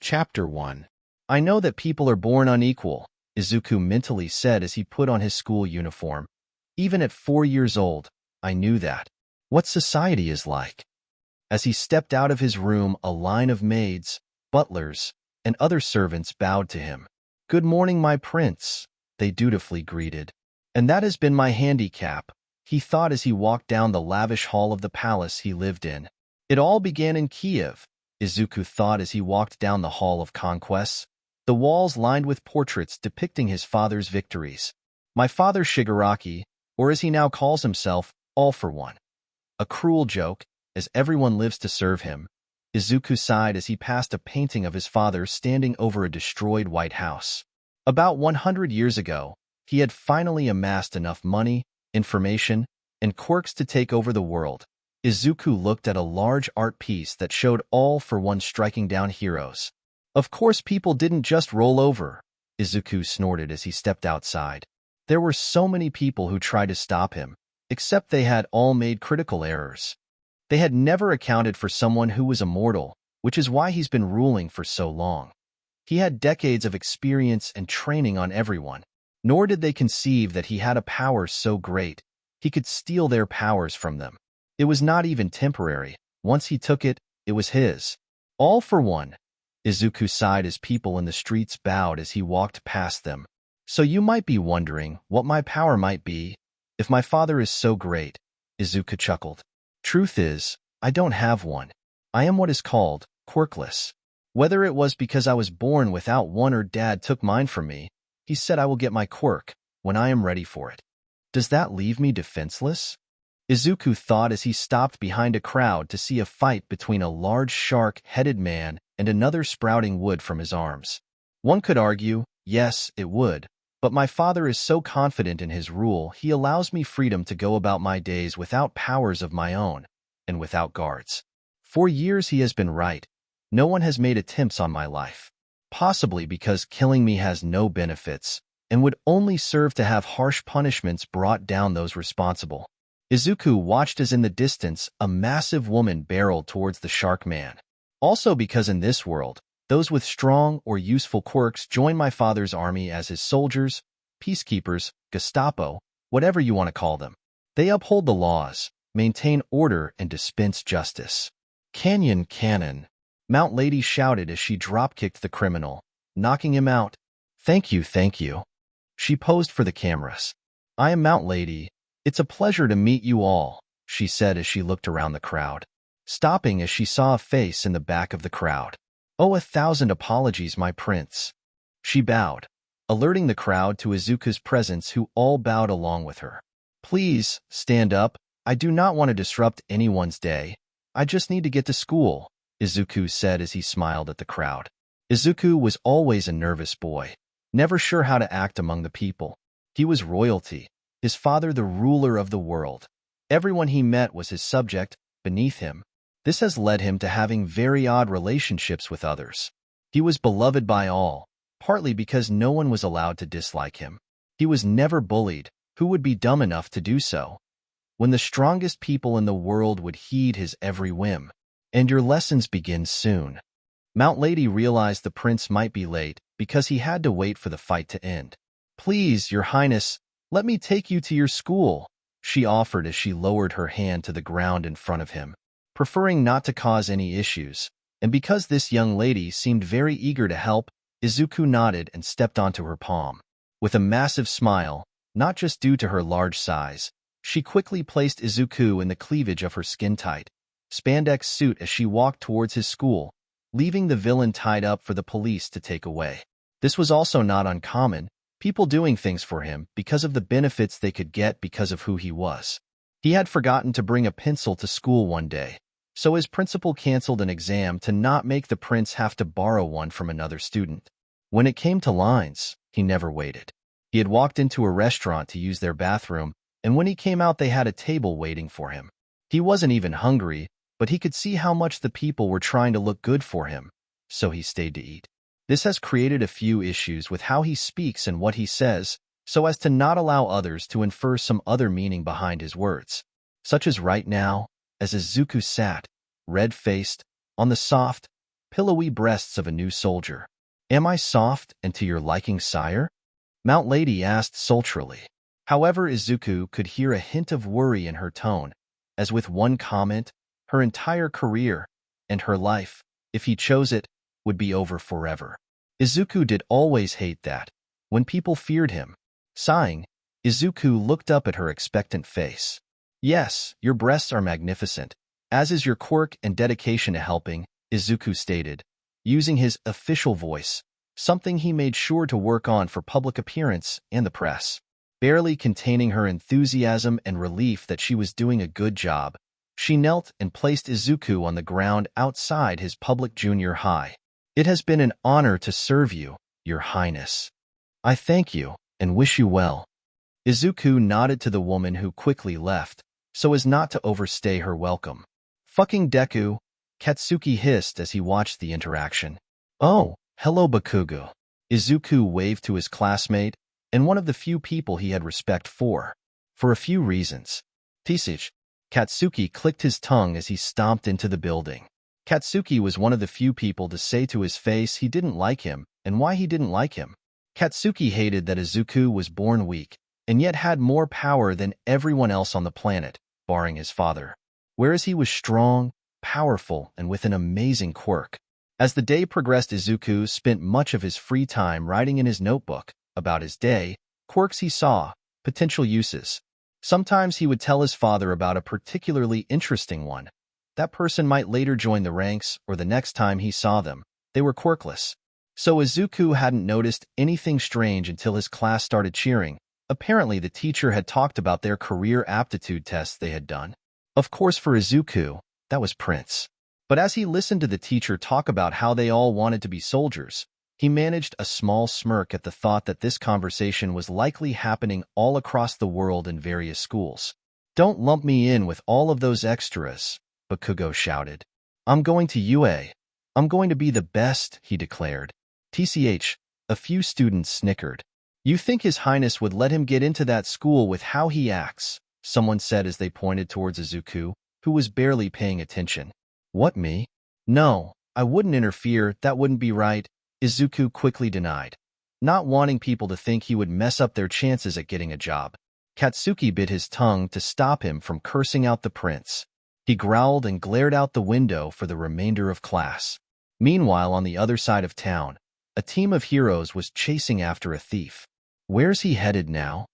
Chapter 1. I know that people are born unequal, Izuku mentally said as he put on his school uniform. Even at 4 years old, I knew that. What society is like. As he stepped out of his room, a line of maids, butlers, and other servants bowed to him. "Good morning, my prince," they dutifully greeted. And that has been my handicap, he thought as he walked down the lavish hall of the palace he lived in. It all began in Kiev, Izuku thought as he walked down the Hall of Conquests, the walls lined with portraits depicting his father's victories. My father Shigaraki, or as he now calls himself, All for One. A cruel joke, as everyone lives to serve him. Izuku sighed as he passed a painting of his father standing over a destroyed White House. About 100 years ago, he had finally amassed enough money, information, and quirks to take over the world. Izuku looked at a large art piece that showed All for One striking down heroes. Of course people didn't just roll over, Izuku snorted as he stepped outside. There were so many people who tried to stop him, except they had all made critical errors. They had never accounted for someone who was immortal, which is why he's been ruling for so long. He had decades of experience and training on everyone. Nor did they conceive that he had a power so great, he could steal their powers from them. It was not even temporary. Once he took it, it was his. All for One. Izuku sighed as people in the streets bowed as he walked past them. So you might be wondering what my power might be, if my father is so great, Izuku chuckled. Truth is, I don't have one. I am what is called quirkless. Whether it was because I was born without one or dad took mine from me, he said I will get my quirk when I am ready for it. Does that leave me defenseless? Izuku thought as he stopped behind a crowd to see a fight between a large shark-headed man and another sprouting wood from his arms. One could argue, yes, it would, but my father is so confident in his rule he allows me freedom to go about my days without powers of my own, and without guards. For years he has been right. No one has made attempts on my life. Possibly because killing me has no benefits, and would only serve to have harsh punishments brought down those responsible. Izuku watched as in the distance a massive woman barreled towards the shark man. Also because in this world, those with strong or useful quirks join my father's army as his soldiers, peacekeepers, Gestapo, whatever you want to call them. They uphold the laws, maintain order, and dispense justice. Cannon. Mount Lady shouted as she drop-kicked the criminal, knocking him out. Thank you. She posed for the cameras. I am Mount Lady. It's a pleasure to meet you all, she said as she looked around the crowd, stopping as she saw a face in the back of the crowd. Oh, 1,000 apologies, my prince. She bowed, alerting the crowd to Izuku's presence, who all bowed along with her. Please, stand up. I do not want to disrupt anyone's day. I just need to get to school, Izuku said as he smiled at the crowd. Izuku was always a nervous boy, never sure how to act among the people. He was royalty, his father the ruler of the world. Everyone he met was his subject, beneath him. This has led him to having very odd relationships with others. He was beloved by all, partly because no one was allowed to dislike him. He was never bullied. Who would be dumb enough to do so? When the strongest people in the world would heed his every whim. And your lessons begin soon. Mount Lady realized the prince might be late because he had to wait for the fight to end. Please, your highness, let me take you to your school, she offered as she lowered her hand to the ground in front of him, preferring not to cause any issues. And because this young lady seemed very eager to help, Izuku nodded and stepped onto her palm. With a massive smile, not just due to her large size, she quickly placed Izuku in the cleavage of her skin-tight spandex suit as she walked towards his school, leaving the villain tied up for the police to take away. This was also not uncommon, people doing things for him because of the benefits they could get because of who he was. He had forgotten to bring a pencil to school one day, so his principal canceled an exam to not make the prince have to borrow one from another student. When it came to lines, he never waited. He had walked into a restaurant to use their bathroom, and when he came out they had a table waiting for him. He wasn't even hungry, but he could see how much the people were trying to look good for him, so he stayed to eat. This has created a few issues with how he speaks and what he says, so as to not allow others to infer some other meaning behind his words. Such as right now, as Izuku sat, red-faced, on the soft, pillowy breasts of a new soldier. Am I soft and to your liking, sire? Mount Lady asked sultrily. However, Izuku could hear a hint of worry in her tone, as with one comment, her entire career and her life, if he chose it, would be over forever. Izuku did always hate that, when people feared him. Sighing, Izuku looked up at her expectant face. Yes, your breasts are magnificent, as is your quirk and dedication to helping, Izuku stated, using his official voice, something he made sure to work on for public appearance and the press. Barely containing her enthusiasm and relief that she was doing a good job, she knelt and placed Izuku on the ground outside his public junior high. It has been an honor to serve you, Your Highness. I thank you and wish you well. Izuku nodded to the woman who quickly left, so as not to overstay her welcome. Fucking Deku, Katsuki hissed as he watched the interaction. Oh, hello Bakugo. Izuku waved to his classmate, and one of the few people he had respect for a few reasons. Tisich, Katsuki clicked his tongue as he stomped into the building. Katsuki was one of the few people to say to his face he didn't like him and why he didn't like him. Katsuki hated that Izuku was born weak, and yet had more power than everyone else on the planet, barring his father. Whereas he was strong, powerful, and with an amazing quirk. As the day progressed, Izuku spent much of his free time writing in his notebook about his day, quirks he saw, potential uses. Sometimes he would tell his father about a particularly interesting one. That person might later join the ranks, or the next time he saw them, they were quirkless. So Izuku hadn't noticed anything strange until his class started cheering. Apparently the teacher had talked about their career aptitude tests they had done. Of course for Izuku, that was Prince. But as he listened to the teacher talk about how they all wanted to be soldiers, he managed a small smirk at the thought that this conversation was likely happening all across the world in various schools. Don't lump me in with all of those extras, Bakugo shouted. I'm going to UA. I'm going to be the best, he declared. TCH, a few students snickered. You think His Highness would let him get into that school with how he acts, someone said as they pointed towards Izuku, who was barely paying attention. What, me? No, I wouldn't interfere, that wouldn't be right, Izuku quickly denied, not wanting people to think he would mess up their chances at getting a job. Katsuki bit his tongue to stop him from cursing out the prince. He growled and glared out the window for the remainder of class. Meanwhile, on the other side of town, a team of heroes was chasing after a thief. Where's he headed now?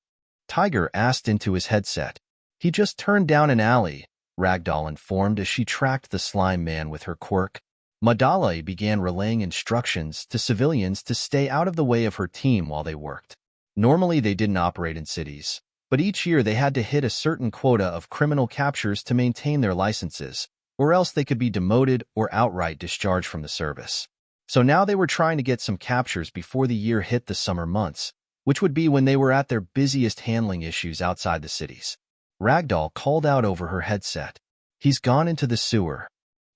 Tiger asked into his headset. He just turned down an alley, Ragdoll informed as she tracked the slime man with her quirk. Madale began relaying instructions to civilians to stay out of the way of her team while they worked. Normally they didn't operate in cities, but each year they had to hit a certain quota of criminal captures to maintain their licenses, or else they could be demoted or outright discharged from the service. So now they were trying to get some captures before the year hit the summer months, which would be when they were at their busiest handling issues outside the cities. Ragdoll called out over her headset. He's gone into the sewer.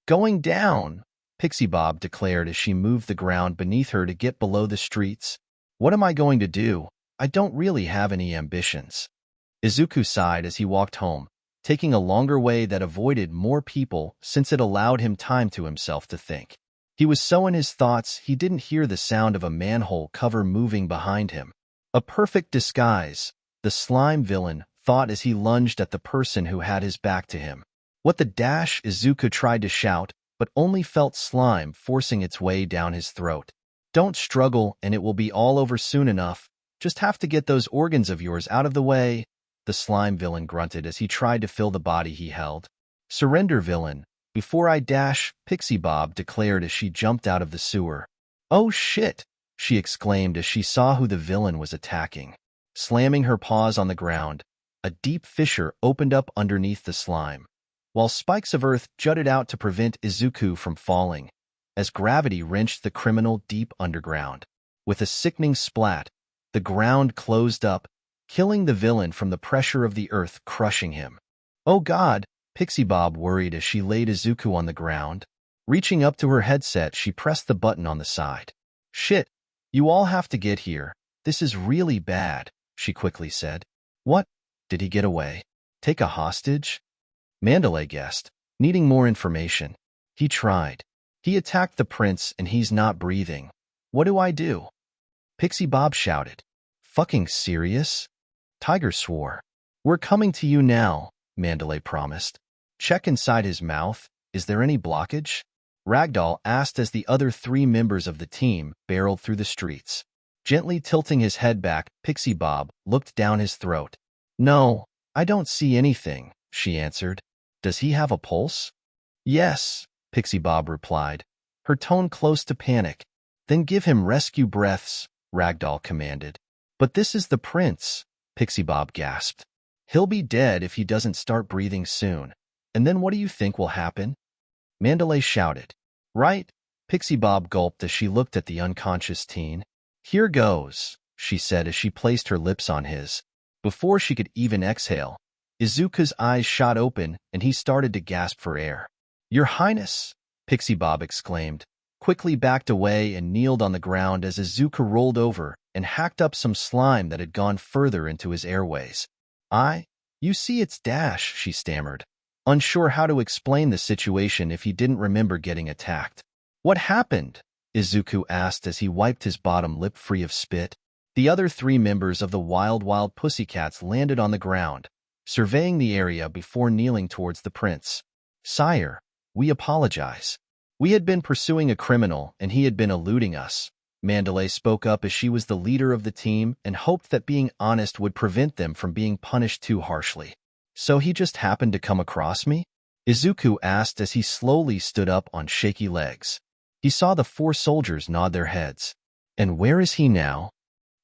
Going down, Pixie Bob declared as she moved the ground beneath her to get below the streets. What am I going to do? I don't really have any ambitions. Izuku sighed as he walked home, taking a longer way that avoided more people since it allowed him time to himself to think. He was so in his thoughts he didn't hear the sound of a manhole cover moving behind him. A perfect disguise, the slime villain thought as he lunged at the person who had his back to him. What the dash? Izuku tried to shout, but only felt slime forcing its way down his throat. Don't struggle and it will be all over soon enough. Just have to get those organs of yours out of the way, the slime villain grunted as he tried to fill the body he held. Surrender, villain. Before I dash, Pixie Bob declared as she jumped out of the sewer. Oh shit, she exclaimed as she saw who the villain was attacking. Slamming her paws on the ground, a deep fissure opened up underneath the slime, while spikes of earth jutted out to prevent Izuku from falling, as gravity wrenched the criminal deep underground. With a sickening splat, the ground closed up, killing the villain from the pressure of the earth crushing him. Oh God, Pixie Bob worried as she laid Izuku on the ground. Reaching up to her headset, she pressed the button on the side. Shit, you all have to get here. This is really bad, she quickly said. What? Did he get away? Take a hostage? Mandalay guessed, needing more information. He tried. He attacked the prince and he's not breathing. What do I do? Pixie Bob shouted. Fucking serious? Tiger swore. We're coming to you now, Mandalay promised. Check inside his mouth. Is there any blockage? Ragdoll asked as the other 3 members of the team barreled through the streets. Gently tilting his head back, Pixie Bob looked down his throat. No, I don't see anything, she answered. Does he have a pulse? Yes, Pixie Bob replied, her tone close to panic. Then give him rescue breaths, Ragdoll commanded. But this is the prince, Pixie Bob gasped. He'll be dead if he doesn't start breathing soon. And then what do you think will happen? Mandalay shouted. Right, Pixie Bob gulped as she looked at the unconscious teen. Here goes, she said as she placed her lips on his. Before she could even exhale, Izuku's eyes shot open and he started to gasp for air. Your Highness, Pixie Bob exclaimed, quickly backed away and kneeled on the ground as Izuku rolled over and hacked up some slime that had gone further into his airways. You see it's Dash, she stammered, unsure how to explain the situation if he didn't remember getting attacked. What happened? Izuku asked as he wiped his bottom lip free of spit. The other 3 members of the Wild Wild Pussycats landed on the ground, surveying the area before kneeling towards the prince. Sire, we apologize. We had been pursuing a criminal and he had been eluding us. Mandalay spoke up as she was the leader of the team and hoped that being honest would prevent them from being punished too harshly. So he just happened to come across me? Izuku asked as he slowly stood up on shaky legs. He saw the 4 soldiers nod their heads. And where is he now?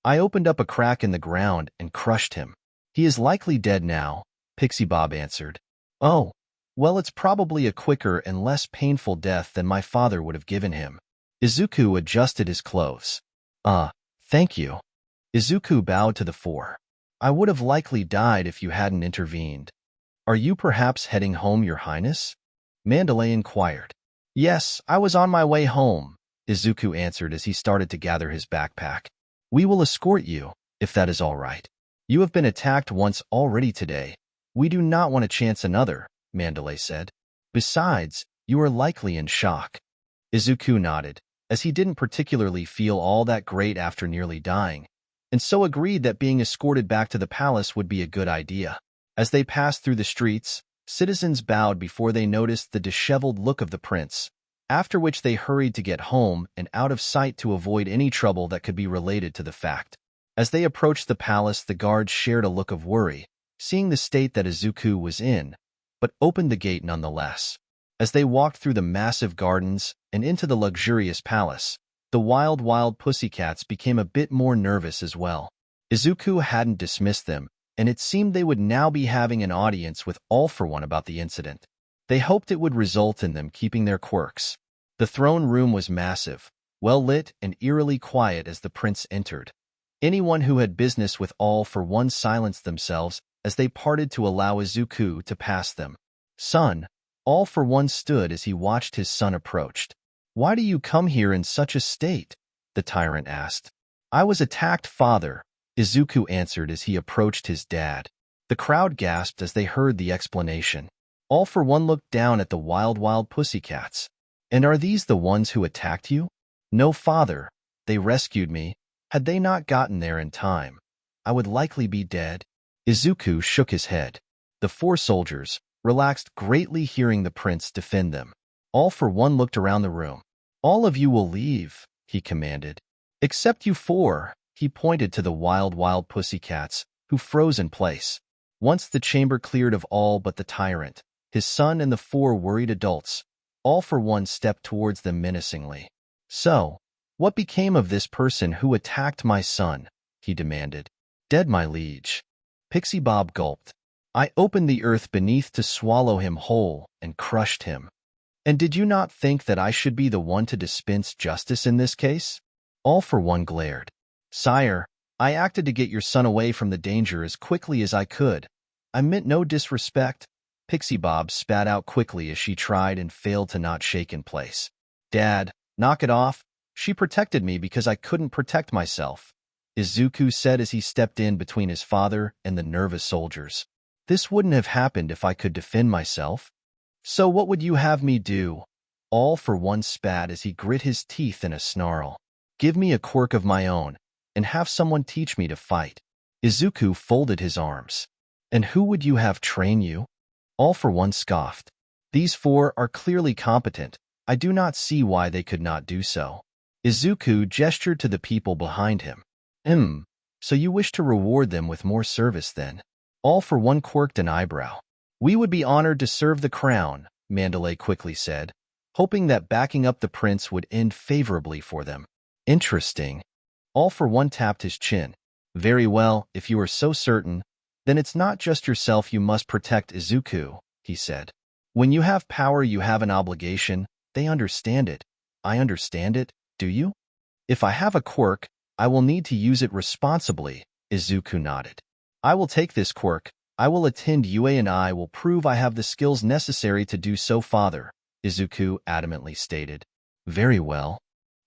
I opened up a crack in the ground and crushed him. He is likely dead now, Pixie Bob answered. Oh, well, it's probably a quicker and less painful death than my father would have given him. Izuku adjusted his clothes. Thank you. Izuku bowed to the 4. I would have likely died if you hadn't intervened. Are you perhaps heading home, Your Highness? Mandalay inquired. Yes, I was on my way home, Izuku answered as he started to gather his backpack. We will escort you, if that is all right. You have been attacked once already today. We do not want to chance another, Mandalay said. Besides, you are likely in shock. Izuku nodded, as he didn't particularly feel all that great after nearly dying, and so agreed that being escorted back to the palace would be a good idea. As they passed through the streets, citizens bowed before they noticed the disheveled look of the prince, after which they hurried to get home and out of sight to avoid any trouble that could be related to the fact. As they approached the palace, the guards shared a look of worry, seeing the state that Izuku was in, but opened the gate nonetheless. As they walked through the massive gardens and into the luxurious palace, the wild pussycats became a bit more nervous as well. Izuku hadn't dismissed them, and it seemed they would now be having an audience with All for One about the incident. They hoped it would result in them keeping their quirks. The throne room was massive, well-lit and eerily quiet as the prince entered. Anyone who had business with All for One silenced themselves as they parted to allow Izuku to pass them. Son, All for One stood as he watched his son approached. Why do you come here in such a state? The tyrant asked. I was attacked, father, Izuku answered as he approached his dad. The crowd gasped as they heard the explanation. All for One looked down at the wild pussycats. And are these the ones who attacked you? No, father. They rescued me. Had they not gotten there in time, I would likely be dead. Izuku shook his head. The 4 soldiers relaxed greatly hearing the prince defend them. All for One looked around the room. All of you will leave, he commanded. Except you 4, he pointed to the wild pussycats, who froze in place. Once the chamber cleared of all but the tyrant, his son and the 4 worried adults, All for One stepped towards them menacingly. So, what became of this person who attacked my son? He demanded. Dead, my liege. Pixie Bob gulped. I opened the earth beneath to swallow him whole and crushed him. And did you not think that I should be the one to dispense justice in this case? All for One glared. Sire, I acted to get your son away from the danger as quickly as I could. I meant no disrespect. Pixie Bob spat out quickly as she tried and failed to not shake in place. Dad, knock it off. She protected me because I couldn't protect myself, Izuku said as he stepped in between his father and the nervous soldiers. This wouldn't have happened if I could defend myself. So what would you have me do? All for One spat as he grit his teeth in a snarl. Give me a quirk of my own, and have someone teach me to fight. Izuku folded his arms. And who would you have train you? All for One scoffed. These four are clearly competent. I do not see why they could not do so. Izuku gestured to the people behind him. So you wish to reward them with more service then? All for One quirked an eyebrow. We would be honored to serve the crown, Mandalay quickly said, hoping that backing up the prince would end favorably for them. Interesting. All for One tapped his chin. Very well, if you are so certain, then it's not just yourself you must protect, Izuku, he said. When you have power, you have an obligation. They understand it. I understand it, do you? If I have a quirk, I will need to use it responsibly, Izuku nodded. I will take this quirk. I will attend UA and I will prove I have the skills necessary to do so, father, Izuku adamantly stated. Very well.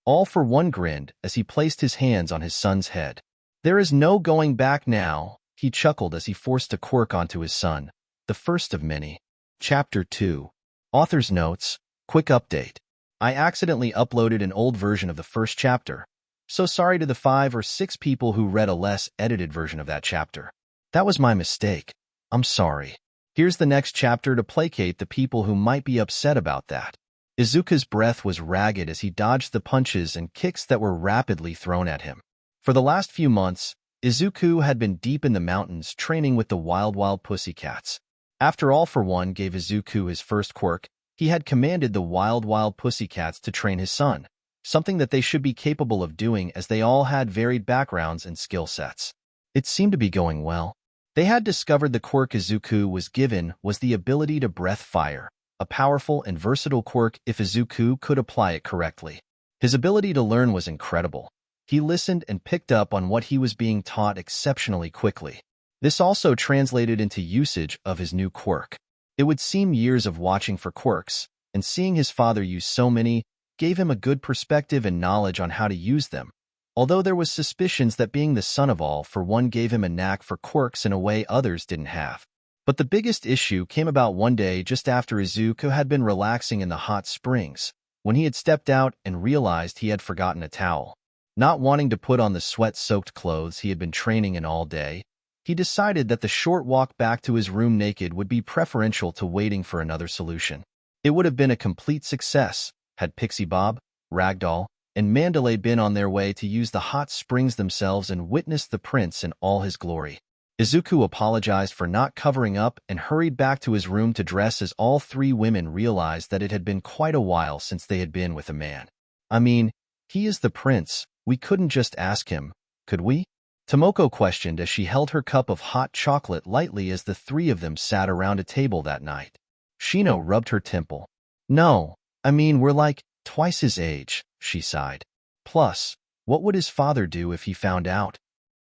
All for One grinned as he placed his hands on his son's head. There is no going back now, he chuckled as he forced a quirk onto his son, the first of many. Chapter 2. Author's Notes. Quick update. I accidentally uploaded an old version of the first chapter, so sorry to the 5 or 6 people who read a less edited version of that chapter. That was my mistake. I'm sorry. Here's the next chapter to placate the people who might be upset about that. Izuku's breath was ragged as he dodged the punches and kicks that were rapidly thrown at him. For the last few months, Izuku had been deep in the mountains training with the wild pussycats. After All for One gave Izuku his first quirk, he had commanded the wild pussycats to train his son, something that they should be capable of doing as they all had varied backgrounds and skill sets. It seemed to be going well. They had discovered the quirk Izuku was given was the ability to breath fire, a powerful and versatile quirk if Izuku could apply it correctly. His ability to learn was incredible. He listened and picked up on what he was being taught exceptionally quickly. This also translated into usage of his new quirk. It would seem years of watching for quirks, and seeing his father use so many gave him a good perspective and knowledge on how to use them, although there was suspicions that being the son of All for One gave him a knack for quirks in a way others didn't have. But the biggest issue came about one day just after Izuku had been relaxing in the hot springs, when he had stepped out and realized he had forgotten a towel. Not wanting to put on the sweat-soaked clothes he had been training in all day, he decided that the short walk back to his room naked would be preferential to waiting for another solution. It would have been a complete success had Pixie Bob, Ragdoll, and Mandalay been on their way to use the hot springs themselves and witness the prince in all his glory. Izuku apologized for not covering up and hurried back to his room to dress as all 3 women realized that it had been quite a while since they had been with a man. I mean, he is the prince. We couldn't just ask him, could we? Tomoko questioned as she held her cup of hot chocolate lightly as the 3 of them sat around a table that night. Shino rubbed her temple. No, I mean, we're like twice his age, she sighed. Plus, what would his father do if he found out?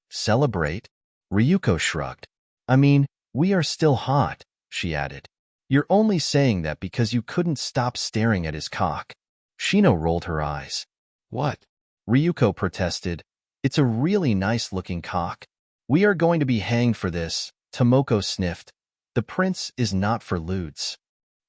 Celebrate? Ryuko shrugged. I mean, we are still hot, she added. You're only saying that because you couldn't stop staring at his cock. Shino rolled her eyes. What? Ryuko protested. It's a really nice-looking cock. We are going to be hanged for this, Tomoko sniffed. The prince is not for lewds.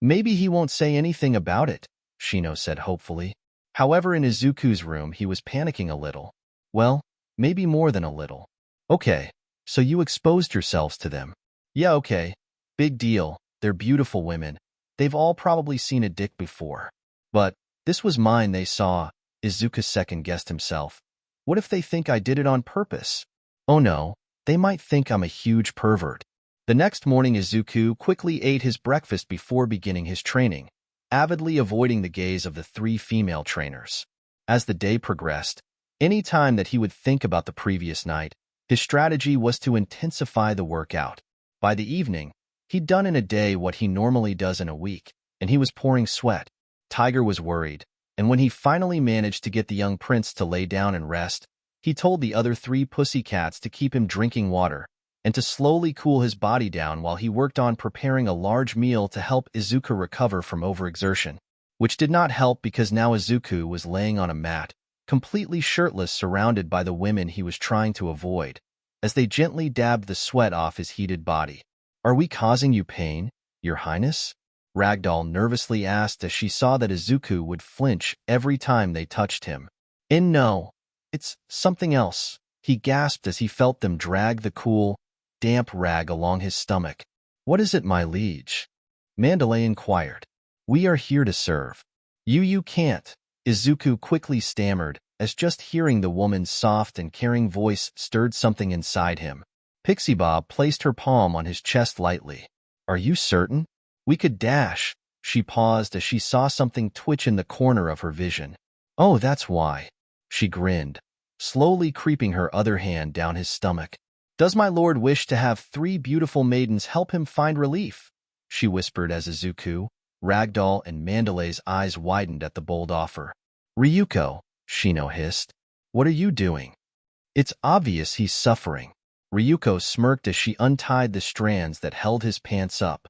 Maybe he won't say anything about it, Shino said hopefully. However, in Izuku's room, he was panicking a little. Well, maybe more than a little. Okay, so you exposed yourselves to them. Yeah, okay. Big deal. They're beautiful women. They've all probably seen a dick before. But this was mine they saw, Izuku second-guessed himself. What if they think I did it on purpose? Oh no, they might think I'm a huge pervert. The next morning, Izuku quickly ate his breakfast before beginning his training, avidly avoiding the gaze of the 3 female trainers. As the day progressed, any time that he would think about the previous night, his strategy was to intensify the workout. By the evening, he'd done in a day what he normally does in a week, and he was pouring sweat. Tiger was worried, and when he finally managed to get the young prince to lay down and rest, he told the other 3 pussycats to keep him drinking water and to slowly cool his body down while he worked on preparing a large meal to help Izuku recover from overexertion, which did not help because now Izuku was laying on a mat, completely shirtless, surrounded by the women he was trying to avoid, as they gently dabbed the sweat off his heated body. Are we causing you pain, Your Highness? Ragdoll nervously asked as she saw that Izuku would flinch every time they touched him. No, it's something else, he gasped as he felt them drag the cool, damp rag along his stomach. What is it, my liege? Mandalay inquired. We are here to serve. You can't, Izuku quickly stammered, as just hearing the woman's soft and caring voice stirred something inside him. Pixie Bob placed her palm on his chest lightly. Are you certain? We could dash. She paused as she saw something twitch in the corner of her vision. Oh, that's why. She grinned, slowly creeping her other hand down his stomach. Does my lord wish to have 3 beautiful maidens help him find relief? She whispered as Izuku, Ragdoll, and Mandalay's eyes widened at the bold offer. Ryuko, Shino hissed. What are you doing? It's obvious he's suffering. Ryuko smirked as she untied the strands that held his pants up.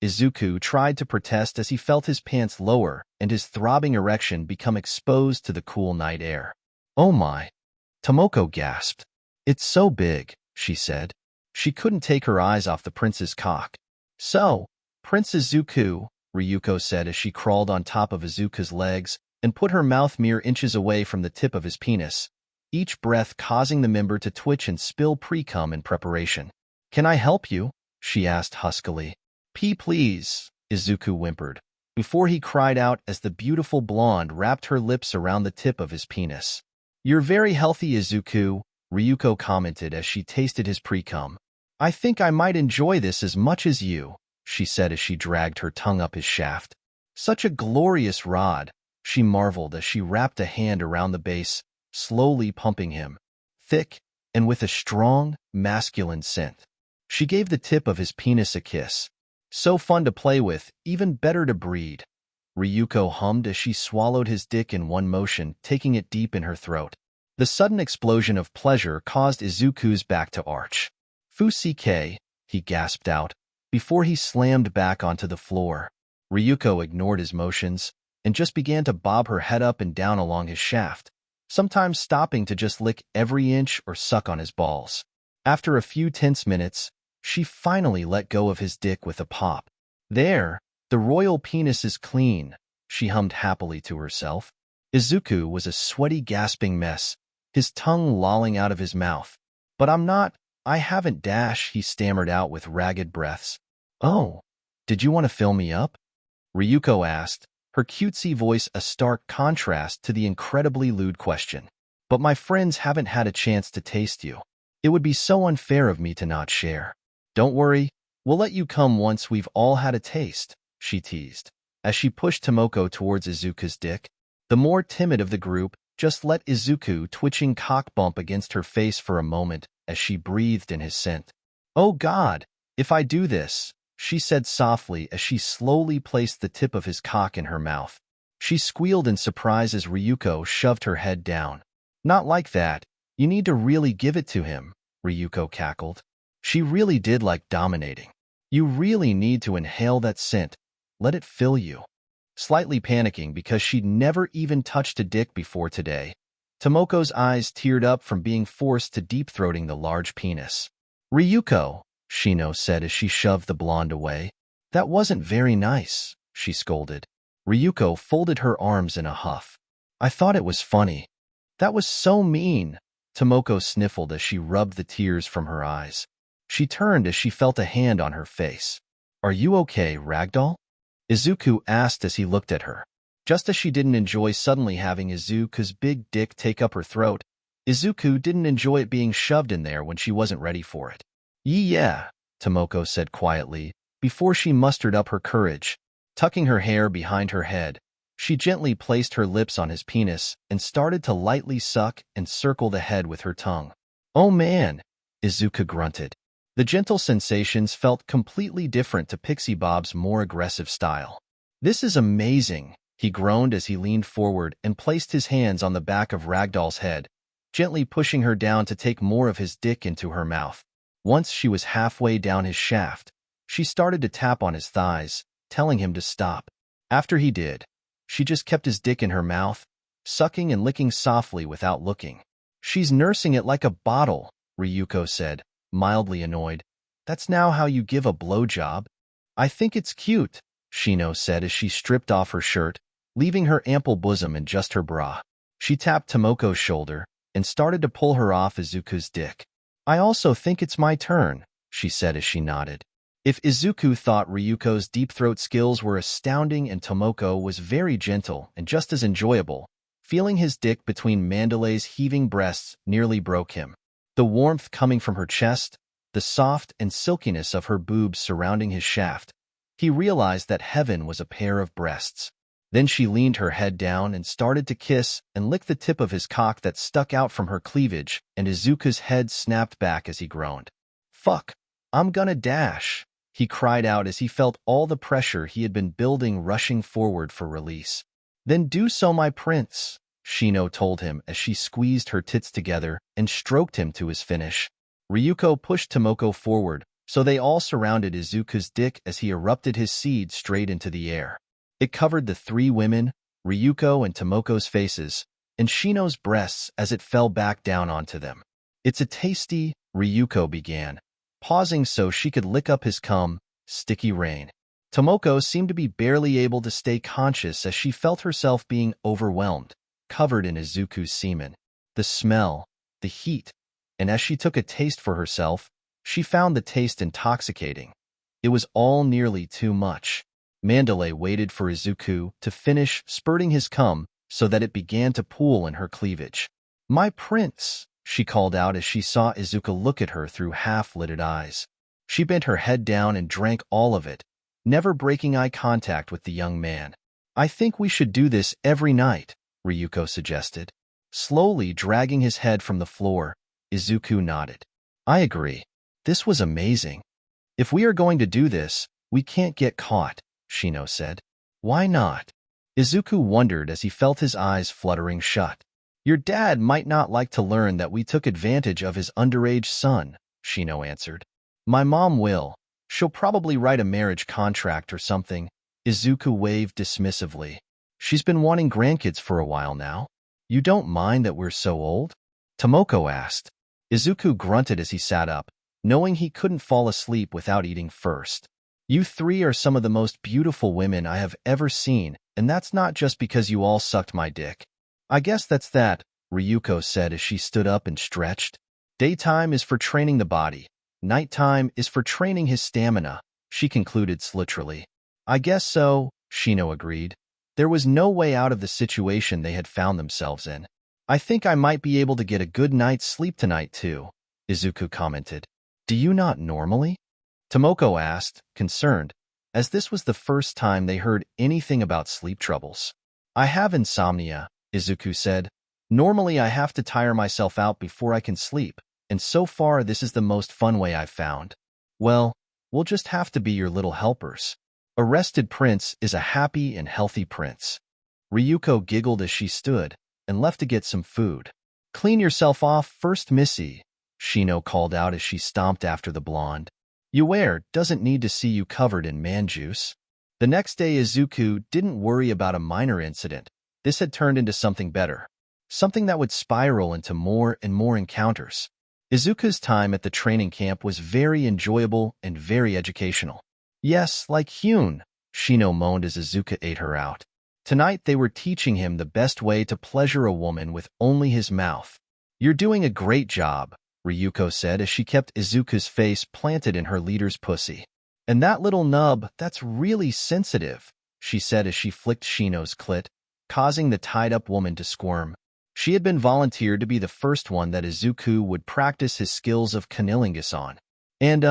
Izuku tried to protest as he felt his pants lower and his throbbing erection become exposed to the cool night air. Oh my! Tomoko gasped. It's so big, she said. She couldn't take her eyes off the prince's cock. So, Prince Izuku, Ryuko said as she crawled on top of Izuku's legs and put her mouth mere inches away from the tip of his penis, each breath causing the member to twitch and spill pre-cum in preparation. Can I help you? She asked huskily. Please, Izuku whimpered, before he cried out as the beautiful blonde wrapped her lips around the tip of his penis. You're very healthy, Izuku, Ryuko commented as she tasted his pre-cum. I think I might enjoy this as much as you, she said as she dragged her tongue up his shaft. Such a glorious rod, she marveled as she wrapped a hand around the base, slowly pumping him. Thick, and with a strong, masculine scent. She gave the tip of his penis a kiss. So fun to play with, even better to breed. Ryuko hummed as she swallowed his dick in one motion, taking it deep in her throat. The sudden explosion of pleasure caused Izuku's back to arch. Fusike, he gasped out, before he slammed back onto the floor. Ryuko ignored his motions and just began to bob her head up and down along his shaft, sometimes stopping to just lick every inch or suck on his balls. After a few tense minutes, she finally let go of his dick with a pop. There, the royal penis is clean, she hummed happily to herself. Izuku was a sweaty, gasping mess, his tongue lolling out of his mouth. But I haven't dash, he stammered out with ragged breaths. Oh, did you want to fill me up? Ryuko asked, her cutesy voice a stark contrast to the incredibly lewd question. But my friends haven't had a chance to taste you. It would be so unfair of me to not share. Don't worry, we'll let you come once we've all had a taste, she teased, as she pushed Tomoko towards Izuku's dick. The more timid of the group just let Izuku twitching cock bump against her face for a moment as she breathed in his scent. Oh God, if I do this, she said softly as she slowly placed the tip of his cock in her mouth. She squealed in surprise as Ryuko shoved her head down. Not like that, you need to really give it to him, Ryuko cackled. She really did like dominating. You really need to inhale that scent. Let it fill you. Slightly panicking because she'd never even touched a dick before today, Tomoko's eyes teared up from being forced to deep-throating the large penis. Ryuko, Shino said as she shoved the blonde away. That wasn't very nice, she scolded. Ryuko folded her arms in a huff. I thought it was funny. That was so mean, Tomoko sniffled as she rubbed the tears from her eyes. She turned as she felt a hand on her face. Are you okay, Ragdoll? Izuku asked as he looked at her. Just as she didn't enjoy suddenly having Izuku's big dick take up her throat, Izuku didn't enjoy it being shoved in there when she wasn't ready for it. Yeah, Tomoko said quietly, before she mustered up her courage. Tucking her hair behind her head, she gently placed her lips on his penis and started to lightly suck and circle the head with her tongue. Oh man, Izuku grunted. The gentle sensations felt completely different to Pixie Bob's more aggressive style. This is amazing, he groaned as he leaned forward and placed his hands on the back of Ragdoll's head, gently pushing her down to take more of his dick into her mouth. Once she was halfway down his shaft, she started to tap on his thighs, telling him to stop. After he did, she just kept his dick in her mouth, sucking and licking softly without looking. She's nursing it like a bottle, Ryuko said, mildly annoyed. That's now how you give a blowjob? I think it's cute, Shino said as she stripped off her shirt, leaving her ample bosom and just her bra. She tapped Tomoko's shoulder and started to pull her off Izuku's dick. I also think it's my turn, she said as she nodded. If Izuku thought Ryuko's deep throat skills were astounding and Tomoko was very gentle and just as enjoyable, feeling his dick between Mandalay's heaving breasts nearly broke him. The warmth coming from her chest, the soft and silkiness of her boobs surrounding his shaft, he realized that heaven was a pair of breasts. Then she leaned her head down and started to kiss and lick the tip of his cock that stuck out from her cleavage, and Izuku's head snapped back as he groaned. Fuck, I'm gonna dash, he cried out as he felt all the pressure he had been building rushing forward for release. Then do so, my prince, Shino told him as she squeezed her tits together and stroked him to his finish. Ryuko pushed Tomoko forward, so they all surrounded Izuku's dick as he erupted his seed straight into the air. It covered the three women, Ryuko and Tomoko's faces, and Shino's breasts as it fell back down onto them. It's a tasty, Ryuko began, pausing so she could lick up his cum, sticky rain. Tomoko seemed to be barely able to stay conscious as she felt herself being overwhelmed, covered in Izuku's semen. The smell, the heat, and as she took a taste for herself, she found the taste intoxicating. It was all nearly too much. Mandalay waited for Izuku to finish spurting his cum so that it began to pool in her cleavage. My prince, she called out as she saw Izuku look at her through half-lidded eyes. She bent her head down and drank all of it, never breaking eye contact with the young man. I think we should do this every night, Ryuko suggested. Slowly dragging his head from the floor, Izuku nodded. I agree. This was amazing. If we are going to do this, we can't get caught, Shino said. Why not? Izuku wondered as he felt his eyes fluttering shut. Your dad might not like to learn that we took advantage of his underage son, Shino answered. My mom will. She'll probably write a marriage contract or something, Izuku waved dismissively. She's been wanting grandkids for a while now. You don't mind that we're so old? Tomoko asked. Izuku grunted as he sat up, knowing he couldn't fall asleep without eating first. You three are some of the most beautiful women I have ever seen, and that's not just because you all sucked my dick. I guess that's that, Ryuko said as she stood up and stretched. Daytime is for training the body. Nighttime is for training his stamina, she concluded literally. I guess so, Shino agreed. There was no way out of the situation they had found themselves in. I think I might be able to get a good night's sleep tonight too, Izuku commented. Do you not normally? Tomoko asked, concerned, as this was the first time they heard anything about sleep troubles. I have insomnia, Izuku said. Normally I have to tire myself out before I can sleep, and so far this is the most fun way I've found. Well, we'll just have to be your little helpers. A rested prince is a happy and healthy prince. Ryuko giggled as she stood and left to get some food. Clean yourself off first, Missy, Shino called out as she stomped after the blonde. Uware doesn't need to see you covered in man juice. The next day Izuku didn't worry about a minor incident. This had turned into something better. Something that would spiral into more and more encounters. Izuku's time at the training camp was very enjoyable and very educational. Yes, like Hyun, Shino moaned as Izuku ate her out. Tonight they were teaching him the best way to pleasure a woman with only his mouth. You're doing a great job, Ryuko said as she kept Izuku's face planted in her leader's pussy. And that little nub, that's really sensitive, she said as she flicked Shino's clit, causing the tied-up woman to squirm. She had been volunteered to be the first one that Izuku would practice his skills of cunnilingus on. And,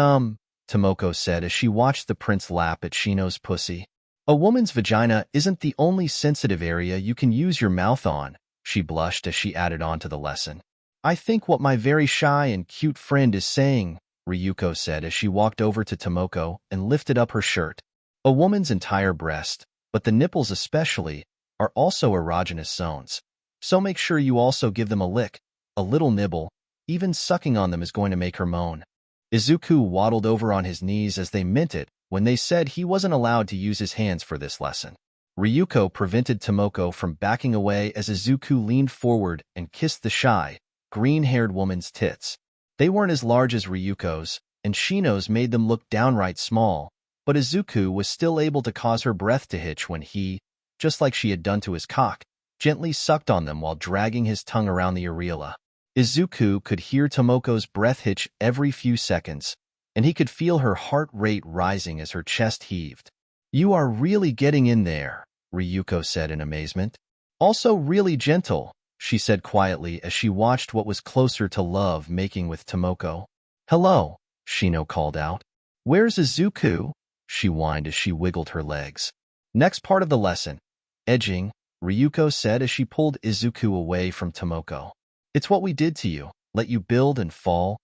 Tomoko said as she watched the prince lap at Shino's pussy. A woman's vagina isn't the only sensitive area you can use your mouth on, she blushed as she added on to the lesson. I think what my very shy and cute friend is saying, Ryuko said as she walked over to Tomoko and lifted up her shirt. A woman's entire breast, but the nipples especially, are also erogenous zones. So make sure you also give them a lick, a little nibble. Even sucking on them is going to make her moan. Izuku waddled over on his knees as they meant it when they said he wasn't allowed to use his hands for this lesson. Ryuko prevented Tomoko from backing away as Izuku leaned forward and kissed the shy, green-haired woman's tits. They weren't as large as Ryuko's, and Shino's made them look downright small, But Izuku was still able to cause her breath to hitch when he, just like she had done to his cock, gently sucked on them while dragging his tongue around the areola. Izuku could hear Tomoko's breath hitch every few seconds, and he could feel her heart rate rising as her chest heaved. "You are really getting in there," Ryuko said in amazement. "Also really gentle," she said quietly as she watched what was closer to love making with Tomoko. "Hello," Shino called out. "Where's Izuku?" she whined as she wiggled her legs. "Next part of the lesson. Edging," Ryuko said as she pulled Izuku away from Tomoko. "It's what we did to you, let you build and fall.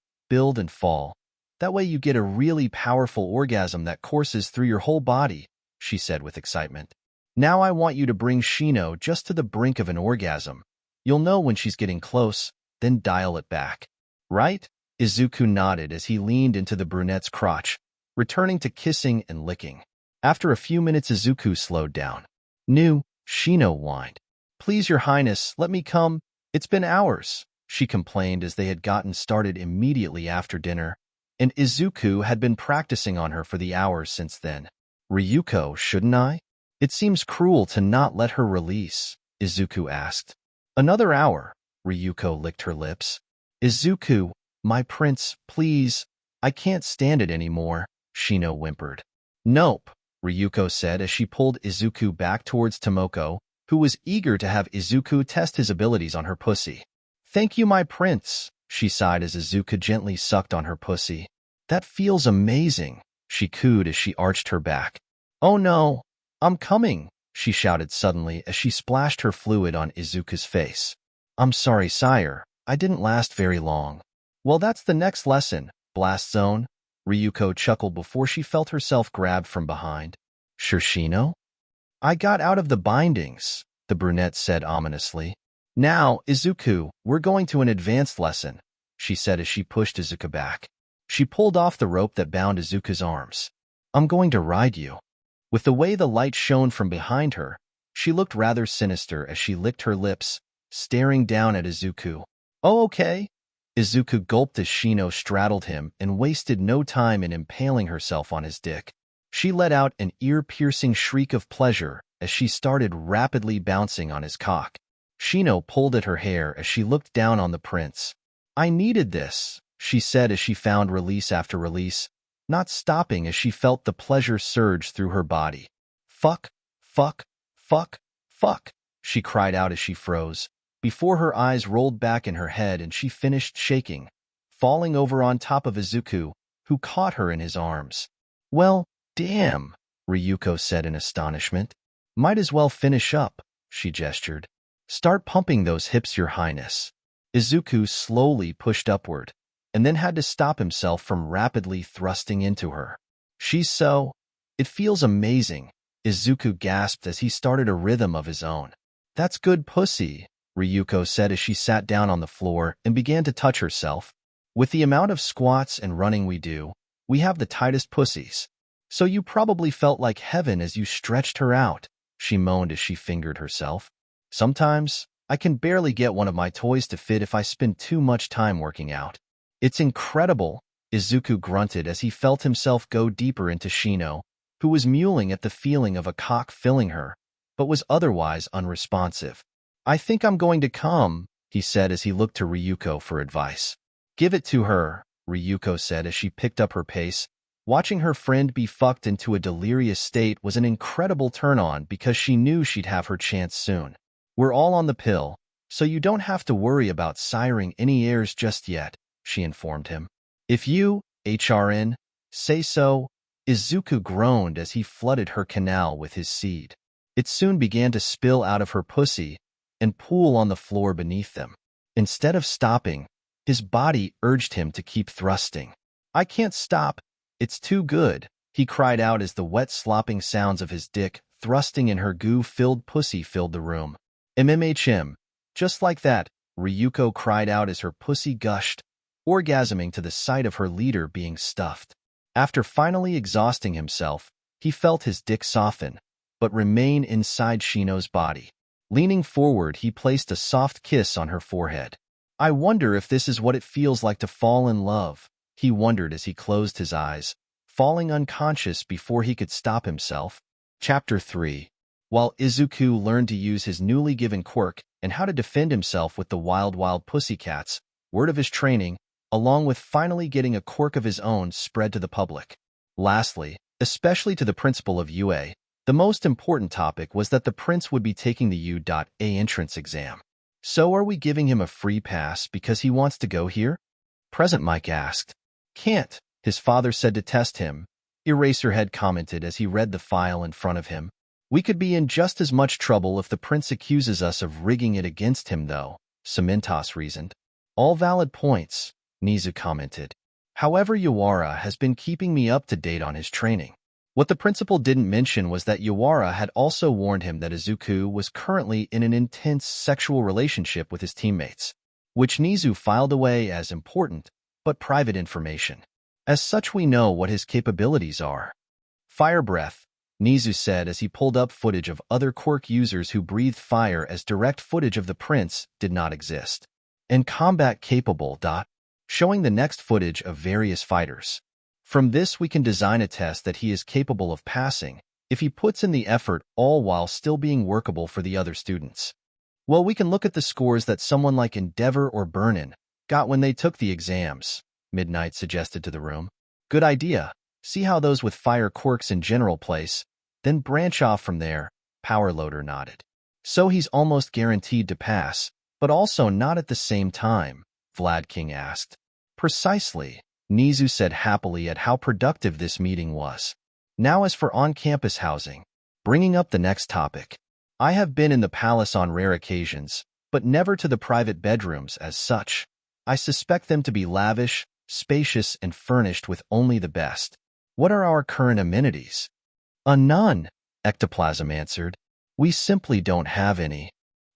That way you get a really powerful orgasm that courses through your whole body," she said with excitement. "Now I want you to bring Shino just to the brink of an orgasm. You'll know when she's getting close, then dial it back. Right?" Izuku nodded as he leaned into the brunette's crotch, returning to kissing and licking. After a few minutes, Izuku slowed down. "Nu," Shino whined. "Please, Your Highness, let me come. It's been hours," she complained as they had gotten started immediately after dinner, and Izuku had been practicing on her for the hours since then. "Ryuko, shouldn't I? It seems cruel to not let her release," Izuku asked. "Another hour," Ryuko licked her lips. "Izuku, my prince, please. I can't stand it anymore," Shino whimpered. "Nope," Ryuko said as she pulled Izuku back towards Tomoko, who was eager to have Izuku test his abilities on her pussy. "Thank you, my prince," she sighed as Izuku gently sucked on her pussy. "That feels amazing," she cooed as she arched her back. "Oh no, I'm coming," she shouted suddenly as she splashed her fluid on Izuku's face. "I'm sorry, sire. I didn't last very long." "Well, that's the next lesson, Blast Zone," Ryuko chuckled before she felt herself grabbed from behind. "Sure, Shino?" "I got out of the bindings," the brunette said ominously. "Now, Izuku, we're going to an advanced lesson," she said as she pushed Izuku back. She pulled off the rope that bound Izuku's arms. "I'm going to ride you." With the way the light shone from behind her, she looked rather sinister as she licked her lips, staring down at Izuku. "Oh, okay." Izuku gulped as Shino straddled him and wasted no time in impaling herself on his dick. She let out an ear-piercing shriek of pleasure as she started rapidly bouncing on his cock. Shino pulled at her hair as she looked down on the prince. "I needed this," she said as she found release after release, not stopping as she felt the pleasure surge through her body. "Fuck, fuck, fuck, fuck," she cried out as she froze, before her eyes rolled back in her head and she finished shaking, falling over on top of Izuku, who caught her in his arms. "Well, damn," Ryuko said in astonishment. "Might as well finish up," she gestured. "Start pumping those hips, Your Highness." Izuku slowly pushed upward, and then had to stop himself from rapidly thrusting into her. It feels amazing," Izuku gasped as he started a rhythm of his own. "That's good pussy," Ryuko said as she sat down on the floor and began to touch herself. "With the amount of squats and running we do, we have the tightest pussies. So you probably felt like heaven as you stretched her out," she moaned as she fingered herself. "Sometimes, I can barely get one of my toys to fit if I spend too much time working out." "It's incredible," Izuku grunted as he felt himself go deeper into Shino, who was mewling at the feeling of a cock filling her, but was otherwise unresponsive. "I think I'm going to come," he said as he looked to Ryuko for advice. "Give it to her," Ryuko said as she picked up her pace. Watching her friend be fucked into a delirious state was an incredible turn-on because she knew she'd have her chance soon. "We're all on the pill, so you don't have to worry about siring any heirs just yet," she informed him. "If you, HRN, say so," Izuku groaned as he flooded her canal with his seed. It soon began to spill out of her pussy and pool on the floor beneath them. Instead of stopping, his body urged him to keep thrusting. "I can't stop. It's too good," he cried out as the wet slopping sounds of his dick thrusting in her goo-filled pussy filled the room. "MMHM. Just like that," Ryuko cried out as her pussy gushed, orgasming to the sight of her leader being stuffed. After finally exhausting himself, he felt his dick soften, but remain inside Shino's body. Leaning forward, he placed a soft kiss on her forehead. "I wonder if this is what it feels like to fall in love," he wondered as he closed his eyes, falling unconscious before he could stop himself. Chapter 3. While Izuku learned to use his newly given quirk and how to defend himself with the wild pussycats, word of his training, along with finally getting a quirk of his own, spread to the public. Lastly, especially to the principal of UA, the most important topic was that the prince would be taking the U.A entrance exam. So are we giving him a free pass because he wants to go here? Present Mike asked. Can't, his father said to test him. Eraserhead commented as he read the file in front of him. We could be in just as much trouble if the prince accuses us of rigging it against him, though, Cementos reasoned. All valid points, Nizu commented. However, Yawara has been keeping me up to date on his training. What the principal didn't mention was that Yawara had also warned him that Izuku was currently in an intense sexual relationship with his teammates, which Nizu filed away as important but private information. As such, we know what his capabilities are. Fire breath, Nizu said as he pulled up footage of other quirk users who breathed fire, as direct footage of the prince did not exist. And combat capable. Showing the next footage of various fighters. From this we can design a test that he is capable of passing if he puts in the effort, all while still being workable for the other students. Well, we can look at the scores that someone like Endeavor or Burnin got when they took the exams, Midnight suggested to the room. Good idea. See how those with fire quirks in general place, then branch off from there, Powerloader nodded. So he's almost guaranteed to pass, but also not at the same time, Vlad King asked. Precisely, Nizu said happily at how productive this meeting was. Now as for on-campus housing, bringing up the next topic. I have been in the palace on rare occasions, but never to the private bedrooms as such. I suspect them to be lavish, spacious, and furnished with only the best. What are our current amenities? None, Ectoplasm answered. We simply don't have any.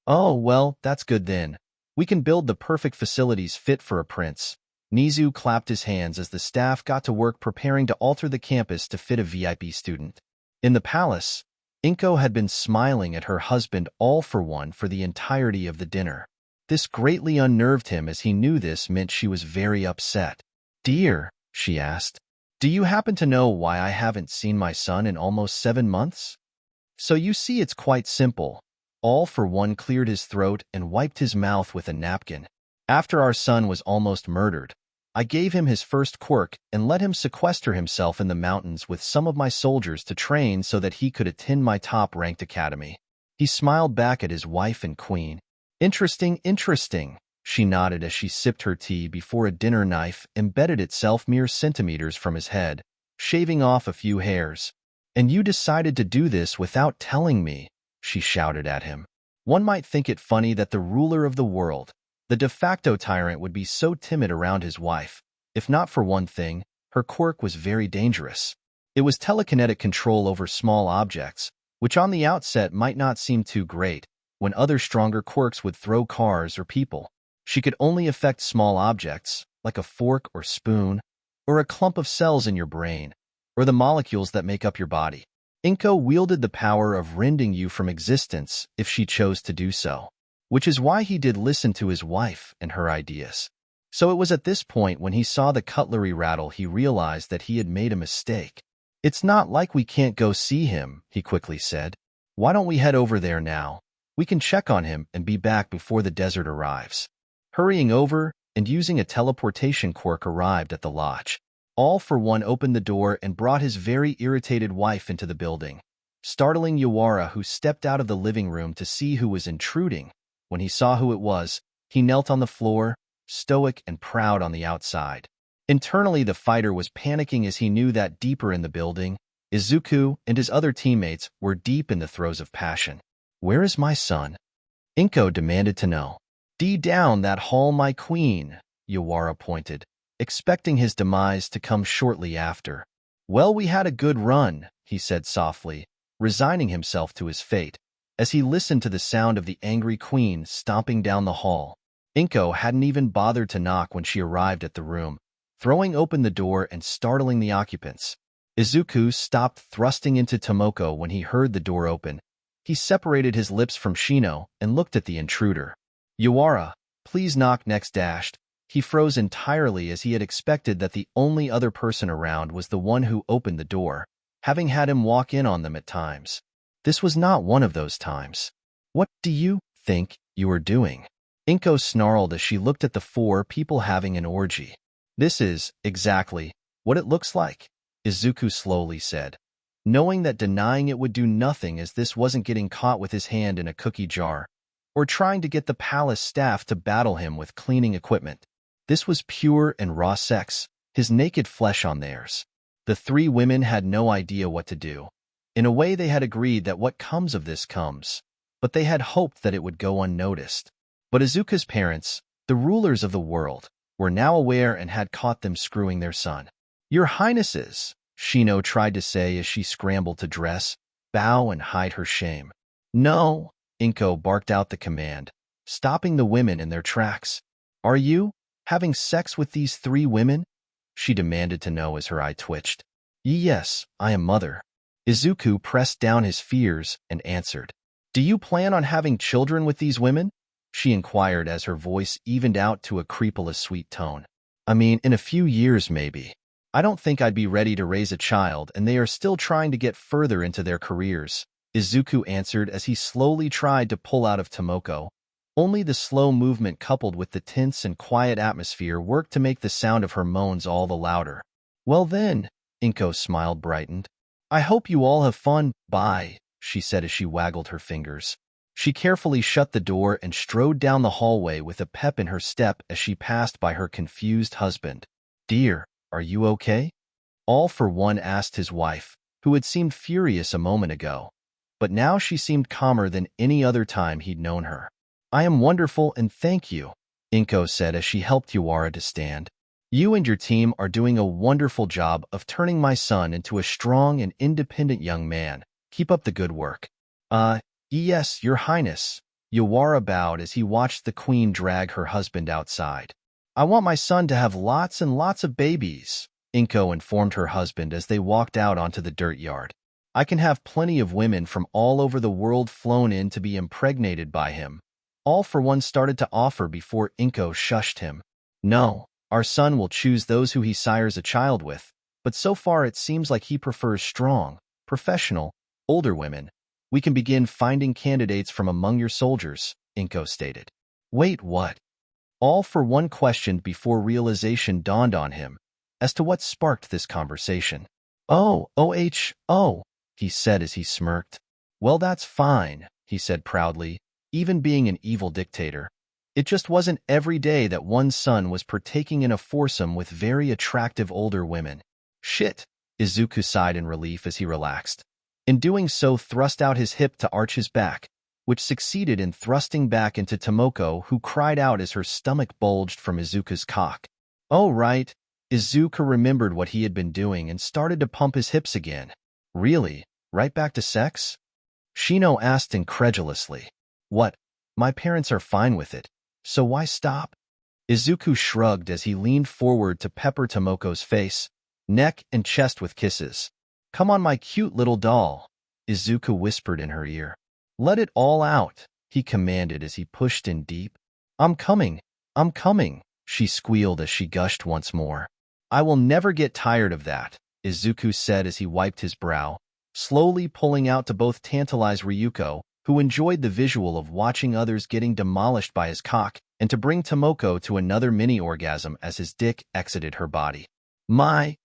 Oh, well, that's good then. We can build the perfect facilities fit for a prince. Nizu clapped his hands as the staff got to work preparing to alter the campus to fit a VIP student. In the palace, Inko had been smiling at her husband all for one for the entirety of the dinner. This greatly unnerved him as he knew this meant she was very upset. Dear, she asked, do you happen to know why I haven't seen my son in almost 7 months? So you see, it's quite simple. All for one cleared his throat and wiped his mouth with a napkin. After our son was almost murdered, I gave him his first quirk and let him sequester himself in the mountains with some of my soldiers to train so that he could attend my top-ranked academy. He smiled back at his wife and queen. Interesting, interesting, she nodded as she sipped her tea before a dinner knife embedded itself mere centimeters from his head, shaving off a few hairs. And you decided to do this without telling me, she shouted at him. One might think it funny that the ruler of the world, the de facto tyrant, would be so timid around his wife. If not for one thing, her quirk was very dangerous. It was telekinetic control over small objects, which on the outset might not seem too great, when other stronger quirks would throw cars or people. She could only affect small objects, like a fork or spoon, or a clump of cells in your brain, or the molecules that make up your body. Inko wielded the power of rending you from existence if she chose to do so, which is why he did listen to his wife and her ideas. So it was at this point when he saw the cutlery rattle he realized that he had made a mistake. It's not like we can't go see him, he quickly said. Why don't we head over there now? We can check on him and be back before the desert arrives. Hurrying over and using a teleportation quirk arrived at the lodge. All for one opened the door and brought his very irritated wife into the building, startling Yawara, who stepped out of the living room to see who was intruding. When he saw who it was, he knelt on the floor, stoic and proud on the outside. Internally, the fighter was panicking as he knew that deeper in the building, Izuku and his other teammates were deep in the throes of passion. Where is my son? Inko demanded to know. Down that hall, my queen, Yawara pointed, expecting his demise to come shortly after. Well, we had a good run, he said softly, resigning himself to his fate, as he listened to the sound of the angry queen stomping down the hall. Inko hadn't even bothered to knock when she arrived at the room, throwing open the door and startling the occupants. Izuku stopped thrusting into Tomoko when he heard the door open. He separated his lips from Shino and looked at the intruder. Yawara, please knock next. He froze entirely as he had expected that the only other person around was the one who opened the door, having had him walk in on them at times. This was not one of those times. "What do you think you are doing?" Inko snarled as she looked at the four people having an orgy. "This is, exactly, what it looks like," Izuku slowly said, knowing that denying it would do nothing as this wasn't getting caught with his hand in a cookie jar, or trying to get the palace staff to battle him with cleaning equipment. This was pure and raw sex, his naked flesh on theirs. The three women had no idea what to do. In a way, they had agreed that what comes of this comes, but they had hoped that it would go unnoticed. But Izuku's parents, the rulers of the world, were now aware and had caught them screwing their son. "Your Highnesses," Shino tried to say as she scrambled to dress, bow, and hide her shame. "No," Inko barked out the command, stopping the women in their tracks. "Are you having sex with these three women?" she demanded to know as her eye twitched. "Yes, I am mother." Izuku pressed down his fears and answered. "Do you plan on having children with these women?" she inquired as her voice evened out to a creepily sweet tone. "I mean, in a few years maybe. I don't think I'd be ready to raise a child, and they are still trying to get further into their careers," Izuku answered as he slowly tried to pull out of Tomoko. Only the slow movement coupled with the tense and quiet atmosphere worked to make the sound of her moans all the louder. "Well then," Inko smiled brightened. "I hope you all have fun, bye," she said as she waggled her fingers. She carefully shut the door and strode down the hallway with a pep in her step as she passed by her confused husband. "Dear, are you okay?" All for One asked his wife, who had seemed furious a moment ago. But now she seemed calmer than any other time he'd known her. "I am wonderful and thank you," Inko said as she helped Yuara to stand. "You and your team are doing a wonderful job of turning my son into a strong and independent young man. Keep up the good work." Yes, Your Highness," Yuara bowed as he watched the queen drag her husband outside. "I want my son to have lots and lots of babies," Inko informed her husband as they walked out onto the dirt yard. "I can have plenty of women from all over the world flown in to be impregnated by him." All for One started to offer before Inko shushed him. "No, our son will choose those who he sires a child with, but so far it seems like he prefers strong, professional, older women. We can begin finding candidates from among your soldiers," Inko stated. "Wait, what?" All for One questioned before realization dawned on him as to what sparked this conversation. "Oh, he said as he smirked. "Well, that's fine," he said proudly, even being an evil dictator. It just wasn't every day that one's son was partaking in a foursome with very attractive older women. "Shit," Izuku sighed in relief as he relaxed. In doing so, thrust out his hip to arch his back, which succeeded in thrusting back into Tomoko, who cried out as her stomach bulged from Izuku's cock. "Oh, right." Izuku remembered what he had been doing and started to pump his hips again. "Really? Right back to sex?" Shino asked incredulously. "What? My parents are fine with it, so why stop?" Izuku shrugged as he leaned forward to pepper Tomoko's face, neck, and chest with kisses. "Come on, my cute little doll," Izuku whispered in her ear. "Let it all out," he commanded as he pushed in deep. I'm coming, she squealed as she gushed once more. "I will never get tired of that," Izuku said as he wiped his brow, slowly pulling out to both tantalize Ryuko, who enjoyed the visual of watching others getting demolished by his cock, and to bring Tomoko to another mini-orgasm as his dick exited her body. "My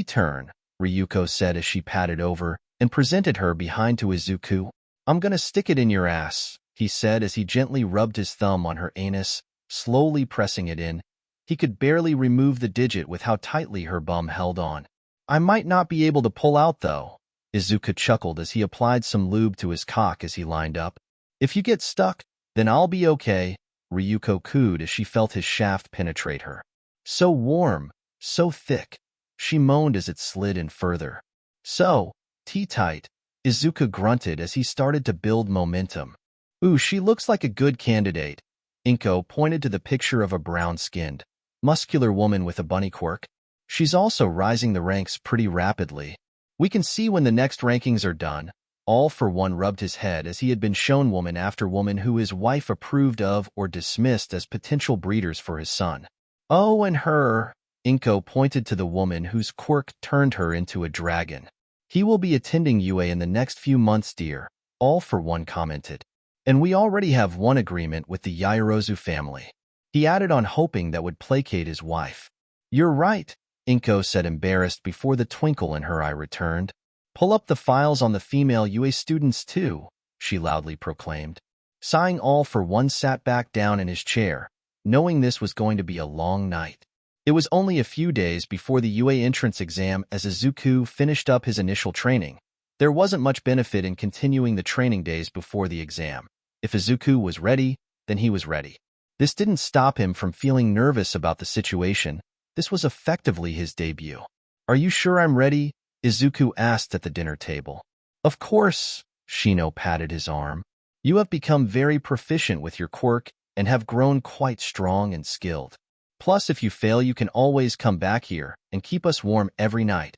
turn," Ryuko said as she patted over and presented her behind to Izuku. "I'm gonna stick it in your ass," he said as he gently rubbed his thumb on her anus, slowly pressing it in. He could barely remove the digit with how tightly her bum held on. "I might not be able to pull out, though," Izuku chuckled as he applied some lube to his cock as he lined up. "If you get stuck, then I'll be okay," Ryuko cooed as she felt his shaft penetrate her. "So warm, so thick," she moaned as it slid in further. "So, tight," Izuku grunted as he started to build momentum. "Ooh, she looks like a good candidate." Inko pointed to the picture of a brown-skinned, muscular woman with a bunny quirk. "She's also rising the ranks pretty rapidly. We can see when the next rankings are done." All for One rubbed his head as he had been shown woman after woman who his wife approved of or dismissed as potential breeders for his son. Oh, and her. Inko pointed to the woman whose quirk turned her into a dragon. He will be attending UA in the next few months, dear. All for one commented. And we already have one agreement with the Yairozu family. He added on, hoping that would placate his wife. You're right, Inko said, embarrassed before the twinkle in her eye returned. Pull up the files on the female UA students too, she loudly proclaimed. Sighing, all for one sat back down in his chair, knowing this was going to be a long night. It was only a few days before the UA entrance exam as Izuku finished up his initial training. There wasn't much benefit in continuing the training days before the exam. If Izuku was ready, then he was ready. This didn't stop him from feeling nervous about the situation. This was effectively his debut. Are you sure I'm ready? Izuku asked at the dinner table. Of course, Shino patted his arm. You have become very proficient with your quirk and have grown quite strong and skilled. Plus, if you fail, you can always come back here and keep us warm every night.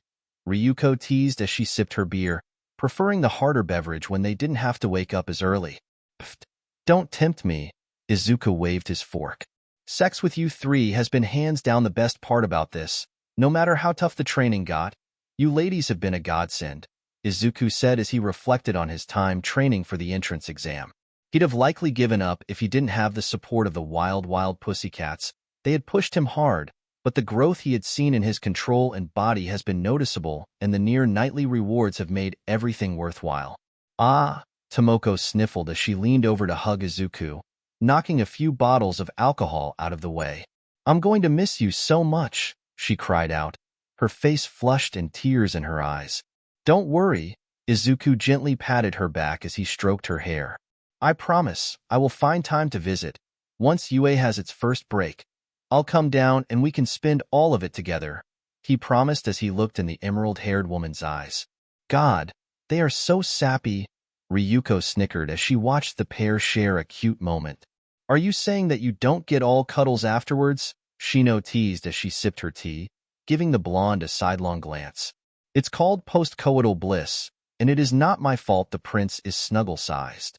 Ryuko teased as she sipped her beer, preferring the harder beverage when they didn't have to wake up as early. Pfft, don't tempt me, Izuku waved his fork. Sex with you three has been hands down the best part about this, no matter how tough the training got. You ladies have been a godsend, Izuku said as he reflected on his time training for the entrance exam. He'd have likely given up if he didn't have the support of the wild pussycats. They had pushed him hard, but the growth he had seen in his control and body has been noticeable, and the near-nightly rewards have made everything worthwhile. Ah, Tomoko sniffled as she leaned over to hug Izuku, knocking a few bottles of alcohol out of the way. I'm going to miss you so much, she cried out, her face flushed and tears in her eyes. Don't worry, Izuku gently patted her back as he stroked her hair. I promise, I will find time to visit. Once UA has its first break, I'll come down and we can spend all of it together, he promised as he looked in the emerald-haired woman's eyes. God, they are so sappy, Ryuko snickered as she watched the pair share a cute moment. Are you saying that you don't get all cuddles afterwards? Shino teased as she sipped her tea, giving the blonde a sidelong glance. It's called post-coital bliss, and it is not my fault the prince is snuggle-sized.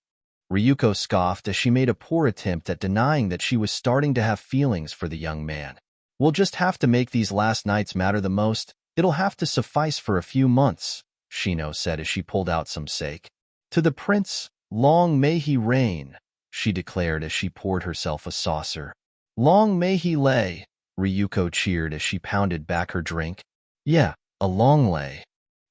Ryuko scoffed as she made a poor attempt at denying that she was starting to have feelings for the young man. We'll just have to make these last nights matter the most. It'll have to suffice for a few months, Shino said as she pulled out some sake. To the prince, long may he reign, she declared as she poured herself a saucer. Long may he lay, Ryuko cheered as she pounded back her drink. Yeah, a long lay.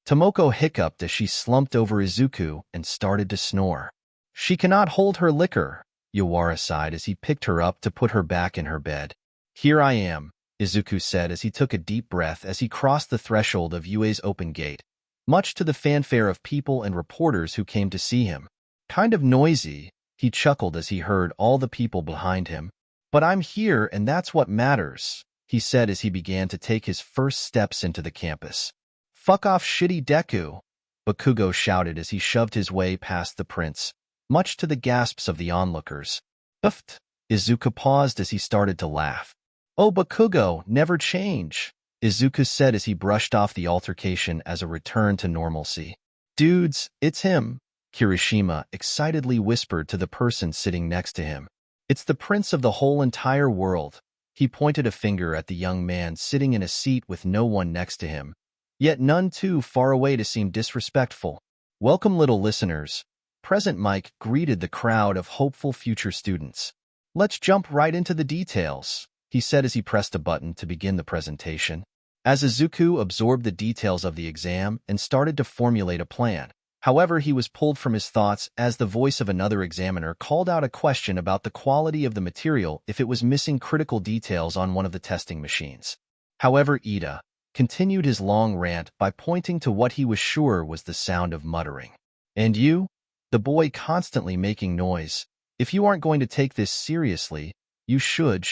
Tomoko hiccuped as she slumped over Izuku and started to snore. She cannot hold her liquor, Yawara sighed as he picked her up to put her back in her bed. Here I am, Izuku said as he took a deep breath as he crossed the threshold of UA's open gate, much to the fanfare of people and reporters who came to see him. Kind of noisy, he chuckled as he heard all the people behind him. But I'm here and that's what matters, he said as he began to take his first steps into the campus. Fuck off, shitty Deku, Bakugo shouted as he shoved his way past the prince, much to the gasps of the onlookers. Uft, Izuku paused as he started to laugh. Oh, Bakugo, never change, Izuku said as he brushed off the altercation as a return to normalcy. Dudes, it's him, Kirishima excitedly whispered to the person sitting next to him. It's the prince of the whole entire world. He pointed a finger at the young man sitting in a seat with no one next to him, yet none too far away to seem disrespectful. Welcome, little listeners. Present Mike greeted the crowd of hopeful future students. Let's jump right into the details, he said as he pressed a button to begin the presentation. As Izuku absorbed the details of the exam and started to formulate a plan, however, he was pulled from his thoughts as the voice of another examiner called out a question about the quality of the material if it was missing critical details on one of the testing machines. However, Ida continued his long rant by pointing to what he was sure was the sound of muttering. And you? The boy constantly making noise. If you aren't going to take this seriously, you should.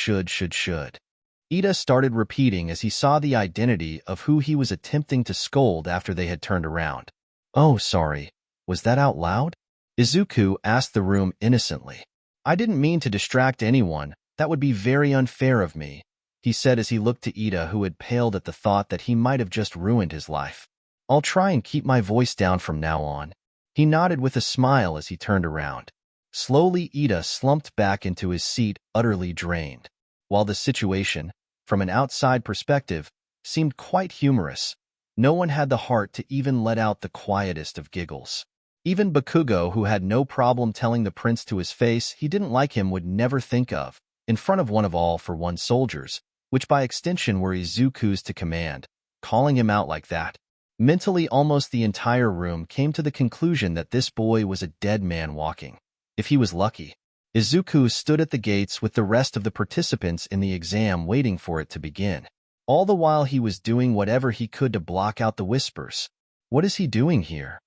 Ida started repeating as he saw the identity of who he was attempting to scold after they had turned around. Oh, sorry. Was that out loud? Izuku asked the room innocently. I didn't mean to distract anyone. That would be very unfair of me, he said as he looked to Ida, who had paled at the thought that he might have just ruined his life. I'll try and keep my voice down from now on. He nodded with a smile as he turned around. Slowly, Ida slumped back into his seat, utterly drained. While the situation from an outside perspective, seemed quite humorous. No one had the heart to even let out the quietest of giggles. Even Bakugo, who had no problem telling the prince to his face he didn't like him, would never think of, in front of one of All-for-One soldiers, which by extension were Izuku's to command, calling him out like that. Mentally, almost the entire room came to the conclusion that this boy was a dead man walking, if he was lucky. Izuku stood at the gates with the rest of the participants in the exam waiting for it to begin. All the while he was doing whatever he could to block out the whispers. What is he doing here?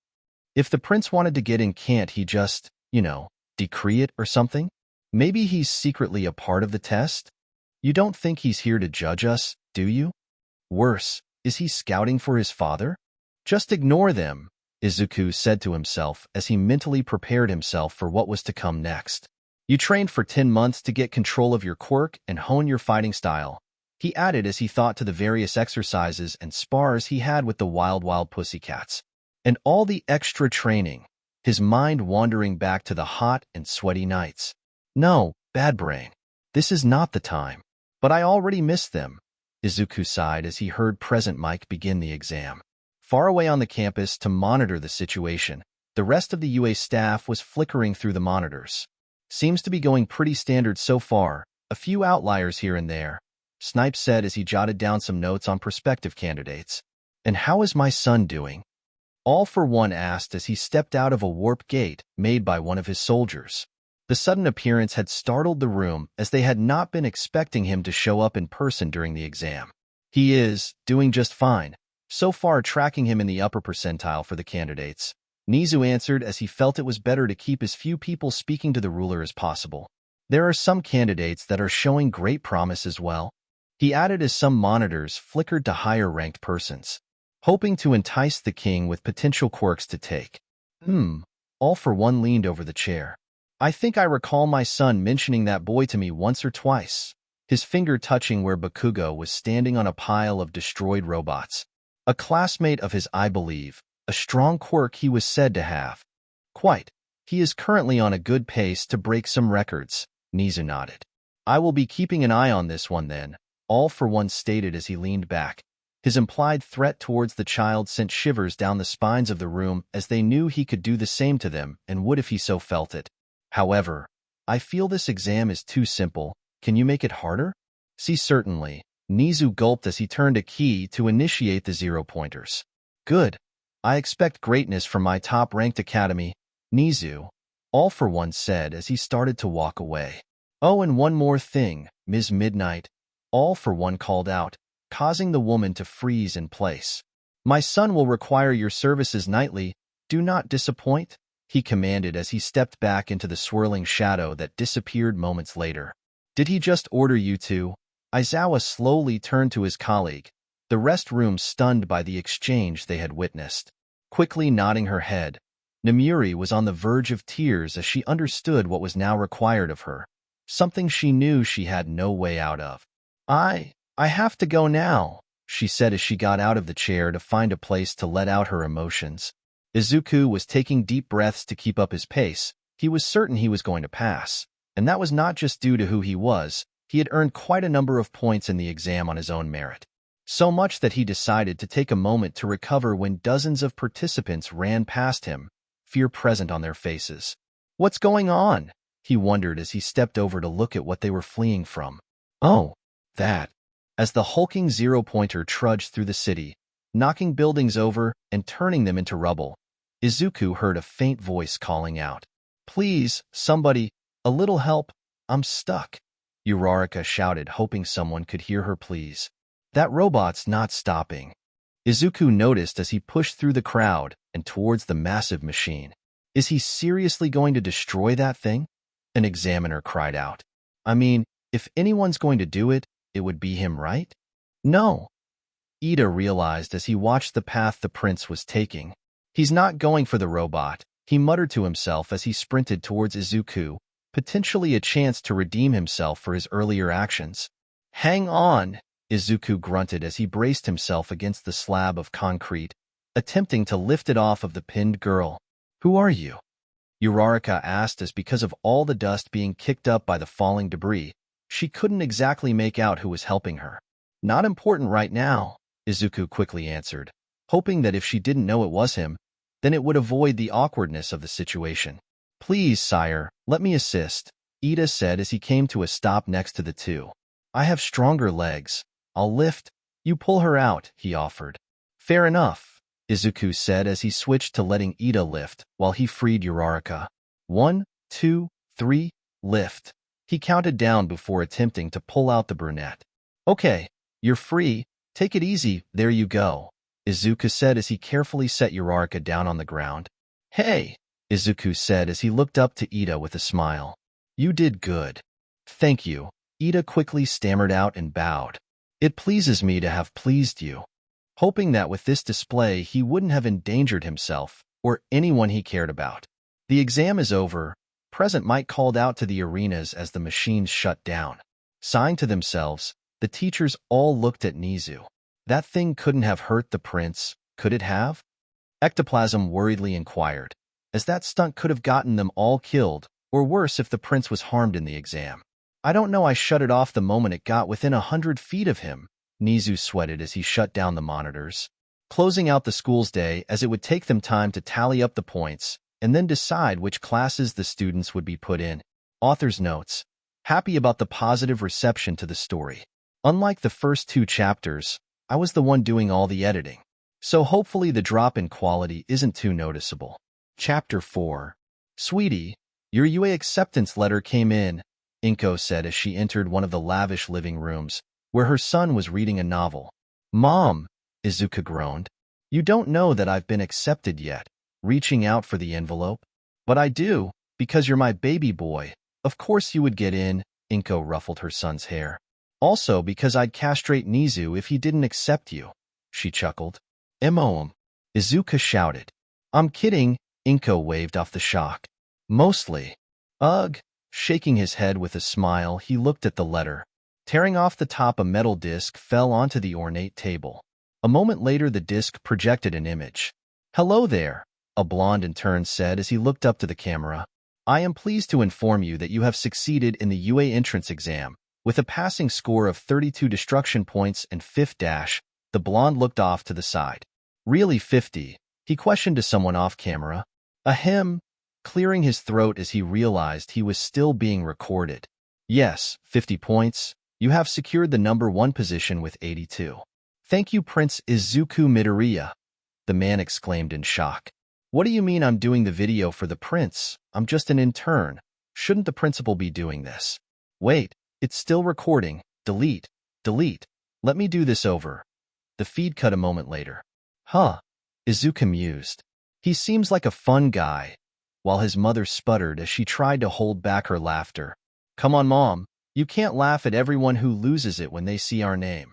If the prince wanted to get in, can't he just, decree it or something? Maybe he's secretly a part of the test? You don't think he's here to judge us, do you? Worse, is he scouting for his father? Just ignore them, Izuku said to himself as he mentally prepared himself for what was to come next. You trained for 10 months to get control of your quirk and hone your fighting style, he added as he thought to the various exercises and spars he had with the wild pussycats. And all the extra training, his mind wandering back to the hot and sweaty nights. No, bad brain. This is not the time. But I already missed them, Izuku sighed as he heard Present Mike begin the exam. Far away on the campus to monitor the situation, the rest of the UA staff was flickering through the monitors. Seems to be going pretty standard so far, a few outliers here and there, Snipe said as he jotted down some notes on prospective candidates. And how is my son doing? All-for-One asked as he stepped out of a warp gate made by one of his soldiers. The sudden appearance had startled the room as they had not been expecting him to show up in person during the exam. He is doing just fine, so far tracking him in the upper percentile for the candidates, Nizu answered as he felt it was better to keep as few people speaking to the ruler as possible. There are some candidates that are showing great promise as well, he added as some monitors flickered to higher-ranked persons, hoping to entice the king with potential quirks to take. All-for-One leaned over the chair. I think I recall my son mentioning that boy to me once or twice, his finger touching where Bakugo was standing on a pile of destroyed robots. A classmate of his, I believe, a strong quirk he was said to have. Quite. He is currently on a good pace to break some records, Nizu nodded. I will be keeping an eye on this one then, All-for-One stated as he leaned back. His implied threat towards the child sent shivers down the spines of the room as they knew he could do the same to them and would if he so felt it. However, I feel this exam is too simple. Can you make it harder? See, certainly. Nizu gulped as he turned a key to initiate the 0-pointers. Good. I expect greatness from my top-ranked academy, Nizu, All-for-One said as he started to walk away. Oh, and one more thing, Ms. Midnight, All-for-One called out, causing the woman to freeze in place. My son will require your services nightly. Do not disappoint, he commanded as he stepped back into the swirling shadow that disappeared moments later. Did he just order you to? Aizawa slowly turned to his colleague, the rest room stunned by the exchange they had witnessed. Quickly nodding her head, Namuri was on the verge of tears as she understood what was now required of her, something she knew she had no way out of. I have to go now, she said as she got out of the chair to find a place to let out her emotions. Izuku was taking deep breaths to keep up his pace. He was certain he was going to pass, and that was not just due to who he was. He had earned quite a number of points in the exam on his own merit. So much that he decided to take a moment to recover when dozens of participants ran past him, fear present on their faces. What's going on? He wondered as he stepped over to look at what they were fleeing from. Oh, that. As the hulking 0-pointer trudged through the city, knocking buildings over and turning them into rubble, Izuku heard a faint voice calling out. Please, somebody, a little help, I'm stuck. Uraraka shouted, hoping someone could hear her pleas. That robot's not stopping. Izuku noticed as he pushed through the crowd and towards the massive machine. Is he seriously going to destroy that thing? An examiner cried out. I mean, if anyone's going to do it, it would be him, right? No. Ida realized as he watched the path the prince was taking. He's not going for the robot, he muttered to himself as he sprinted towards Izuku, potentially a chance to redeem himself for his earlier actions. Hang on, Izuku grunted as he braced himself against the slab of concrete, attempting to lift it off of the pinned girl. Who are you? Uraraka asked as because of all the dust being kicked up by the falling debris, she couldn't exactly make out who was helping her. Not important right now, Izuku quickly answered, hoping that if she didn't know it was him, then it would avoid the awkwardness of the situation. Please, sire, let me assist, Ida said as he came to a stop next to the two. I have stronger legs. I'll lift. You pull her out, he offered. Fair enough, Izuku said as he switched to letting Ida lift while he freed Uraraka. 1, 2, 3, lift. He counted down before attempting to pull out the brunette. Okay, you're free. Take it easy, there you go, Izuku said as he carefully set Uraraka down on the ground. Hey, Izuku said as he looked up to Ida with a smile. You did good. Thank you, Ida quickly stammered out and bowed. It pleases me to have pleased you. Hoping that with this display he wouldn't have endangered himself or anyone he cared about. The exam is over. Present might called out to the arenas as the machines shut down. Sighing to themselves, the teachers all looked at Nizu. That thing couldn't have hurt the prince, could it have? Ectoplasm worriedly inquired, as that stunt could have gotten them all killed, or worse if the prince was harmed in the exam. I don't know, I shut it off the moment it got within 100 feet of him, Nizu sweated as he shut down the monitors. Closing out the school's day as it would take them time to tally up the points and then decide which classes the students would be put in. Author's notes. Happy about the positive reception to the story. Unlike the first 2 chapters, I was the one doing all the editing. So hopefully the drop in quality isn't too noticeable. Chapter 4. Sweetie, your UA acceptance letter came in, Inko said as she entered one of the lavish living rooms, where her son was reading a novel. Mom, Izuku groaned. You don't know that I've been accepted yet, reaching out for the envelope. But I do, because you're my baby boy. Of course you would get in, Inko ruffled her son's hair. Also because I'd castrate Nizu if he didn't accept you, she chuckled. Emoum, Izuku shouted. I'm kidding, Inko waved off the shock. Mostly. Ugh. Shaking his head with a smile, he looked at the letter. Tearing off the top, a metal disc fell onto the ornate table. A moment later, the disc projected an image. Hello there, a blonde intern said as he looked up to the camera. I am pleased to inform you that you have succeeded in the UA entrance exam. With a passing score of 32 destruction points and 5th dash, the blonde looked off to the side. Really 50? He questioned to someone off camera. Ahem. Clearing his throat as he realized he was still being recorded. Yes, 50 points. You have secured the number 1 position with 82. Thank you, Prince Izuku Midoriya, the man exclaimed in shock. What do you mean I'm doing the video for the prince? I'm just an intern. Shouldn't the principal be doing this? Wait, it's still recording. Delete. Delete. Let me do this over. The feed cut a moment later. Huh. Izuku mused. He seems like a fun guy. While his mother sputtered as she tried to hold back her laughter. Come on, Mom. You can't laugh at everyone who loses it when they see our name.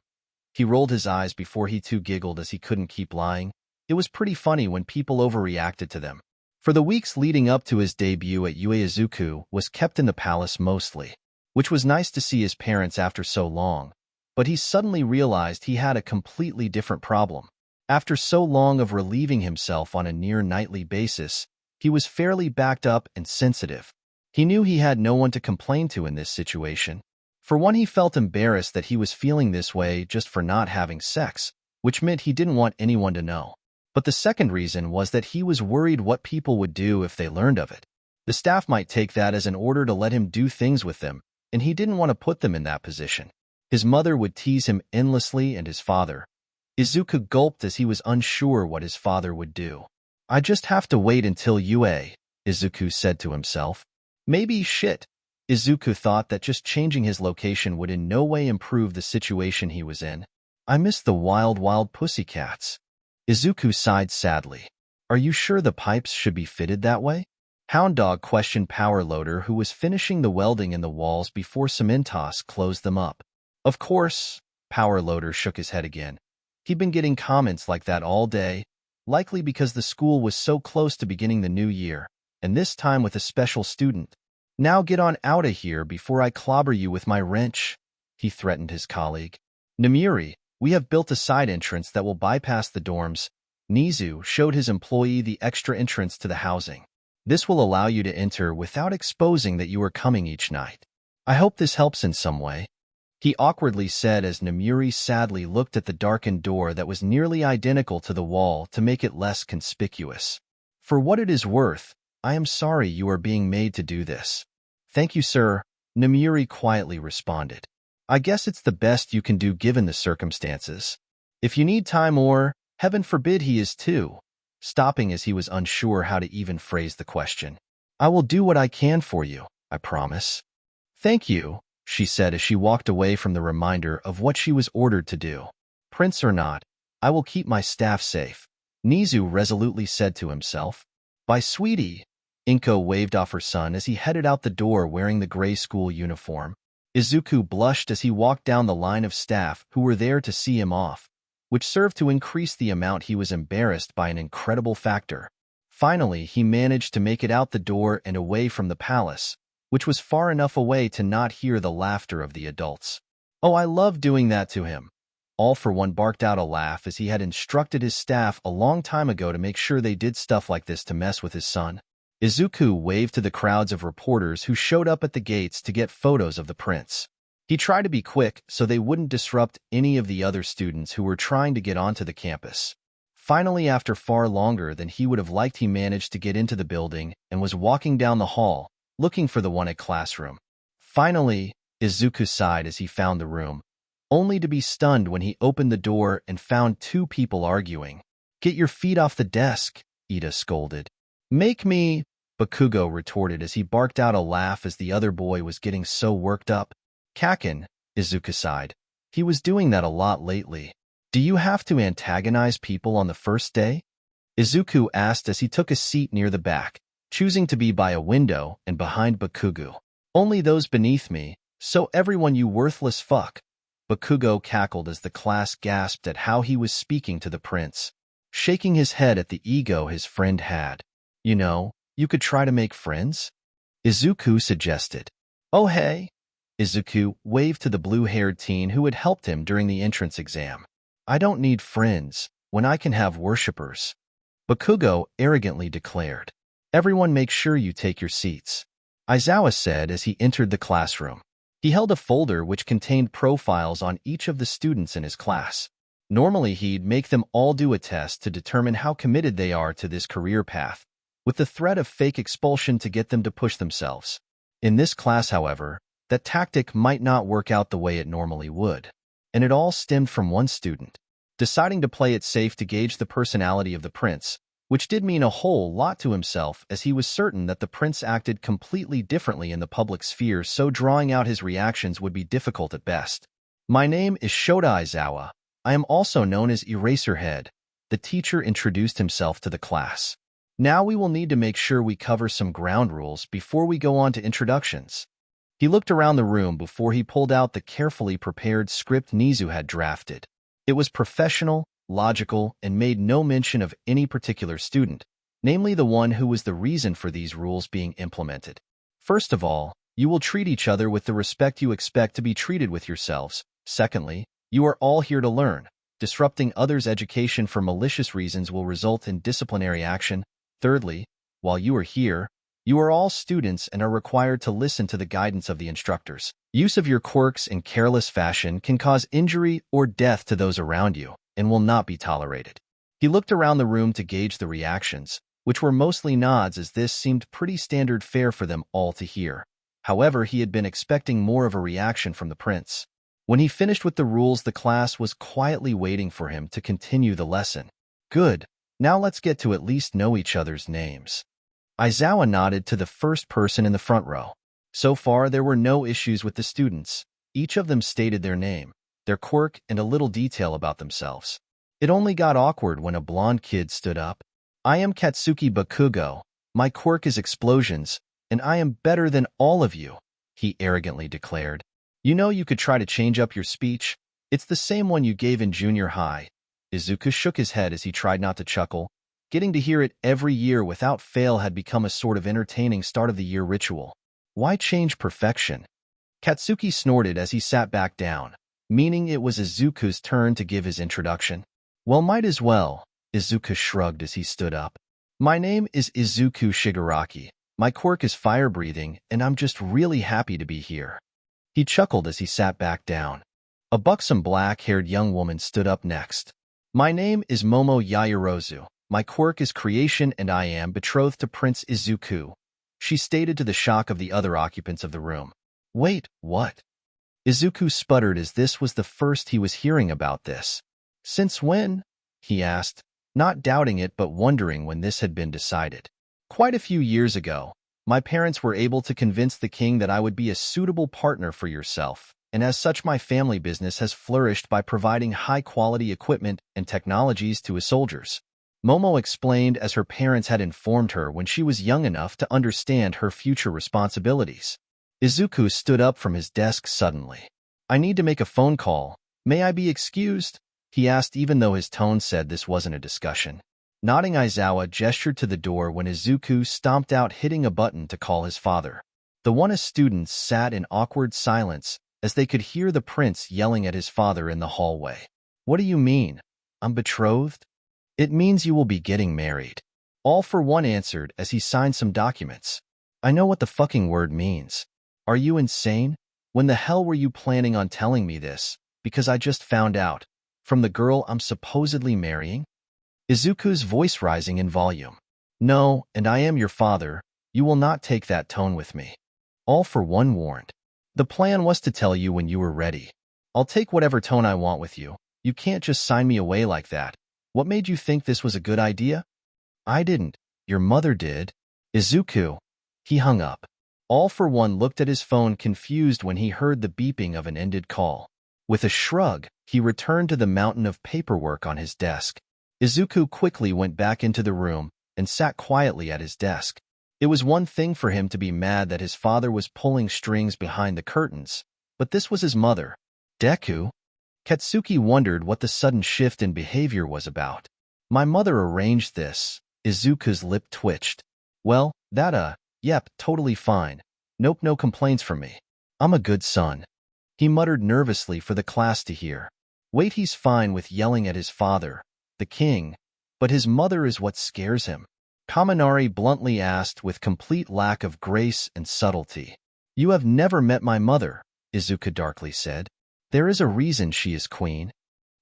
He rolled his eyes before he too giggled as he couldn't keep lying. It was pretty funny when people overreacted to them. For the weeks leading up to his debut at UA, Izuku was kept in the palace mostly, which was nice to see his parents after so long, but he suddenly realized he had a completely different problem. After so long of relieving himself on a near-nightly basis, he was fairly backed up and sensitive. He knew he had no one to complain to in this situation. For one, he felt embarrassed that he was feeling this way just for not having sex, which meant he didn't want anyone to know. But the second reason was that he was worried what people would do if they learned of it. The staff might take that as an order to let him do things with them, and he didn't want to put them in that position. His mother would tease him endlessly, and his father. Izuku gulped as he was unsure what his father would do. I just have to wait until UA, Izuku said to himself. Maybe shit. Izuku thought that just changing his location would in no way improve the situation he was in. I miss the wild pussycats. Izuku sighed sadly. Are you sure the pipes should be fitted that way? Hound Dog questioned Power Loader, who was finishing the welding in the walls before Cementos closed them up. Of course, Power Loader shook his head again. He'd been getting comments like that all day, likely because the school was so close to beginning the new year, and this time with a special student. Now get on out of here before I clobber you with my wrench, he threatened his colleague. Namiri, we have built a side entrance that will bypass the dorms. Nizu showed his employee the extra entrance to the housing. This will allow you to enter without exposing that you are coming each night. I hope this helps in some way. he awkwardly said as Namuri sadly looked at the darkened door that was nearly identical to the wall to make it less conspicuous. For what it is worth, I am sorry you are being made to do this. Thank you, sir, Namuri quietly responded. I guess it's the best you can do given the circumstances. If you need time or, heaven forbid he is too, stopping as he was unsure how to even phrase the question. I will do what I can for you, I promise. Thank you, she said as she walked away from the reminder of what she was ordered to do. Prince or not, I will keep my staff safe, Nizu resolutely said to himself. Bye, sweetie. Inko waved off her son as he headed out the door wearing the gray school uniform. Izuku blushed as he walked down the line of staff who were there to see him off, which served to increase the amount he was embarrassed by an incredible factor. Finally, he managed to make it out the door and away from the palace, which was far enough away to not hear the laughter of the adults. Oh, I love doing that to him. All for One barked out a laugh as he had instructed his staff a long time ago to make sure they did stuff like this to mess with his son. Izuku waved to the crowds of reporters who showed up at the gates to get photos of the prince. He tried to be quick so they wouldn't disrupt any of the other students who were trying to get onto the campus. Finally, after far longer than he would have liked, he managed to get into the building and was walking down the hall, looking for the wanted classroom. Finally, Izuku sighed as he found the room, only to be stunned when he opened the door and found two people arguing. Get your feet off the desk, Ida scolded. Make me, Bakugo retorted as he barked out a laugh as the other boy was getting so worked up. Kakin, Izuku sighed. He was doing that a lot lately. Do you have to antagonize people on the first day? Izuku asked as he took a seat near the back, choosing to be by a window and behind Bakugo. Only those beneath me, so everyone, you worthless fuck. Bakugo cackled as the class gasped at how he was speaking to the prince, shaking his head at the ego his friend had. You know, you could try to make friends? Izuku suggested. Oh hey. Izuku waved to the blue-haired teen who had helped him during the entrance exam. I don't need friends when I can have worshippers. Bakugo arrogantly declared. Everyone make sure you take your seats, Aizawa said as he entered the classroom. He held a folder which contained profiles on each of the students in his class. Normally, he'd make them all do a test to determine how committed they are to this career path, with the threat of fake expulsion to get them to push themselves. In this class, however, that tactic might not work out the way it normally would, and it all stemmed from one student deciding to play it safe to gauge the personality of the prince, which did mean a whole lot to himself as he was certain that the prince acted completely differently in the public sphere, so drawing out his reactions would be difficult at best. My name is Shota Aizawa. I am also known as Eraserhead. The teacher introduced himself to the class. Now we will need to make sure we cover some ground rules before we go on to introductions. He looked around the room before he pulled out the carefully prepared script Nizu had drafted. It was professional, logical, and made no mention of any particular student, namely the one who was the reason for these rules being implemented. First of all, you will treat each other with the respect you expect to be treated with yourselves. Secondly, you are all here to learn. Disrupting others' education for malicious reasons will result in disciplinary action. Thirdly, while you are here, you are all students and are required to listen to the guidance of the instructors. Use of your quirks in careless fashion can cause injury or death to those around you and will not be tolerated. He looked around the room to gauge the reactions, which were mostly nods as this seemed pretty standard fare for them all to hear. However, he had been expecting more of a reaction from the prince. When he finished with the rules, the class was quietly waiting for him to continue the lesson. Good. Now let's get to at least know each other's names. Aizawa nodded to the first person in the front row. So far, there were no issues with the students. Each of them stated their name, their quirk, and a little detail about themselves. It only got awkward when a blonde kid stood up. I am Katsuki Bakugo. My quirk is explosions, and I am better than all of you, he arrogantly declared. You know, you could try to change up your speech. It's the same one you gave in junior high. Izuku shook his head as he tried not to chuckle. Getting to hear it every year without fail had become a sort of entertaining start-of-the-year ritual. Why change perfection? Katsuki snorted as he sat back down, meaning it was Izuku's turn to give his introduction. Well, might as well, Izuku shrugged as he stood up. My name is Izuku Shigaraki. My quirk is fire-breathing, and I'm just really happy to be here. He chuckled as he sat back down. A buxom black-haired young woman stood up next. My name is Momo Yaoyorozu. My quirk is creation and I am betrothed to Prince Izuku, she stated to the shock of the other occupants of the room. Wait, what? Izuku sputtered as this was the first he was hearing about this. Since when? He asked, not doubting it but wondering when this had been decided. Quite a few years ago, my parents were able to convince the king that I would be a suitable partner for yourself, and as such my family business has flourished by providing high-quality equipment and technologies to his soldiers. Momo explained as her parents had informed her when she was young enough to understand her future responsibilities. Izuku stood up from his desk suddenly. I need to make a phone call. May I be excused? He asked even though his tone said this wasn't a discussion. Nodding, Aizawa gestured to the door when Izuku stomped out, hitting a button to call his father. The One students sat in awkward silence as they could hear the prince yelling at his father in the hallway. What do you mean? I'm betrothed? It means you will be getting married. All for One answered as he signed some documents. I know what the fucking word means. Are you insane? When the hell were you planning on telling me this? Because I just found out. From the girl I'm supposedly marrying? Izuku's voice rising in volume. No, and I am your father. You will not take that tone with me. All for One warned. The plan was to tell you when you were ready. I'll take whatever tone I want with you. You can't just sign me away like that. What made you think this was a good idea? I didn't. Your mother did. Izuku. He hung up. All for One looked at his phone confused when he heard the beeping of an ended call. With a shrug, he returned to the mountain of paperwork on his desk. Izuku quickly went back into the room and sat quietly at his desk. It was one thing for him to be mad that his father was pulling strings behind the curtains, but this was his mother. Deku? Katsuki wondered what the sudden shift in behavior was about. My mother arranged this. Izuku's lip twitched. Well, yep, totally fine. Nope, no complaints from me. I'm a good son. He muttered nervously for the class to hear. Wait, he's fine with yelling at his father, the king, but his mother is what scares him. Kaminari bluntly asked with complete lack of grace and subtlety. You have never met my mother, Izuku darkly said. There is a reason she is queen.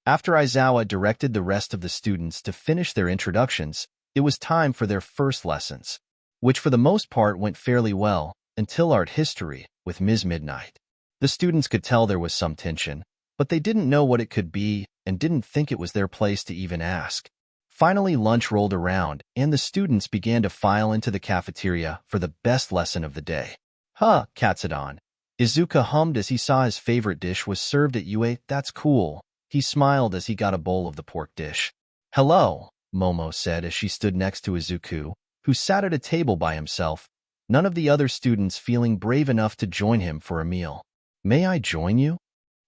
After Aizawa directed the rest of the students to finish their introductions, it was time for their first lessons, which for the most part went fairly well, until art history with Ms. Midnight. The students could tell there was some tension, but they didn't know what it could be and didn't think it was their place to even ask. Finally, lunch rolled around, and the students began to file into the cafeteria for the best lesson of the day. Huh, Katsudon. Izuku hummed as he saw his favorite dish was served at UA. That's cool. He smiled as he got a bowl of the pork dish. Hello, Momo said as she stood next to Izuku, who sat at a table by himself, none of the other students feeling brave enough to join him for a meal. May I join you?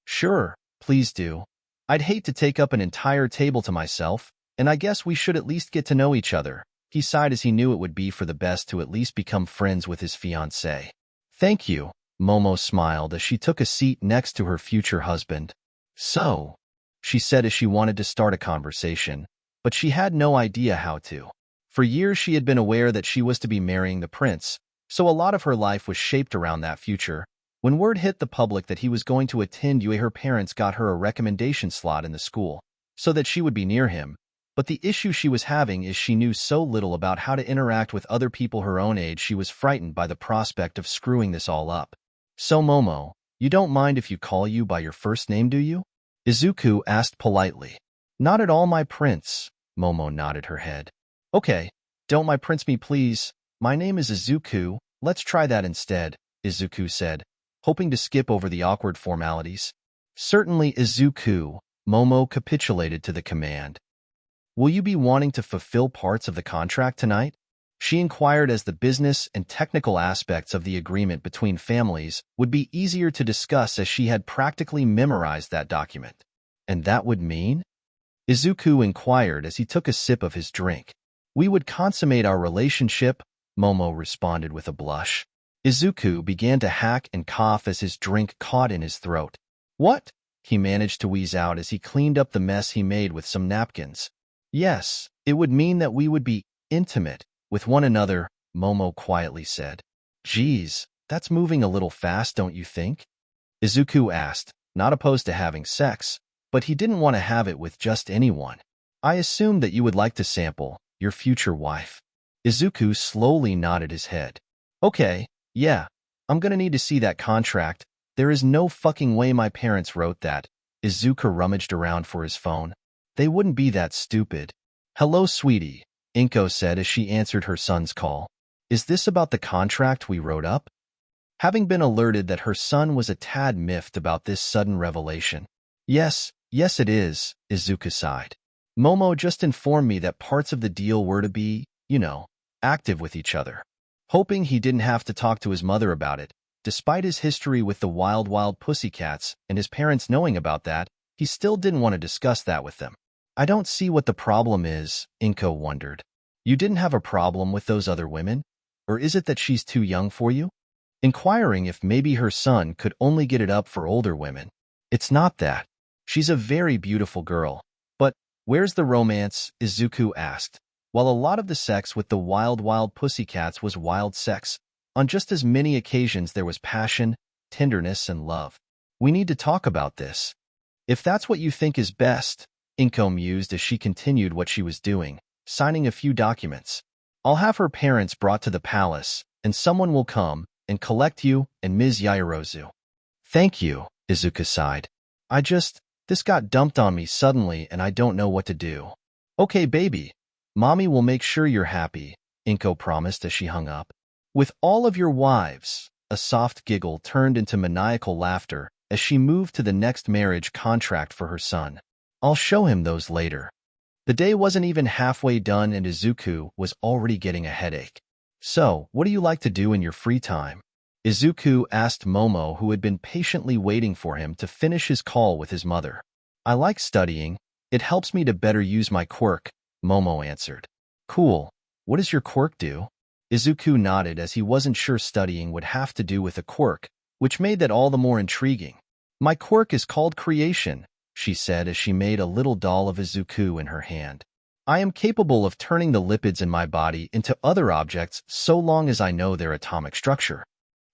Sure, please do. I'd hate to take up an entire table to myself, and I guess we should at least get to know each other. He sighed as he knew it would be for the best to at least become friends with his fiancée. Thank you, Momo smiled as she took a seat next to her future husband. So, she said as she wanted to start a conversation, but she had no idea how to. For years she had been aware that she was to be marrying the prince, so a lot of her life was shaped around that future. When word hit the public that he was going to attend UA, her parents got her a recommendation slot in the school, so that she would be near him. But the issue she was having is she knew so little about how to interact with other people her own age she was frightened by the prospect of screwing this all up. So Momo, you don't mind if you call you by your first name, do you? Izuku asked politely. Not at all, my prince. Momo nodded her head. Okay, don't my prince me please. My name is Izuku. Let's try that instead, Izuku said, hoping to skip over the awkward formalities. Certainly, Izuku. Momo capitulated to the command. Will you be wanting to fulfill parts of the contract tonight? She inquired as the business and technical aspects of the agreement between families would be easier to discuss as she had practically memorized that document. And that would mean? Izuku inquired as he took a sip of his drink. We would consummate our relationship, Momo responded with a blush. Izuku began to hack and cough as his drink caught in his throat. What? He managed to wheeze out as he cleaned up the mess he made with some napkins. Yes, it would mean that we would be intimate with one another, Momo quietly said. Geez, that's moving a little fast, don't you think? Izuku asked, not opposed to having sex, but he didn't want to have it with just anyone. I assumed that you would like to sample your future wife. Izuku slowly nodded his head. Okay, yeah, I'm gonna need to see that contract. There is no fucking way my parents wrote that. Izuku rummaged around for his phone. They wouldn't be that stupid. Hello, sweetie, Inko said as she answered her son's call. Is this about the contract we wrote up? Having been alerted that her son was a tad miffed about this sudden revelation. Yes it is, Izuku sighed. Momo just informed me that parts of the deal were to be, active with each other. Hoping he didn't have to talk to his mother about it, despite his history with the wild pussycats and his parents knowing about that, he still didn't want to discuss that with them. I don't see what the problem is, Inko wondered. You didn't have a problem with those other women? Or is it that she's too young for you? Inquiring if maybe her son could only get it up for older women. It's not that. She's a very beautiful girl. But where's the romance? Izuku asked. While a lot of the sex with the wild pussycats was wild sex, on just as many occasions there was passion, tenderness, and love. We need to talk about this. If that's what you think is best, Inko mused as she continued what she was doing, signing a few documents. I'll have her parents brought to the palace, and someone will come and collect you and Ms. Yaoyorozu. Thank you, Izuku sighed. This got dumped on me suddenly and I don't know what to do. Okay, baby. Mommy will make sure you're happy, Inko promised as she hung up. With all of your wives, a soft giggle turned into maniacal laughter as she moved to the next marriage contract for her son. I'll show him those later. The day wasn't even halfway done and Izuku was already getting a headache. So, what do you like to do in your free time? Izuku asked Momo, who had been patiently waiting for him to finish his call with his mother. I like studying. It helps me to better use my quirk, Momo answered. Cool. What does your quirk do? Izuku nodded as he wasn't sure studying would have to do with a quirk, which made that all the more intriguing. My quirk is called creation, she said as she made a little doll of Izuku in her hand. I am capable of turning the lipids in my body into other objects so long as I know their atomic structure.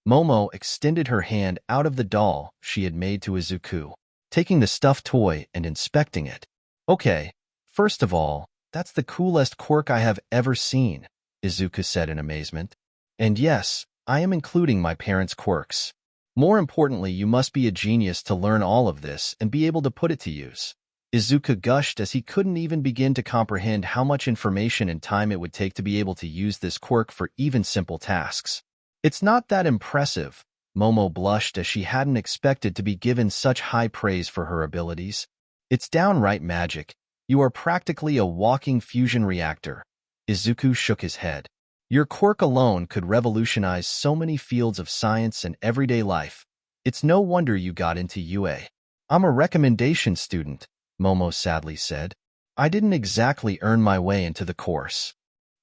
Momo extended her hand out of the doll she had made to Izuku, taking the stuffed toy and inspecting it. Okay, first of all, that's the coolest quirk I have ever seen, Izuku said in amazement. And yes, I am including my parents' quirks. More importantly, you must be a genius to learn all of this and be able to put it to use. Izuku gushed as he couldn't even begin to comprehend how much information and time it would take to be able to use this quirk for even simple tasks. It's not that impressive, Momo blushed as she hadn't expected to be given such high praise for her abilities. It's downright magic. You are practically a walking fusion reactor. Izuku shook his head. Your quirk alone could revolutionize so many fields of science and everyday life. It's no wonder you got into UA. I'm a recommendation student, Momo sadly said. I didn't exactly earn my way into the course.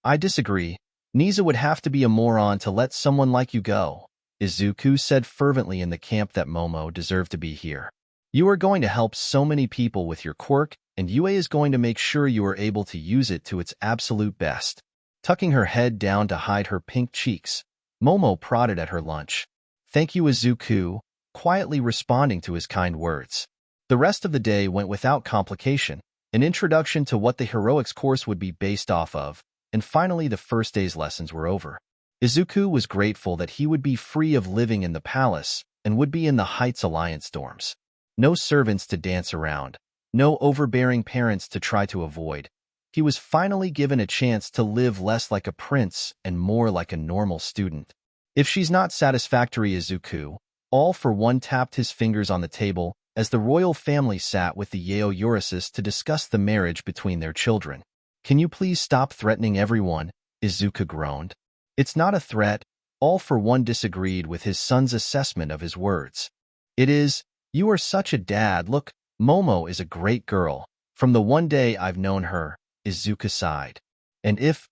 I disagree. Nisa would have to be a moron to let someone like you go, Izuku said fervently in the camp that Momo deserved to be here. You are going to help so many people with your quirk, and UA is going to make sure you are able to use it to its absolute best. Tucking her head down to hide her pink cheeks, Momo prodded at her lunch. Thank you, Izuku, quietly responding to his kind words. The rest of the day went without complication, an introduction to what the heroics course would be based off of, and finally the first day's lessons were over. Izuku was grateful that he would be free of living in the palace and would be in the Heights Alliance dorms. No servants to dance around, no overbearing parents to try to avoid. He was finally given a chance to live less like a prince and more like a normal student. If she's not satisfactory, Izuku, all for one tapped his fingers on the table as the royal family sat with the Yaoyorozu to discuss the marriage between their children. Can you please stop threatening everyone? Izuku groaned. It's not a threat. All for one disagreed with his son's assessment of his words. It is. You are such a dad. Look, Momo is a great girl. From the one day I've known her, Izuku sighed. And if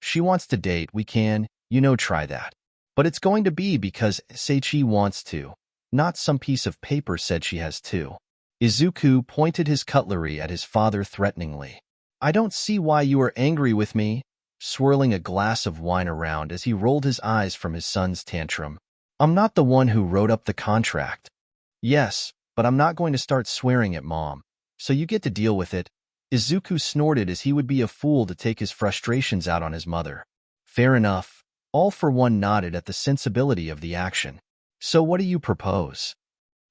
she wants to date, we can, try that. But it's going to be because Seichi wants to. Not some piece of paper said she has to. Izuku pointed his cutlery at his father threateningly. I don't see why you are angry with me, swirling a glass of wine around as he rolled his eyes from his son's tantrum. I'm not the one who wrote up the contract. Yes, but I'm not going to start swearing at Mom, so you get to deal with it. Izuku snorted as he would be a fool to take his frustrations out on his mother. Fair enough. All for one nodded at the sensibility of the action. So what do you propose?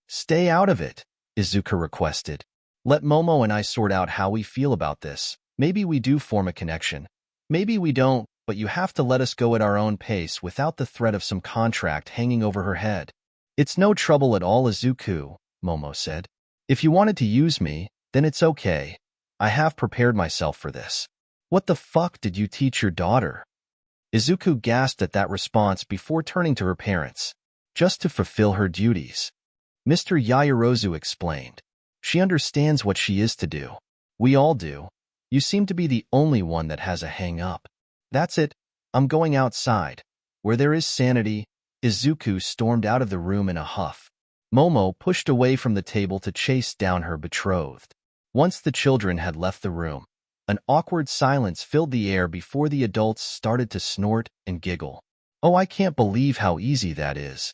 Stay out of it, Izuku requested. Let Momo and I sort out how we feel about this. Maybe we do form a connection. Maybe we don't, but you have to let us go at our own pace without the threat of some contract hanging over her head. It's no trouble at all, Izuku, Momo said. If you wanted to use me, then it's okay. I have prepared myself for this. What the fuck did you teach your daughter? Izuku gasped at that response before turning to her parents. Just to fulfill her duties. Mr. Yaoyorozu explained. She understands what she is to do. We all do. You seem to be the only one that has a hang-up. That's it. I'm going outside. Where there is sanity, Izuku stormed out of the room in a huff. Momo pushed away from the table to chase down her betrothed. Once the children had left the room, an awkward silence filled the air before the adults started to snort and giggle. Oh, I can't believe how easy that is.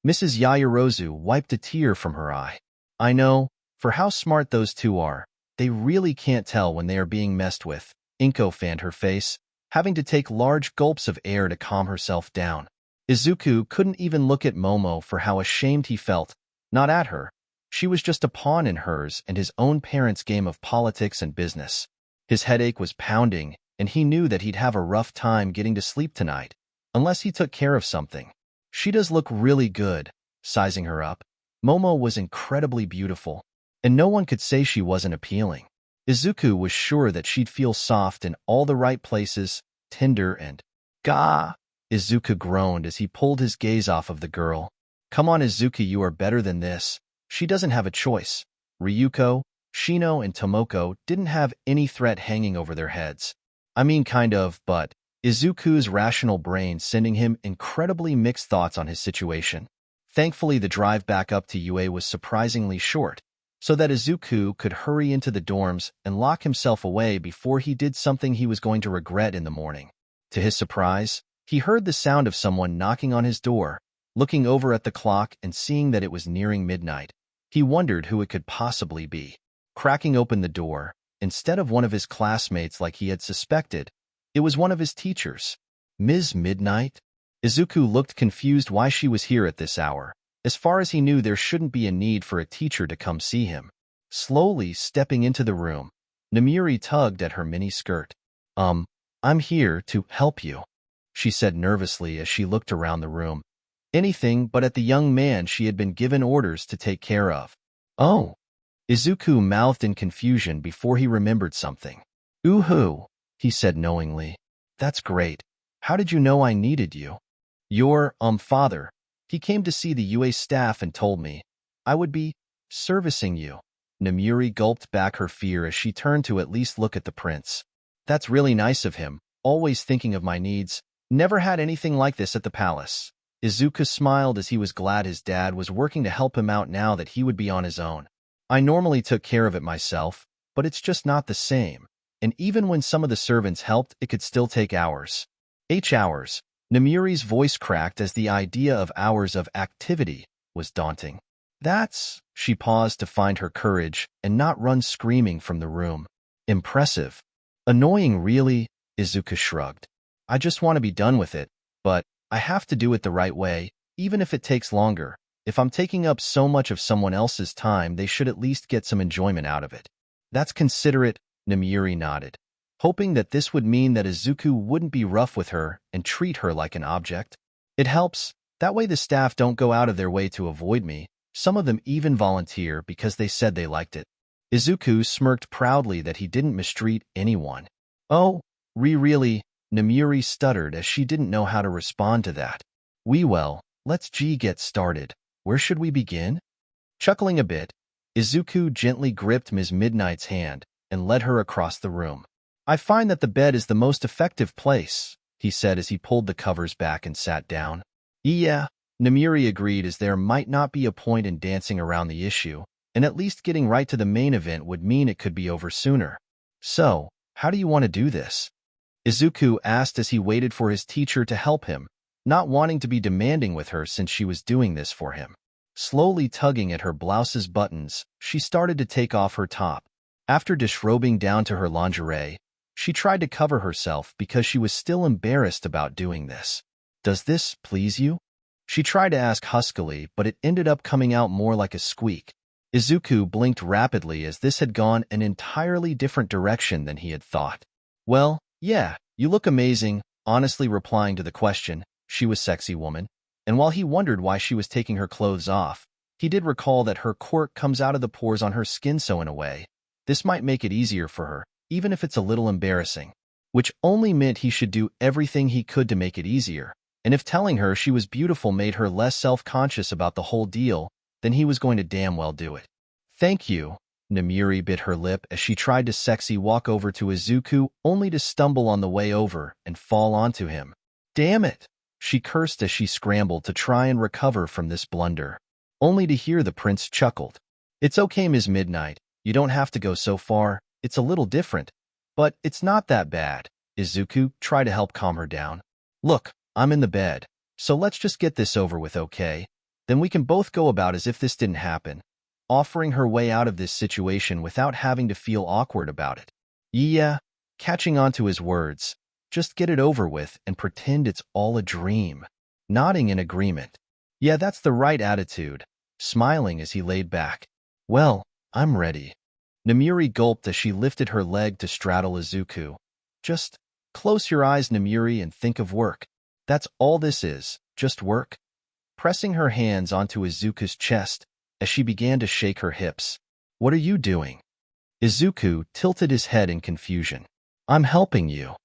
Mrs. Yaoyorozu wiped a tear from her eye. I know, for how smart those two are. They really can't tell when they are being messed with. Inko fanned her face, having to take large gulps of air to calm herself down. Izuku couldn't even look at Momo for how ashamed he felt. Not at her. She was just a pawn in hers and his own parents' game of politics and business. His headache was pounding, and he knew that he'd have a rough time getting to sleep tonight, unless he took care of something. She does look really good, sizing her up. Momo was incredibly beautiful, and no one could say she wasn't appealing. Izuku was sure that she'd feel soft in all the right places, tender and... Gah! Izuku groaned as he pulled his gaze off of the girl. Come on, Izuku, you are better than this. She doesn't have a choice. Ryuko, Shino, and Tomoko didn't have any threat hanging over their heads. I mean, kind of, but Izuku's rational brain sending him incredibly mixed thoughts on his situation. Thankfully, the drive back up to UA was surprisingly short, so that Izuku could hurry into the dorms and lock himself away before he did something he was going to regret in the morning. To his surprise, he heard the sound of someone knocking on his door. Looking over at the clock and seeing that it was nearing midnight, he wondered who it could possibly be. Cracking open the door, instead of one of his classmates like he had suspected, it was one of his teachers. Ms. Midnight? Izuku looked confused why she was here at this hour. As far as he knew, there shouldn't be a need for a teacher to come see him. Slowly stepping into the room, Namiri tugged at her mini skirt. I'm here to help you, she said nervously as she looked around the room. Anything but at the young man she had been given orders to take care of. Oh. Izuku mouthed in confusion before he remembered something. Ooh-hoo, he said knowingly. That's great. How did you know I needed you? Your, father. He came to see the UA staff and told me I would be servicing you. Namiri gulped back her fear as she turned to at least look at the prince. That's really nice of him, always thinking of my needs. Never had anything like this at the palace. Izuku smiled as he was glad his dad was working to help him out now that he would be on his own. I normally took care of it myself, but it's just not the same. And even when some of the servants helped, it could still take hours. Hours. Namiri's voice cracked as the idea of hours of activity was daunting. That's... She paused to find her courage and not run screaming from the room. Impressive. Annoying, really, Izuku shrugged. I just want to be done with it, but I have to do it the right way, even if it takes longer. If I'm taking up so much of someone else's time, they should at least get some enjoyment out of it. That's considerate, Namiri nodded, hoping that this would mean that Izuku wouldn't be rough with her and treat her like an object. It helps. That way the staff don't go out of their way to avoid me. Some of them even volunteer because they said they liked it. Izuku smirked proudly that he didn't mistreat anyone. Oh, really? Namiri stuttered as she didn't know how to respond to that. Well, let's get started. Where should we begin? Chuckling a bit, Izuku gently gripped Ms. Midnight's hand and led her across the room. I find that the bed is the most effective place, he said as he pulled the covers back and sat down. Yeah, Namiri agreed, as there might not be a point in dancing around the issue, and at least getting right to the main event would mean it could be over sooner. So, how do you want to do this? Izuku asked as he waited for his teacher to help him, not wanting to be demanding with her since she was doing this for him. Slowly tugging at her blouse's buttons, she started to take off her top. After disrobing down to her lingerie, she tried to cover herself because she was still embarrassed about doing this. "Does this please you?" She tried to ask huskily, but it ended up coming out more like a squeak. Izuku blinked rapidly as this had gone an entirely different direction than he had thought. "Well, yeah, you look amazing," honestly replying to the question. She was sexy woman. And while he wondered why she was taking her clothes off, he did recall that her quirk comes out of the pores on her skin, so in a way, this might make it easier for her, even if it's a little embarrassing. Which only meant he should do everything he could to make it easier. And if telling her she was beautiful made her less self-conscious about the whole deal, then he was going to damn well do it. "Thank you." Namiri bit her lip as she tried to sexy walk over to Izuku, only to stumble on the way over and fall onto him. "Damn it!" she cursed as she scrambled to try and recover from this blunder, only to hear the prince chuckled. "It's okay, Ms. Midnight. You don't have to go so far. It's a little different. But it's not that bad." Izuku tried to help calm her down. "Look, I'm in the bed, so let's just get this over with, okay? Then we can both go about as if this didn't happen," offering her way out of this situation without having to feel awkward about it. "Yeah," catching on to his words. "Just get it over with and pretend it's all a dream." Nodding in agreement. "Yeah, that's the right attitude," smiling as he laid back. "Well, I'm ready." Namiri gulped as she lifted her leg to straddle Izuku. "Just close your eyes, Namiri, and think of work. That's all this is, just work." Pressing her hands onto Izuku's chest as she began to shake her hips. "What are you doing?" Izuku tilted his head in confusion. "I'm helping you."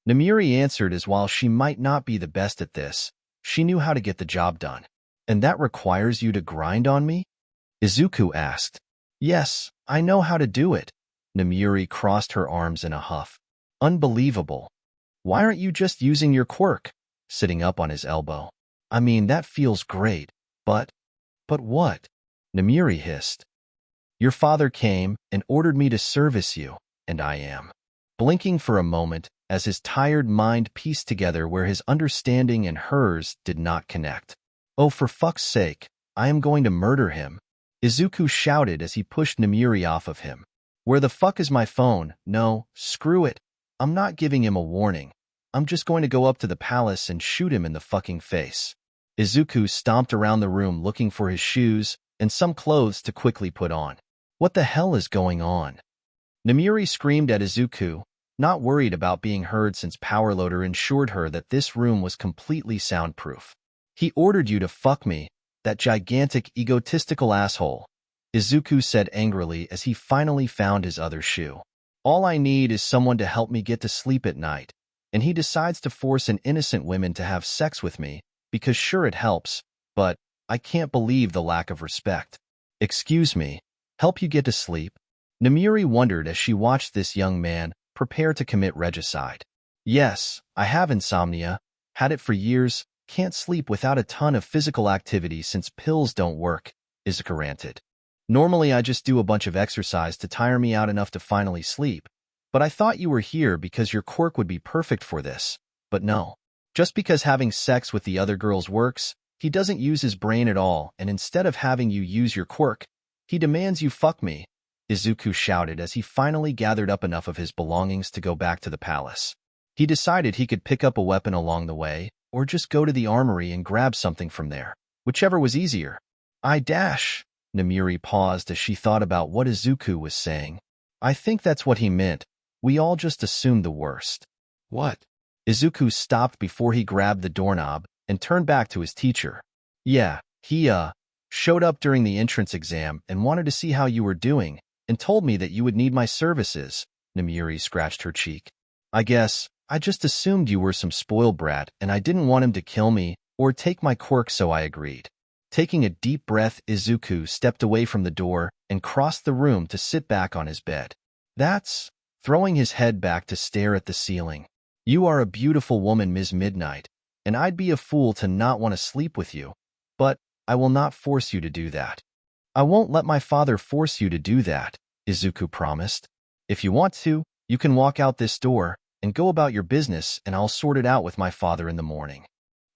Namiri answered as while she might not be the best at this, she knew how to get the job done. "And that requires you to grind on me?" Izuku asked. "Yes, I know how to do it." Namiri crossed her arms in a huff. "Unbelievable. Why aren't you just using your quirk?" Sitting up on his elbow. "I mean, that feels great, but what?" Namiri hissed. "Your father came and ordered me to service you, and I am." Blinking for a moment, as his tired mind pieced together where his understanding and hers did not connect. "Oh, for fuck's sake, I am going to murder him," Izuku shouted as he pushed Namiri off of him. "Where the fuck is my phone? No, screw it. I'm not giving him a warning. I'm just going to go up to the palace and shoot him in the fucking face." Izuku stomped around the room looking for his shoes and some clothes to quickly put on. "What the hell is going on?" Namiri screamed at Izuku, not worried about being heard since Powerloader ensured her that this room was completely soundproof. "He ordered you to fuck me, that gigantic egotistical asshole," Izuku said angrily as he finally found his other shoe. "All I need is someone to help me get to sleep at night, and he decides to force an innocent woman to have sex with me, because sure it helps, but I can't believe the lack of respect." "Excuse me, help you get to sleep?" Namiri wondered as she watched this young man prepare to commit regicide. "Yes, I have insomnia, had it for years, can't sleep without a ton of physical activity since pills don't work," Izuku ranted. "Normally I just do a bunch of exercise to tire me out enough to finally sleep, but I thought you were here because your quirk would be perfect for this. But no. Just because having sex with the other girls works, he doesn't use his brain at all, and instead of having you use your quirk, he demands you fuck me," Izuku shouted as he finally gathered up enough of his belongings to go back to the palace. He decided he could pick up a weapon along the way, or just go to the armory and grab something from there, whichever was easier. Namiri paused as she thought about what Izuku was saying. "I think that's what he meant. We all just assumed the worst." "What?" Izuku stopped before he grabbed the doorknob and turned back to his teacher. "Yeah, he, showed up during the entrance exam and wanted to see how you were doing, and told me that you would need my services." Namiri scratched her cheek. "I guess I just assumed you were some spoiled brat and I didn't want him to kill me or take my quirk, so I agreed." Taking a deep breath, Izuku stepped away from the door and crossed the room to sit back on his bed. "That's," throwing his head back to stare at the ceiling. "You are a beautiful woman, Ms. Midnight, and I'd be a fool to not want to sleep with you, but I will not force you to do that." "I won't let my father force you to do that," Izuku promised. "If you want to, you can walk out this door and go about your business, and I'll sort it out with my father in the morning."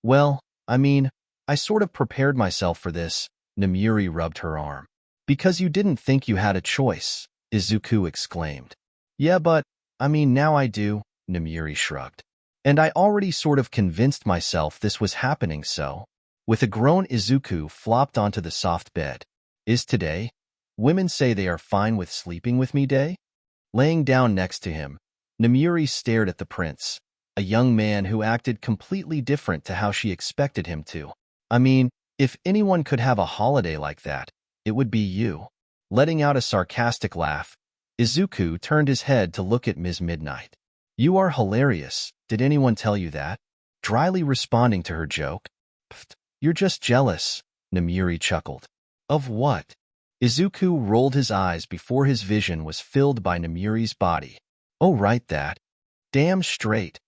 Well, I mean, I sort of prepared myself for this, Namiri rubbed her arm. Because you didn't think you had a choice, Izuku exclaimed. Yeah, but, I mean now I do, Namiri shrugged. And I already sort of convinced myself this was happening so. With a groan, Izuku flopped onto the soft bed. Is today? Women say they are fine with sleeping with me day? Laying down next to him, Namiri stared at the prince, a young man who acted completely different to how she expected him to. I mean, if anyone could have a holiday like that, it would be you. Letting out a sarcastic laugh, Izuku turned his head to look at Ms. Midnight. You are hilarious. Did anyone tell you that? Dryly responding to her joke. Pfft, you're just jealous, Namiri chuckled. Of what? Izuku rolled his eyes before his vision was filled by Namiri's body. Oh, right that. Damn straight.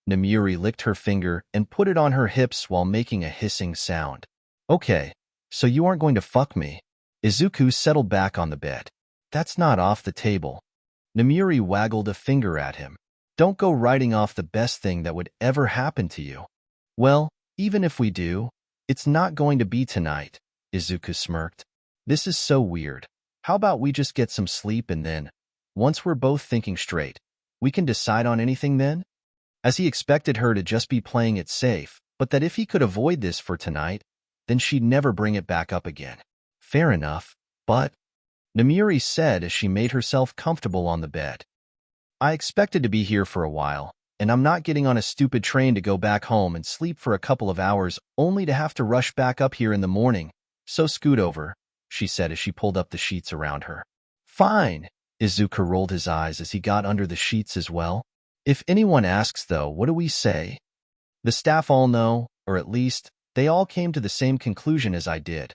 Namiri licked her finger and put it on her hips while making a hissing sound. Okay, so you aren't going to fuck me. Izuku settled back on the bed. That's not off the table. Namiri waggled a finger at him. Don't go writing off the best thing that would ever happen to you. Well, even if we do, it's not going to be tonight, Izuku smirked. This is so weird. How about we just get some sleep and then, once we're both thinking straight, we can decide on anything then? As he expected her to just be playing it safe, but that if he could avoid this for tonight, then she'd never bring it back up again. Fair enough, but, Namiri said as she made herself comfortable on the bed. I expected to be here for a while, and I'm not getting on a stupid train to go back home and sleep for a couple of hours only to have to rush back up here in the morning, so scoot over, she said as she pulled up the sheets around her. Fine, Izuku rolled his eyes as he got under the sheets as well. If anyone asks, though, what do we say? The staff all know, or at least, they all came to the same conclusion as I did.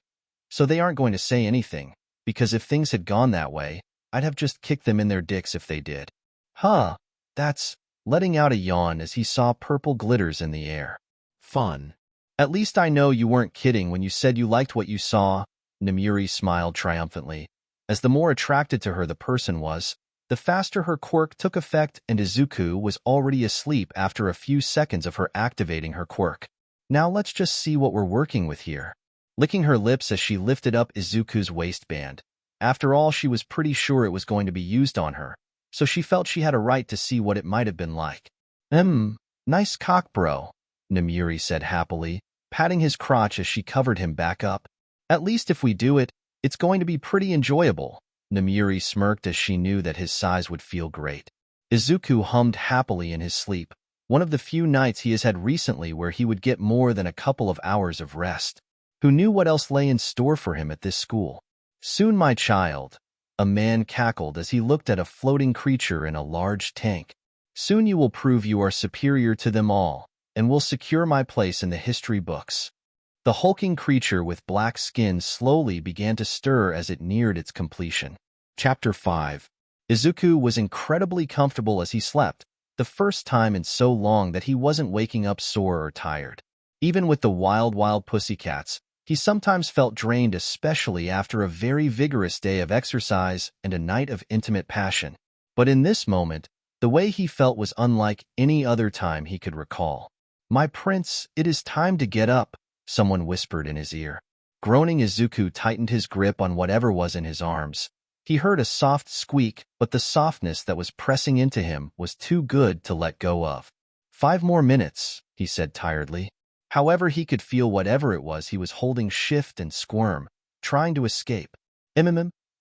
So they aren't going to say anything, because if things had gone that way, I'd have just kicked them in their dicks if they did. Huh, that's, letting out a yawn as he saw purple glitters in the air. Fun. At least I know you weren't kidding when you said you liked what you saw, Namiri smiled triumphantly. As the more attracted to her the person was, the faster her quirk took effect, and Izuku was already asleep after a few seconds of her activating her quirk. Now let's just see what we're working with here. Licking her lips as she lifted up Izuku's waistband. After all, she was pretty sure it was going to be used on her, so she felt she had a right to see what it might have been like. Nice cock, bro, Namiri said happily, patting his crotch as she covered him back up. At least if we do it, it's going to be pretty enjoyable. Namiri smirked as she knew that his size would feel great. Izuku hummed happily in his sleep, one of the few nights he has had recently where he would get more than a couple of hours of rest. Who knew what else lay in store for him at this school? Soon, my child, a man cackled as he looked at a floating creature in a large tank. Soon you will prove you are superior to them all, and will secure my place in the history books. The hulking creature with black skin slowly began to stir as it neared its completion. Chapter 5. Izuku was incredibly comfortable as he slept, the first time in so long that he wasn't waking up sore or tired. Even with the wild pussycats, he sometimes felt drained, especially after a very vigorous day of exercise and a night of intimate passion. But in this moment, the way he felt was unlike any other time he could recall. My prince, it is time to get up, someone whispered in his ear. Groaning, Izuku tightened his grip on whatever was in his arms. He heard a soft squeak, but the softness that was pressing into him was too good to let go of. 5 more minutes, he said tiredly. However, he could feel whatever it was he was holding shift and squirm, trying to escape.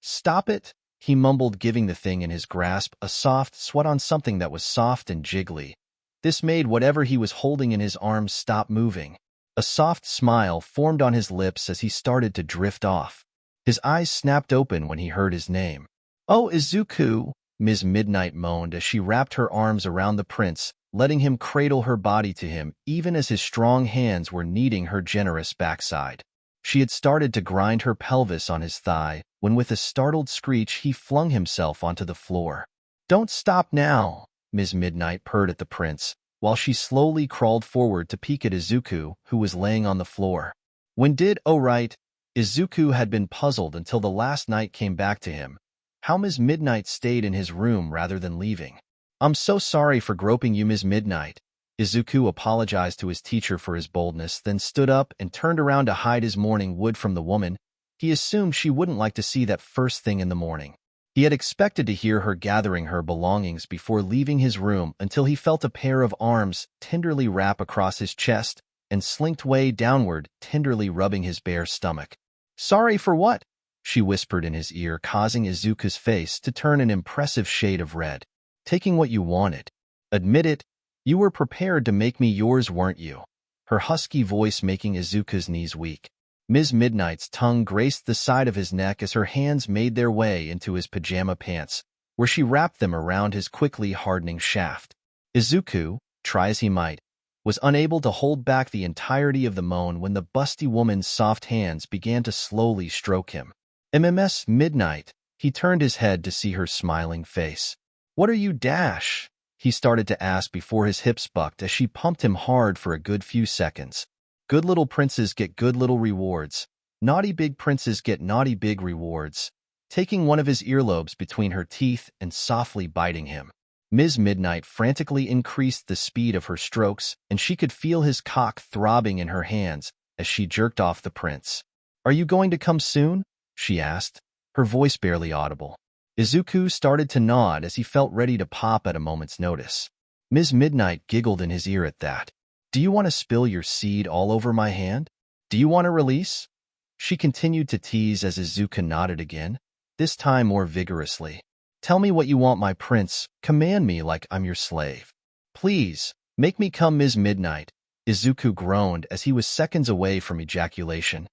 Stop it, he mumbled, giving the thing in his grasp a soft swat on something that was soft and jiggly. This made whatever he was holding in his arms stop moving. A soft smile formed on his lips as he started to drift off. His eyes snapped open when he heard his name. Oh, Izuku, Ms. Midnight moaned as she wrapped her arms around the prince, letting him cradle her body to him even as his strong hands were kneading her generous backside. She had started to grind her pelvis on his thigh when with a startled screech he flung himself onto the floor. Don't stop now, Ms. Midnight purred at the prince, while she slowly crawled forward to peek at Izuku, who was laying on the floor. Oh right, Izuku had been puzzled until the last night came back to him. How Ms. Midnight stayed in his room rather than leaving. I'm so sorry for groping you, Ms. Midnight, Izuku apologized to his teacher for his boldness, then stood up and turned around to hide his morning wood from the woman. He assumed she wouldn't like to see that first thing in the morning. He had expected to hear her gathering her belongings before leaving his room until he felt a pair of arms tenderly wrap across his chest and slinked way downward, tenderly rubbing his bare stomach. "Sorry for what?" she whispered in his ear, causing Izuku's face to turn an impressive shade of red. "Taking what you wanted. Admit it, you were prepared to make me yours, weren't you?" Her husky voice making Izuku's knees weak. Ms. Midnight's tongue graced the side of his neck as her hands made their way into his pajama pants, where she wrapped them around his quickly hardening shaft. Izuku, try as he might, was unable to hold back the entirety of the moan when the busty woman's soft hands began to slowly stroke him. Ms. Midnight, he turned his head to see her smiling face. "What are you dash?" he started to ask before his hips bucked as she pumped him hard for a good few seconds. "Good little princes get good little rewards. Naughty big princes get naughty big rewards." Taking one of his earlobes between her teeth and softly biting him. Ms. Midnight frantically increased the speed of her strokes, and she could feel his cock throbbing in her hands as she jerked off the prince. "Are you going to come soon?" she asked, her voice barely audible. Izuku started to nod as he felt ready to pop at a moment's notice. Ms. Midnight giggled in his ear at that. "Do you want to spill your seed all over my hand? Do you want a release?" She continued to tease as Izuku nodded again, this time more vigorously. "Tell me what you want, my prince. Command me like I'm your slave. Please, make me come." Ms. Midnight, Izuku groaned as he was seconds away from ejaculation.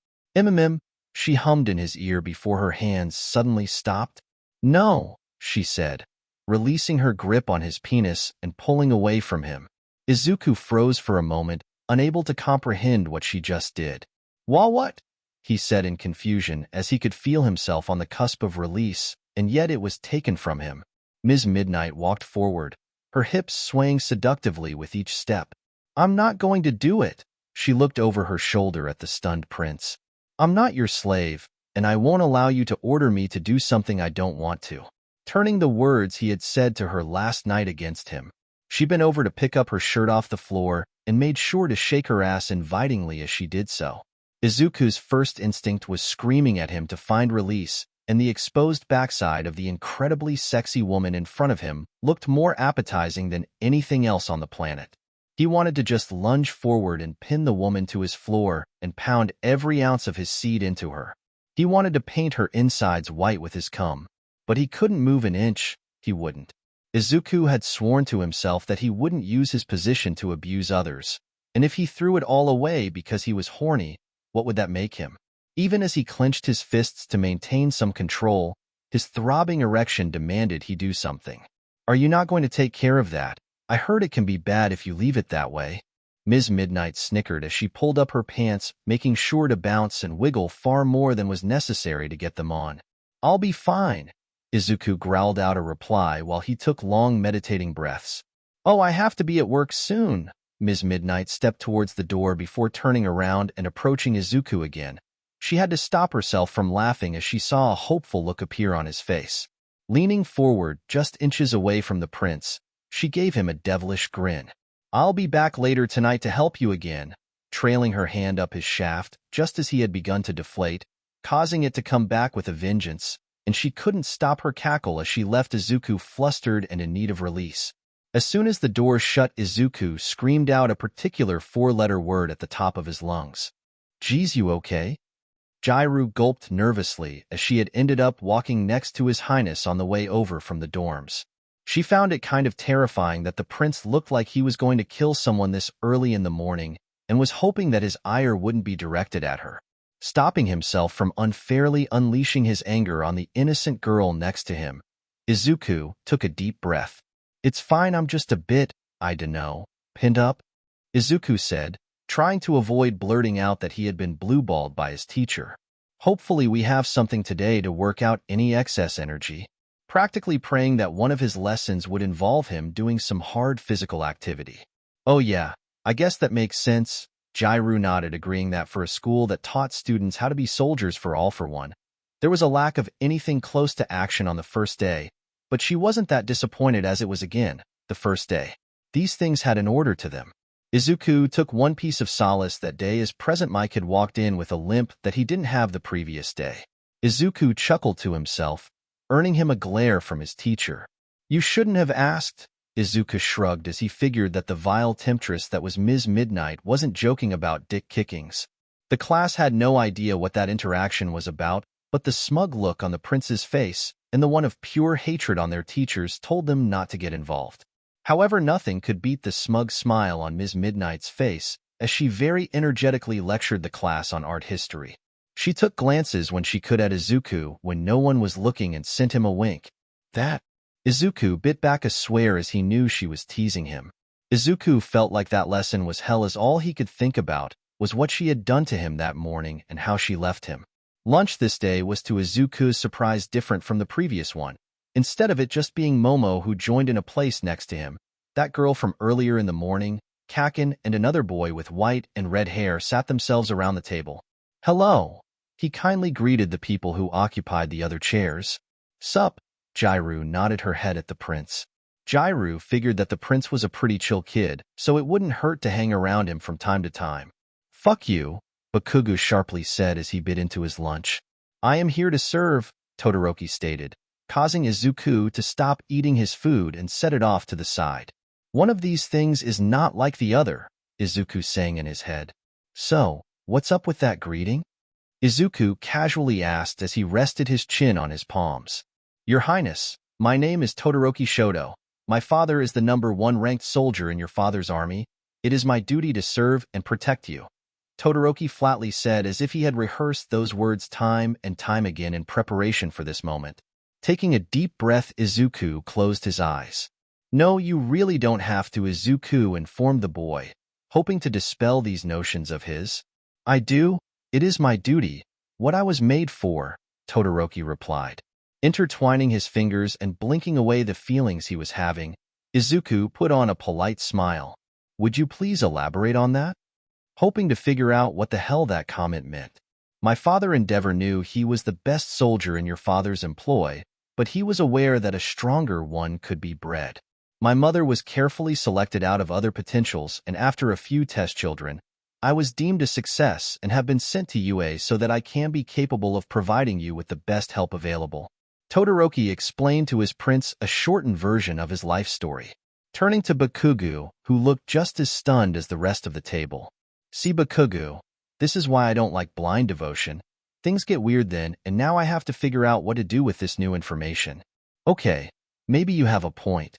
She hummed in his ear before her hands suddenly stopped. "No," she said, releasing her grip on his penis and pulling away from him. Izuku froze for a moment, unable to comprehend what she just did. What?" he said in confusion as he could feel himself on the cusp of release, and yet it was taken from him. Ms. Midnight walked forward, her hips swaying seductively with each step. "I'm not going to do it." She looked over her shoulder at the stunned prince. "I'm not your slave, and I won't allow you to order me to do something I don't want to." Turning the words he had said to her last night against him, she bent over to pick up her shirt off the floor and made sure to shake her ass invitingly as she did so. Izuku's first instinct was screaming at him to find release, and the exposed backside of the incredibly sexy woman in front of him looked more appetizing than anything else on the planet. He wanted to just lunge forward and pin the woman to his floor and pound every ounce of his seed into her. He wanted to paint her insides white with his cum, but he couldn't move an inch. He wouldn't. Izuku had sworn to himself that he wouldn't use his position to abuse others, and if he threw it all away because he was horny, what would that make him? Even as he clenched his fists to maintain some control, his throbbing erection demanded he do something. "Are you not going to take care of that? I heard it can be bad if you leave it that way." Ms. Midnight snickered as she pulled up her pants, making sure to bounce and wiggle far more than was necessary to get them on. "I'll be fine," Izuku growled out a reply while he took long meditating breaths. "Oh, I have to be at work soon." Ms. Midnight stepped towards the door before turning around and approaching Izuku again. She had to stop herself from laughing as she saw a hopeful look appear on his face. Leaning forward, just inches away from the prince, she gave him a devilish grin. "I'll be back later tonight to help you again," trailing her hand up his shaft just as he had begun to deflate, causing it to come back with a vengeance, and she couldn't stop her cackle as she left Izuku flustered and in need of release. As soon as the door shut, Izuku screamed out a particular four-letter word at the top of his lungs. "Geez, you okay?" Jairu gulped nervously as she had ended up walking next to His Highness on the way over from the dorms. She found it kind of terrifying that the prince looked like he was going to kill someone this early in the morning and was hoping that his ire wouldn't be directed at her. Stopping himself from unfairly unleashing his anger on the innocent girl next to him, Izuku took a deep breath. "It's fine, I'm just a bit, I dunno, pinned up," Izuku said, trying to avoid blurting out that he had been blueballed by his teacher. Hopefully we have something today to work out any excess energy, practically praying that one of his lessons would involve him doing some hard physical activity. "Oh yeah, I guess that makes sense," Jairu nodded, agreeing that for a school that taught students how to be soldiers for all for one, there was a lack of anything close to action on the first day, but she wasn't that disappointed as it was again, the first day. These things had an order to them. Izuku took one piece of solace that day as Present Mike had walked in with a limp that he didn't have the previous day. Izuku chuckled to himself, earning him a glare from his teacher. "You shouldn't have asked," Izuku shrugged as he figured that the vile temptress that was Ms. Midnight wasn't joking about dick kickings. The class had no idea what that interaction was about, but the smug look on the prince's face and the one of pure hatred on their teachers told them not to get involved. However, nothing could beat the smug smile on Ms. Midnight's face as she very energetically lectured the class on art history. She took glances when she could at Izuku when no one was looking and sent him a wink. That. Izuku bit back a swear as he knew she was teasing him. Izuku felt like that lesson was hell as all he could think about was what she had done to him that morning and how she left him. Lunch this day was to Izuku's surprise different from the previous one. Instead of it just being Momo who joined in a place next to him, that girl from earlier in the morning, Kakin, and another boy with white and red hair sat themselves around the table. "Hello." He kindly greeted the people who occupied the other chairs. "Sup?" Jairu nodded her head at the prince. Jairu figured that the prince was a pretty chill kid, so it wouldn't hurt to hang around him from time to time. "Fuck you," Bakugo sharply said as he bit into his lunch. "I am here to serve," Todoroki stated, causing Izuku to stop eating his food and set it off to the side. "One of these things is not like the other," Izuku sang in his head. "So, what's up with that greeting?" Izuku casually asked as he rested his chin on his palms. "Your Highness, my name is Todoroki Shoto. My father is the #1 ranked soldier in your father's army. It is my duty to serve and protect you," Todoroki flatly said as if he had rehearsed those words time and time again in preparation for this moment. Taking a deep breath, Izuku closed his eyes. "No, you really don't have to," Izuku informed the boy, hoping to dispel these notions of his. "I do. It is my duty, what I was made for," Todoroki replied. Intertwining his fingers and blinking away the feelings he was having, Izuku put on a polite smile. "Would you please elaborate on that?" Hoping to figure out what the hell that comment meant. "My father Endeavor knew he was the best soldier in your father's employ, but he was aware that a stronger one could be bred. My mother was carefully selected out of other potentials, and after a few test children, I was deemed a success and have been sent to UA so that I can be capable of providing you with the best help available." Todoroki explained to his prince a shortened version of his life story. Turning to Bakugo, who looked just as stunned as the rest of the table. "See, Bakugo, this is why I don't like blind devotion. Things get weird then, and now I have to figure out what to do with this new information." "Okay, maybe you have a point."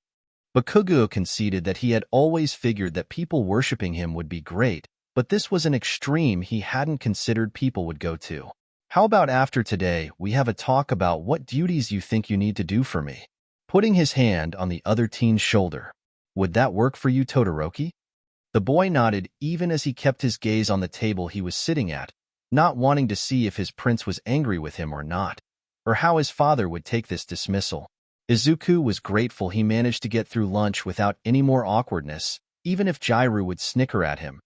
Bakugo conceded that he had always figured that people worshipping him would be great, but this was an extreme he hadn't considered people would go to. "How about after today we have a talk about what duties you think you need to do for me?" Putting his hand on the other teen's shoulder. "Would that work for you, Todoroki?" The boy nodded even as he kept his gaze on the table he was sitting at, not wanting to see if his prince was angry with him or not, or how his father would take this dismissal. Izuku was grateful he managed to get through lunch without any more awkwardness, even if Jairu would snicker at him.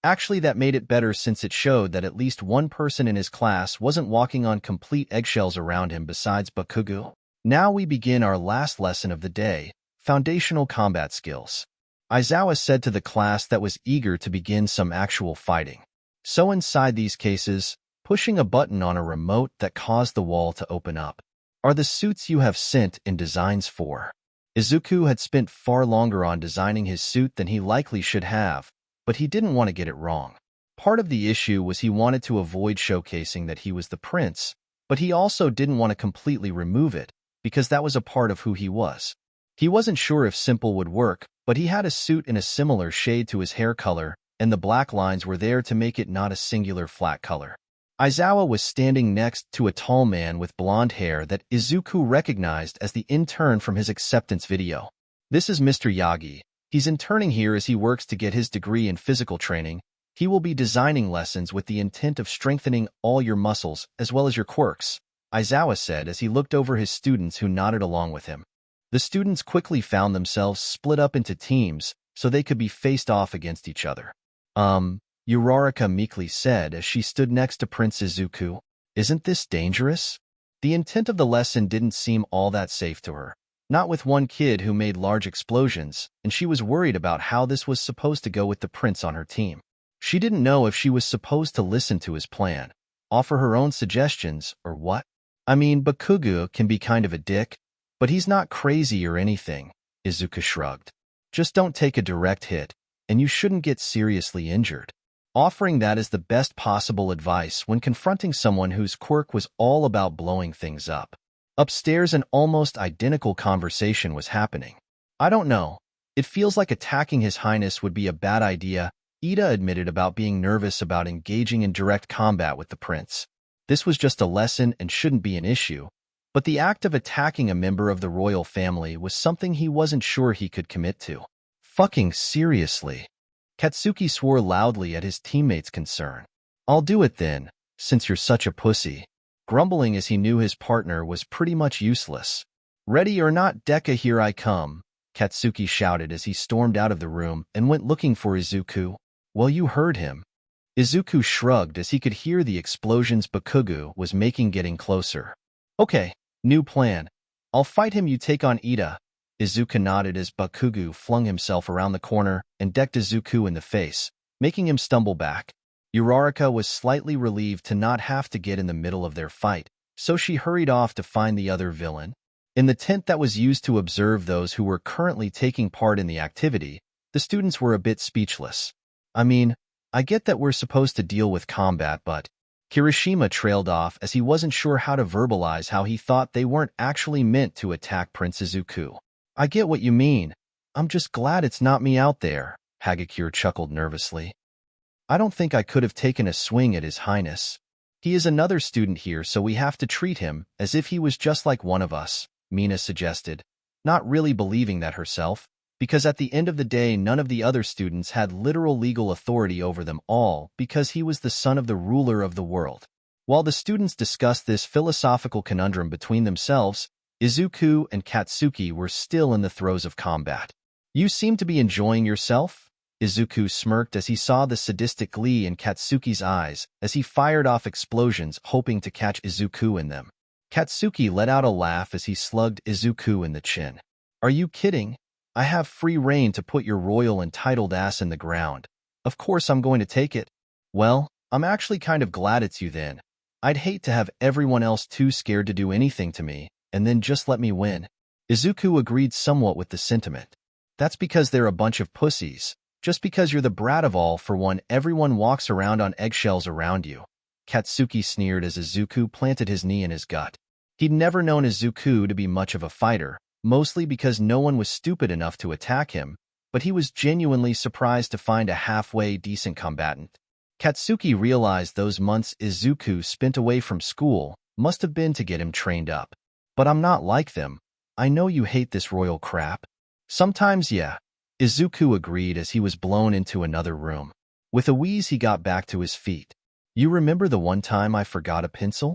Actually, that made it better since it showed that at least one person in his class wasn't walking on complete eggshells around him besides Bakugo. Now we begin our last lesson of the day, Foundational Combat Skills. Aizawa said to the class that was eager to begin some actual fighting. So inside these cases, pushing a button on a remote that caused the wall to open up. Are the suits you have sent in designs for? Izuku had spent far longer on designing his suit than he likely should have, but he didn't want to get it wrong. Part of the issue was he wanted to avoid showcasing that he was the prince, but he also didn't want to completely remove it, because that was a part of who he was. He wasn't sure if simple would work, but he had a suit in a similar shade to his hair color, and the black lines were there to make it not a singular flat color. Aizawa was standing next to a tall man with blonde hair that Izuku recognized as the intern from his acceptance video. "This is Mr. Yagi. He's interning here as he works to get his degree in physical training. He will be designing lessons with the intent of strengthening all your muscles as well as your quirks," Aizawa said as he looked over his students who nodded along with him. The students quickly found themselves split up into teams so they could be faced off against each other. Uraraka meekly said as she stood next to Prince Izuku. "Isn't this dangerous?" The intent of the lesson didn't seem all that safe to her. Not with one kid who made large explosions, and she was worried about how this was supposed to go with the prince on her team. She didn't know if she was supposed to listen to his plan, offer her own suggestions, or what. I mean, Bakugo can be kind of a dick, but he's not crazy or anything, Izuku shrugged. Just don't take a direct hit, and you shouldn't get seriously injured. Offering that is the best possible advice when confronting someone whose quirk was all about blowing things up. Upstairs, an almost identical conversation was happening. I don't know. It feels like attacking His Highness would be a bad idea, Ida admitted about being nervous about engaging in direct combat with the prince. This was just a lesson and shouldn't be an issue, but the act of attacking a member of the royal family was something he wasn't sure he could commit to. Fucking seriously. Katsuki swore loudly at his teammate's concern. I'll do it then, since you're such a pussy. Grumbling as he knew his partner was pretty much useless. Ready or not, Deka, here I come, Katsuki shouted as he stormed out of the room and went looking for Izuku. Well, you heard him. Izuku shrugged as he could hear the explosions Bakugo was making getting closer. Okay, new plan. I'll fight him, you take on Ida. Izuku nodded as Bakugo flung himself around the corner and decked Izuku in the face, making him stumble back. Uraraka was slightly relieved to not have to get in the middle of their fight, so she hurried off to find the other villain. In the tent that was used to observe those who were currently taking part in the activity, the students were a bit speechless. I mean, I get that we're supposed to deal with combat, but Kirishima trailed off as he wasn't sure how to verbalize how he thought they weren't actually meant to attack Prince Izuku. I get what you mean. I'm just glad it's not me out there, Hagakure chuckled nervously. I don't think I could have taken a swing at His Highness. He is another student here, so we have to treat him as if he was just like one of us, Mina suggested, not really believing that herself, because at the end of the day none of the other students had literal legal authority over them all because he was the son of the ruler of the world. While the students discussed this philosophical conundrum between themselves, Izuku and Katsuki were still in the throes of combat. You seem to be enjoying yourself? Izuku smirked as he saw the sadistic glee in Katsuki's eyes as he fired off explosions hoping to catch Izuku in them. Katsuki let out a laugh as he slugged Izuku in the chin. Are you kidding? I have free rein to put your royal entitled ass in the ground. Of course I'm going to take it. Well, I'm actually kind of glad it's you then. I'd hate to have everyone else too scared to do anything to me, and then just let me win. Izuku agreed somewhat with the sentiment. That's because they're a bunch of pussies. Just because you're the brat of all for one, everyone walks around on eggshells around you. Katsuki sneered as Izuku planted his knee in his gut. He'd never known Izuku to be much of a fighter, mostly because no one was stupid enough to attack him, but he was genuinely surprised to find a halfway decent combatant. Katsuki realized those months Izuku spent away from school must have been to get him trained up. But I'm not like them. I know you hate this royal crap. Sometimes, yeah. Izuku agreed as he was blown into another room. With a wheeze, he got back to his feet. You remember the one time I forgot a pencil?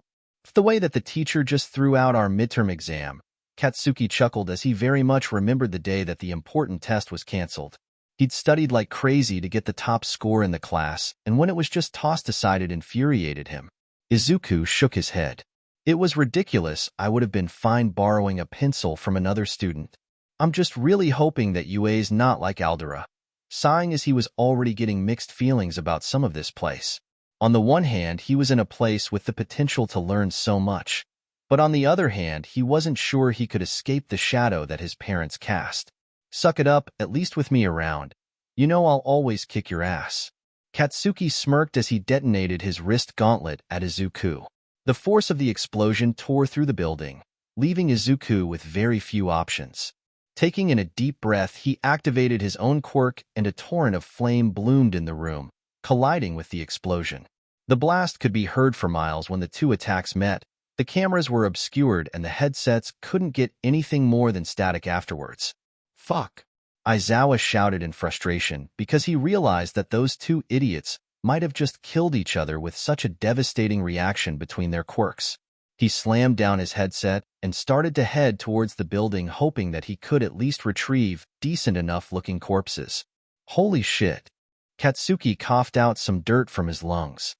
The way that the teacher just threw out our midterm exam. Katsuki chuckled as he very much remembered the day that the important test was canceled. He'd studied like crazy to get the top score in the class, and when it was just tossed aside it infuriated him. Izuku shook his head. It was ridiculous. I would have been fine borrowing a pencil from another student. I'm just really hoping that UA's not like Aldera. Sighing as he was already getting mixed feelings about some of this place. On the one hand, he was in a place with the potential to learn so much. But on the other hand, he wasn't sure he could escape the shadow that his parents cast. Suck it up, at least with me around. You know I'll always kick your ass. Katsuki smirked as he detonated his wrist gauntlet at Izuku. The force of the explosion tore through the building, leaving Izuku with very few options. Taking in a deep breath, he activated his own quirk and a torrent of flame bloomed in the room, colliding with the explosion. The blast could be heard for miles when the two attacks met. The cameras were obscured and the headsets couldn't get anything more than static afterwards. Fuck! Aizawa shouted in frustration because he realized that those two idiots might have just killed each other with such a devastating reaction between their quirks. He slammed down his headset and started to head towards the building, hoping that he could at least retrieve decent enough-looking corpses. Holy shit! Katsuki coughed out some dirt from his lungs.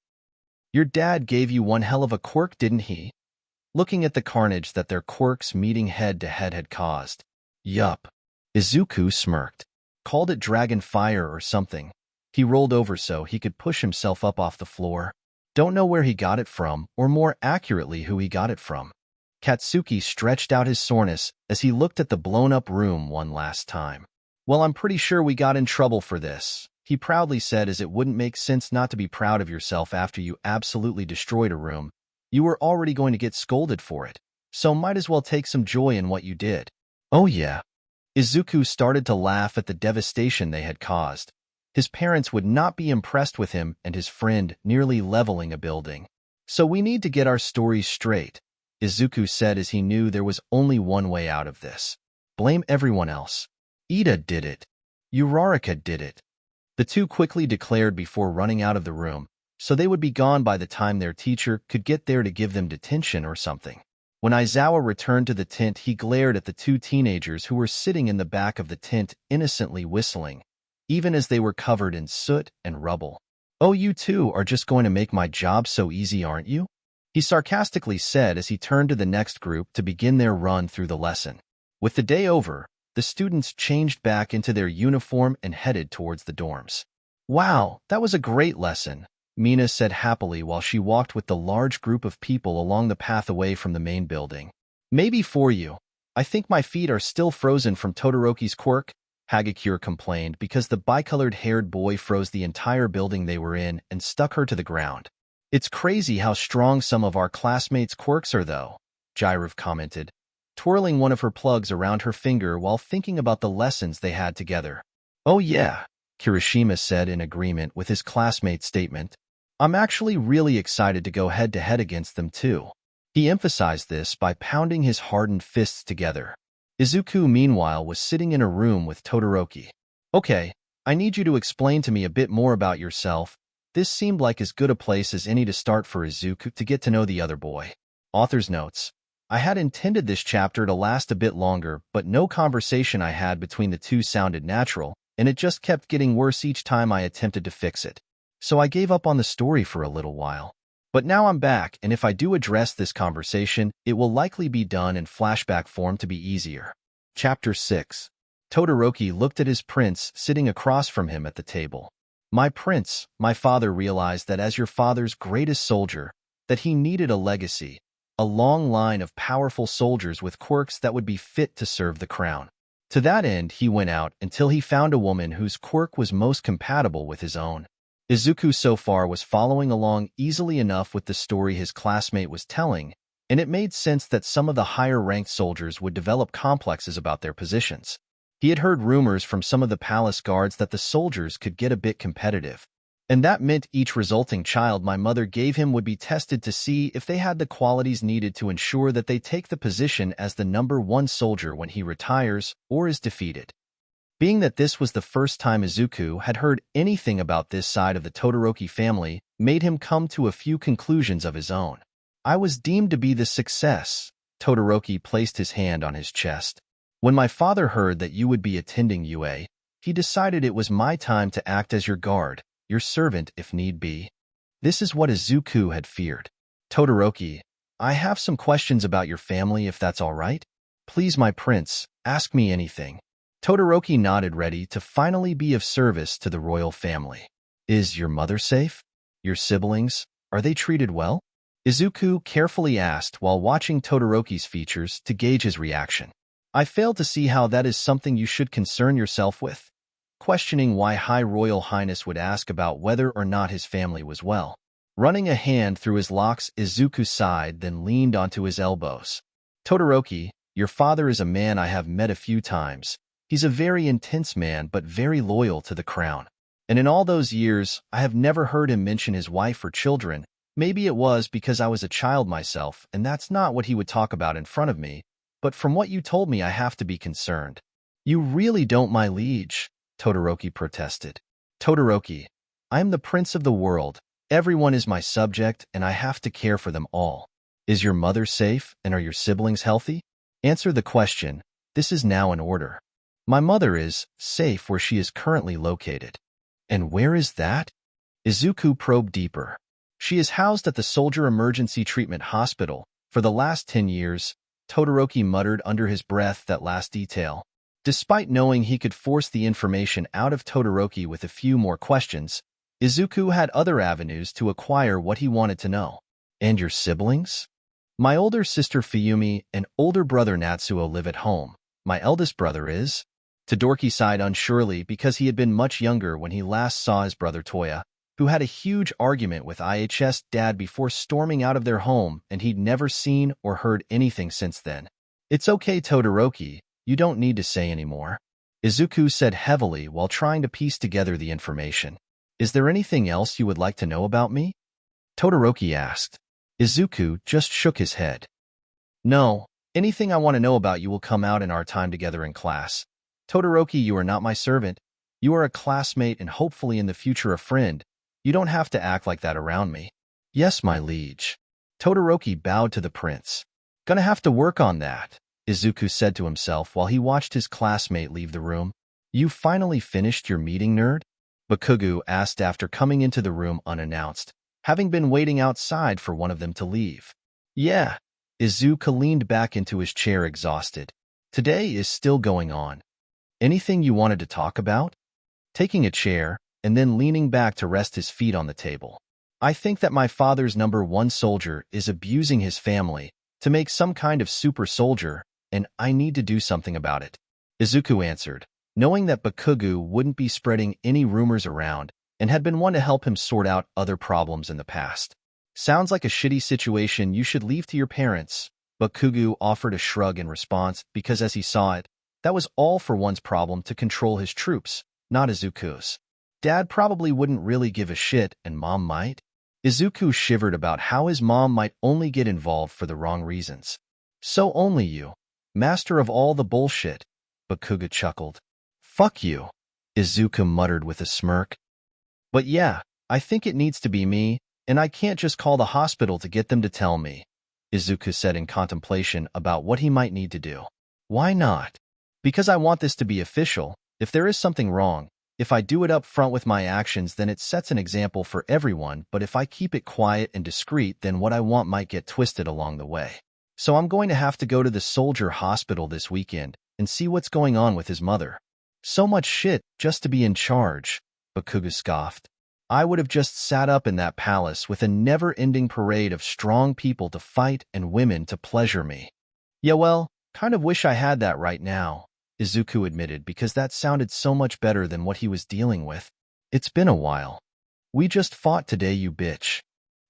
Your dad gave you one hell of a quirk, didn't he? Looking at the carnage that their quirks meeting head-to-head had caused, Yup. Izuku smirked. Called it dragon fire or something. He rolled over so he could push himself up off the floor. Don't know where he got it from, or more accurately who he got it from. Katsuki stretched out his soreness as he looked at the blown-up room one last time. Well, I'm pretty sure we got in trouble for this, he proudly said, as it wouldn't make sense not to be proud of yourself after you absolutely destroyed a room. You were already going to get scolded for it, so might as well take some joy in what you did. Oh yeah. Izuku started to laugh at the devastation they had caused. His parents would not be impressed with him and his friend nearly leveling a building. So we need to get our stories straight, Izuku said, as he knew there was only one way out of this. Blame everyone else. Ida did it. Uraraka did it. The two quickly declared before running out of the room, so they would be gone by the time their teacher could get there to give them detention or something. When Aizawa returned to the tent, he glared at the two teenagers who were sitting in the back of the tent innocently whistling, even as they were covered in soot and rubble. Oh, you two are just going to make my job so easy, aren't you? He sarcastically said as he turned to the next group to begin their run through the lesson. With the day over, the students changed back into their uniform and headed towards the dorms. Wow, that was a great lesson, Mina said happily while she walked with the large group of people along the path away from the main building. Maybe for you. I think my feet are still frozen from Todoroki's quirk, Hagakure complained, because the bicolored-haired boy froze the entire building they were in and stuck her to the ground. It's crazy how strong some of our classmates' quirks are, though, Jiraiya commented, twirling one of her plugs around her finger while thinking about the lessons they had together. Oh yeah, Kirishima said in agreement with his classmate's statement. I'm actually really excited to go head-to-head against them, too. He emphasized this by pounding his hardened fists together. Izuku, meanwhile, was sitting in a room with Todoroki. Okay, I need you to explain to me a bit more about yourself. This seemed like as good a place as any to start for Izuku to get to know the other boy. Author's notes. I had intended this chapter to last a bit longer, but no conversation I had between the two sounded natural, and it just kept getting worse each time I attempted to fix it. So I gave up on the story for a little while. But now I'm back, and if I do address this conversation, it will likely be done in flashback form to be easier. Chapter 6. Todoroki looked at his prince sitting across from him at the table. My prince, my father realized that as your father's greatest soldier, that he needed a legacy, a long line of powerful soldiers with quirks that would be fit to serve the crown. To that end, he went out until he found a woman whose quirk was most compatible with his own. Izuku so far was following along easily enough with the story his classmate was telling, and it made sense that some of the higher-ranked soldiers would develop complexes about their positions. He had heard rumors from some of the palace guards that the soldiers could get a bit competitive, and that meant each resulting child my mother gave him would be tested to see if they had the qualities needed to ensure that they take the position as the #1 soldier when he retires or is defeated. Being that this was the first time Izuku had heard anything about this side of the Todoroki family, made him come to a few conclusions of his own. I was deemed to be the success. Todoroki placed his hand on his chest. When my father heard that you would be attending UA, he decided it was my time to act as your guard, your servant if need be. This is what Izuku had feared. Todoroki, I have some questions about your family if that's all right. Please, my prince, ask me anything. Todoroki nodded, ready to finally be of service to the royal family. Is your mother safe? Your siblings, are they treated well? Izuku carefully asked while watching Todoroki's features to gauge his reaction. I fail to see how that is something you should concern yourself with. Questioning why High Royal Highness would ask about whether or not his family was well. Running a hand through his locks, Izuku sighed, then leaned onto his elbows. Todoroki, your father is a man I have met a few times. He's a very intense man, but very loyal to the crown. And in all those years, I have never heard him mention his wife or children. Maybe it was because I was a child myself, and that's not what he would talk about in front of me. But from what you told me, I have to be concerned. You really don't, my liege, Todoroki protested. Todoroki, I am the prince of the world. Everyone is my subject, and I have to care for them all. Is your mother safe, and are your siblings healthy? Answer the question. This is now in order. My mother is safe where she is currently located. And where is that? Izuku probed deeper. She is housed at the Soldier Emergency Treatment Hospital. For the last 10 years, Todoroki muttered under his breath that last detail. Despite knowing he could force the information out of Todoroki with a few more questions, Izuku had other avenues to acquire what he wanted to know. And your siblings? My older sister Fuyumi and older brother Natsuo live at home. My eldest brother is... Todoroki sighed unsurely because he had been much younger when he last saw his brother Toya, who had a huge argument with IH's dad before storming out of their home, and he'd never seen or heard anything since then. It's okay, Todoroki. You don't need to say anymore, Izuku said heavily while trying to piece together the information. Is there anything else you would like to know about me? Todoroki asked. Izuku just shook his head. No, anything I want to know about you will come out in our time together in class. Todoroki, you are not my servant. You are a classmate and hopefully in the future a friend. You don't have to act like that around me. Yes, my liege. Todoroki bowed to the prince. Gonna have to work on that, Izuku said to himself while he watched his classmate leave the room. You finally finished your meeting, nerd? Bakugo asked after coming into the room unannounced, having been waiting outside for one of them to leave. Yeah. Izuku leaned back into his chair exhausted. Today is still going on. Anything you wanted to talk about? Taking a chair, and then leaning back to rest his feet on the table. I think that my father's #1 soldier is abusing his family to make some kind of super soldier, and I need to do something about it, Izuku answered, knowing that Bakugo wouldn't be spreading any rumors around and had been one to help him sort out other problems in the past. Sounds like a shitty situation you should leave to your parents, Bakugo offered a shrug in response because as he saw it, that was all for one's problem to control his troops, not Izuku's. Dad probably wouldn't really give a shit and Mom might. Izuku shivered about how his mom might only get involved for the wrong reasons. So only you, master of all the bullshit, Bakugo chuckled. Fuck you, Izuku muttered with a smirk. But yeah, I think it needs to be me, and I can't just call the hospital to get them to tell me, Izuku said in contemplation about what he might need to do. Why not? Because I want this to be official. If there is something wrong, if I do it up front with my actions, then it sets an example for everyone, but if I keep it quiet and discreet, then what I want might get twisted along the way. So I'm going to have to go to the soldier hospital this weekend and see what's going on with his mother. So much shit just to be in charge, Bakugo scoffed. I would have just sat up in that palace with a never-ending parade of strong people to fight and women to pleasure me. Yeah, well, kind of wish I had that right now, Izuku admitted, because that sounded so much better than what he was dealing with. It's been a while. We just fought today, you bitch.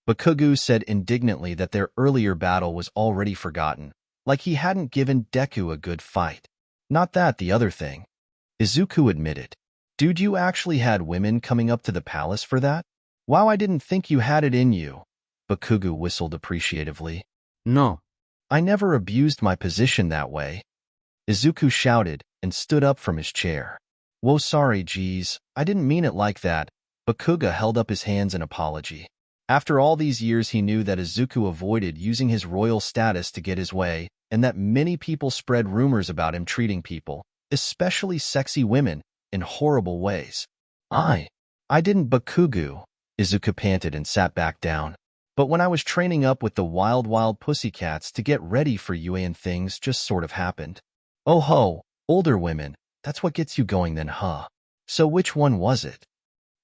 Bakugo said indignantly that their earlier battle was already forgotten, like he hadn't given Deku a good fight. Not that, the other thing, Izuku admitted. Dude, you actually had women coming up to the palace for that? Wow, I didn't think you had it in you, Bakugo whistled appreciatively. No. I never abused my position that way, Izuku shouted and stood up from his chair. Whoa, sorry, geez, I didn't mean it like that. Bakugo held up his hands in apology. After all these years, he knew that Izuku avoided using his royal status to get his way, and that many people spread rumors about him treating people, especially sexy women, in horrible ways. I didn't, Bakugo, Izuku panted and sat back down. But when I was training up with the wild pussycats to get ready for UA and things just sort of happened. Oh ho, older women, that's what gets you going then, huh? So which one was it?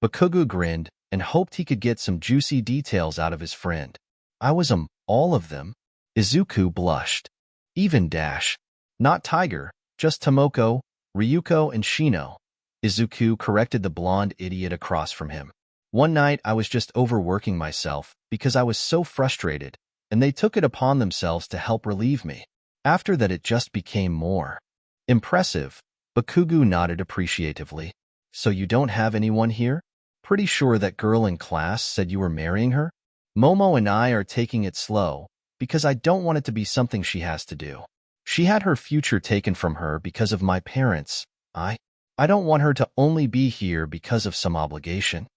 Bakugo grinned and hoped he could get some juicy details out of his friend. I was all of them. Izuku blushed. Even Dash. Not Tiger, just Tomoko, Ryuko, and Shino. Izuku corrected the blonde idiot across from him. One night I was just overworking myself because I was so frustrated, and they took it upon themselves to help relieve me. After that it just became more impressive. Bakugo nodded appreciatively. So you don't have anyone here? Pretty sure that girl in class said you were marrying her? Momo and I are taking it slow, because I don't want it to be something she has to do. She had her future taken from her because of my parents. I don't want her to only be here because of some obligation.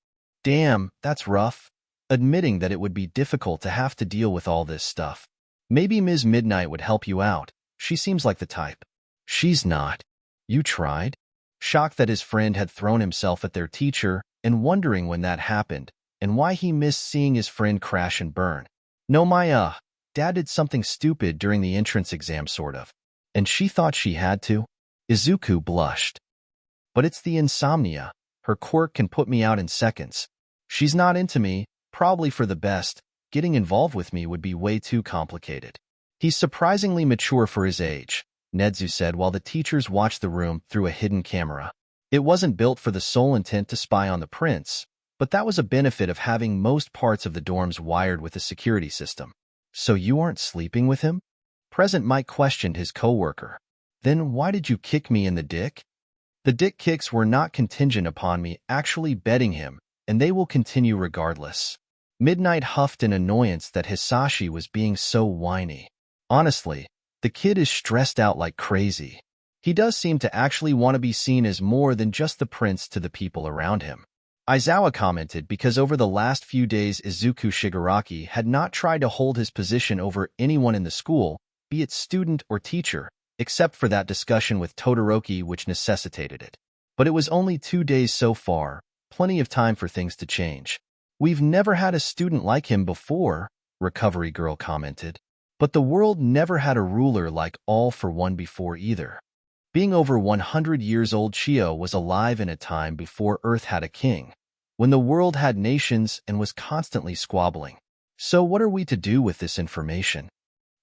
Damn, that's rough. Admitting that it would be difficult to have to deal with all this stuff. Maybe Ms. Midnight would help you out. She seems like the type. She's not. You tried? Shocked that his friend had thrown himself at their teacher and wondering when that happened and why he missed seeing his friend crash and burn. No, my, dad did something stupid during the entrance exam, sort of. And she thought she had to? Izuku blushed. But it's the insomnia. Her quirk can put me out in seconds. She's not into me, probably for the best. Getting involved with me would be way too complicated. He's surprisingly mature for his age, Nedzu said while the teachers watched the room through a hidden camera. It wasn't built for the sole intent to spy on the prince, but that was a benefit of having most parts of the dorms wired with a security system. So you aren't sleeping with him? Present Mike questioned his coworker. Then why did you kick me in the dick? The dick kicks were not contingent upon me actually betting him, and they will continue regardless. Midnight huffed in annoyance that Hisashi was being so whiny. Honestly, the kid is stressed out like crazy. He does seem to actually want to be seen as more than just the prince to the people around him. Aizawa commented because over the last few days Izuku Shigaraki had not tried to hold his position over anyone in the school, be it student or teacher, except for that discussion with Todoroki which necessitated it. But it was only 2 days so far, plenty of time for things to change. We've never had a student like him before, Recovery Girl commented. But the world never had a ruler like All for One before either. Being over 100 years old, Chio was alive in a time before Earth had a king, when the world had nations and was constantly squabbling. So what are we to do with this information?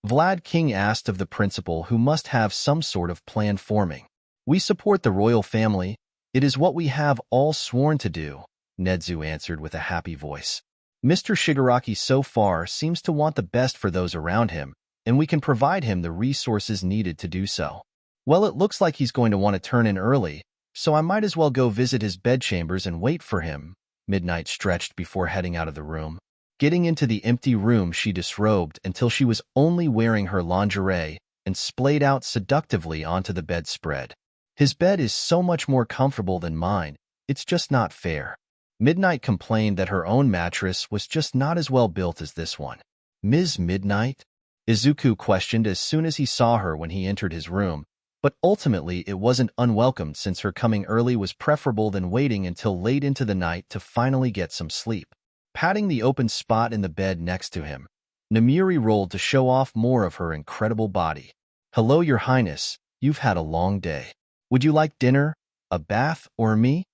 Vlad King asked of the principal, who must have some sort of plan forming. We support the royal family. It is what we have all sworn to do, Nedzu answered with a happy voice. Mr. Shigaraki so far seems to want the best for those around him, and we can provide him the resources needed to do so. Well, it looks like he's going to want to turn in early, so I might as well go visit his bedchambers and wait for him, Midnight stretched before heading out of the room. Getting into the empty room, she disrobed until she was only wearing her lingerie and splayed out seductively onto the bedspread. His bed is so much more comfortable than mine, it's just not fair. Midnight complained that her own mattress was just not as well built as this one. Ms. Midnight? Izuku questioned as soon as he saw her when he entered his room, but ultimately it wasn't unwelcomed since her coming early was preferable than waiting until late into the night to finally get some sleep. Patting the open spot in the bed next to him, Namiri rolled to show off more of her incredible body. Hello, Your Highness, you've had a long day. Would you like dinner, a bath, or me?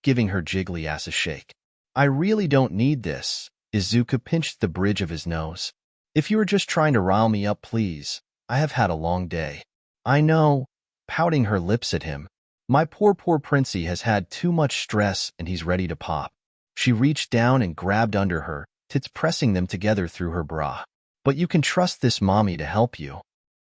Giving her jiggly ass a shake. I really don't need this. Izuku pinched the bridge of his nose. If you were just trying to rile me up, please. I have had a long day. I know, pouting her lips at him. My poor Princey has had too much stress and he's ready to pop. She reached down and grabbed under her, tits pressing them together through her bra. But you can trust this mommy to help you.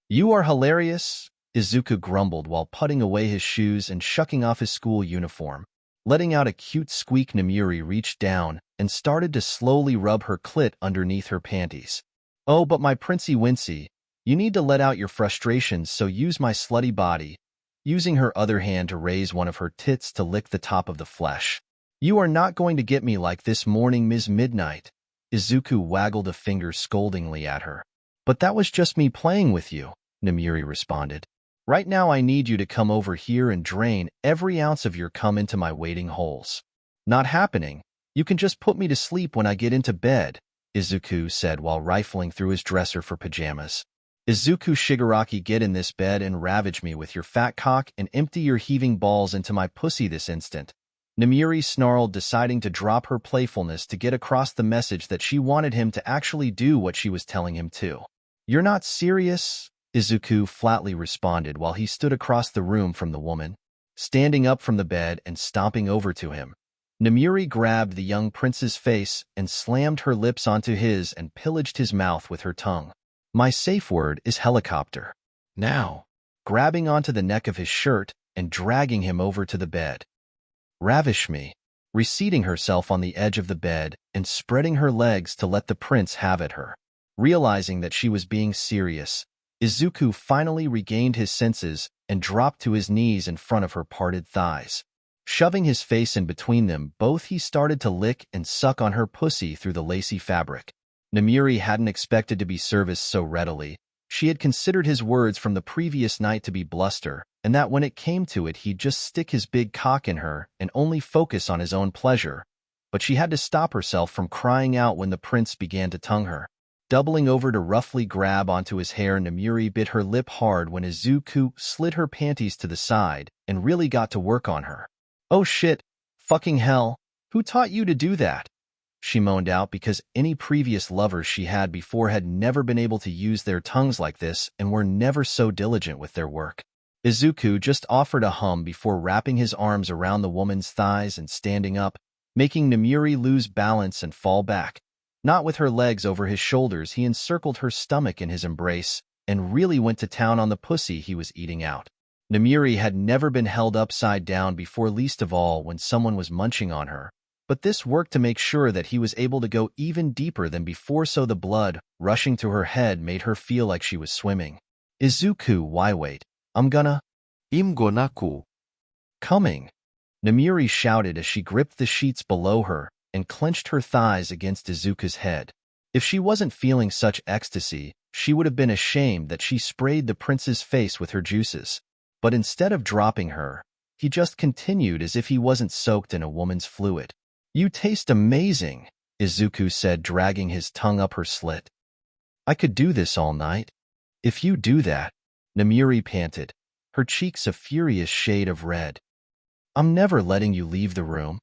You are hilarious, Izuku grumbled while putting away his shoes and shucking off his school uniform. Letting out a cute squeak, Namiri reached down and started to slowly rub her clit underneath her panties. Oh, but my Princey Wincy, you need to let out your frustrations, so use my slutty body, using her other hand to raise one of her tits to lick the top of the flesh. You are not going to get me like this morning, Ms. Midnight. Izuku waggled a finger scoldingly at her. But that was just me playing with you, Namiri responded. Right now I need you to come over here and drain every ounce of your cum into my waiting holes. Not happening. You can just put me to sleep when I get into bed, Izuku said while rifling through his dresser for pajamas. Izuku Shigaraki, get in this bed and ravage me with your fat cock and empty your heaving balls into my pussy this instant. Namiri snarled, deciding to drop her playfulness to get across the message that she wanted him to actually do what she was telling him to. You're not serious? Izuku flatly responded while he stood across the room from the woman. Standing up from the bed and stomping over to him, Namiri grabbed the young prince's face and slammed her lips onto his and pillaged his mouth with her tongue. My safe word is helicopter. Now, grabbing onto the neck of his shirt and dragging him over to the bed. Ravish me, reseating herself on the edge of the bed and spreading her legs to let the prince have at her. Realizing that she was being serious, Izuku finally regained his senses and dropped to his knees in front of her parted thighs. Shoving his face in between them both, he started to lick and suck on her pussy through the lacy fabric. Namiri hadn't expected to be serviced so readily. She had considered his words from the previous night to be bluster, and that when it came to it he'd just stick his big cock in her and only focus on his own pleasure. But she had to stop herself from crying out when the prince began to tongue her. Doubling over to roughly grab onto his hair, Namiri bit her lip hard when Izuku slid her panties to the side and really got to work on her. "Oh shit, fucking hell, who taught you to do that?" she moaned out, because any previous lovers she had before had never been able to use their tongues like this and were never so diligent with their work. Izuku just offered a hum before wrapping his arms around the woman's thighs and standing up, making Namiri lose balance and fall back. Not with her legs over his shoulders, he encircled her stomach in his embrace and really went to town on the pussy he was eating out. Namiri had never been held upside down before, least of all when someone was munching on her, but this worked to make sure that he was able to go even deeper than before, so the blood rushing to her head made her feel like she was swimming. "Izuku, why wait? I'm gonna..." Imgonaku. "Coming," Namiri shouted as she gripped the sheets below her and clenched her thighs against Izuku's head. If she wasn't feeling such ecstasy, she would have been ashamed that she sprayed the prince's face with her juices. But instead of dropping her, he just continued as if he wasn't soaked in a woman's fluid. "You taste amazing," Izuku said, dragging his tongue up her slit. "I could do this all night." "If you do that," Namiri panted, her cheeks a furious shade of red, "I'm never letting you leave the room."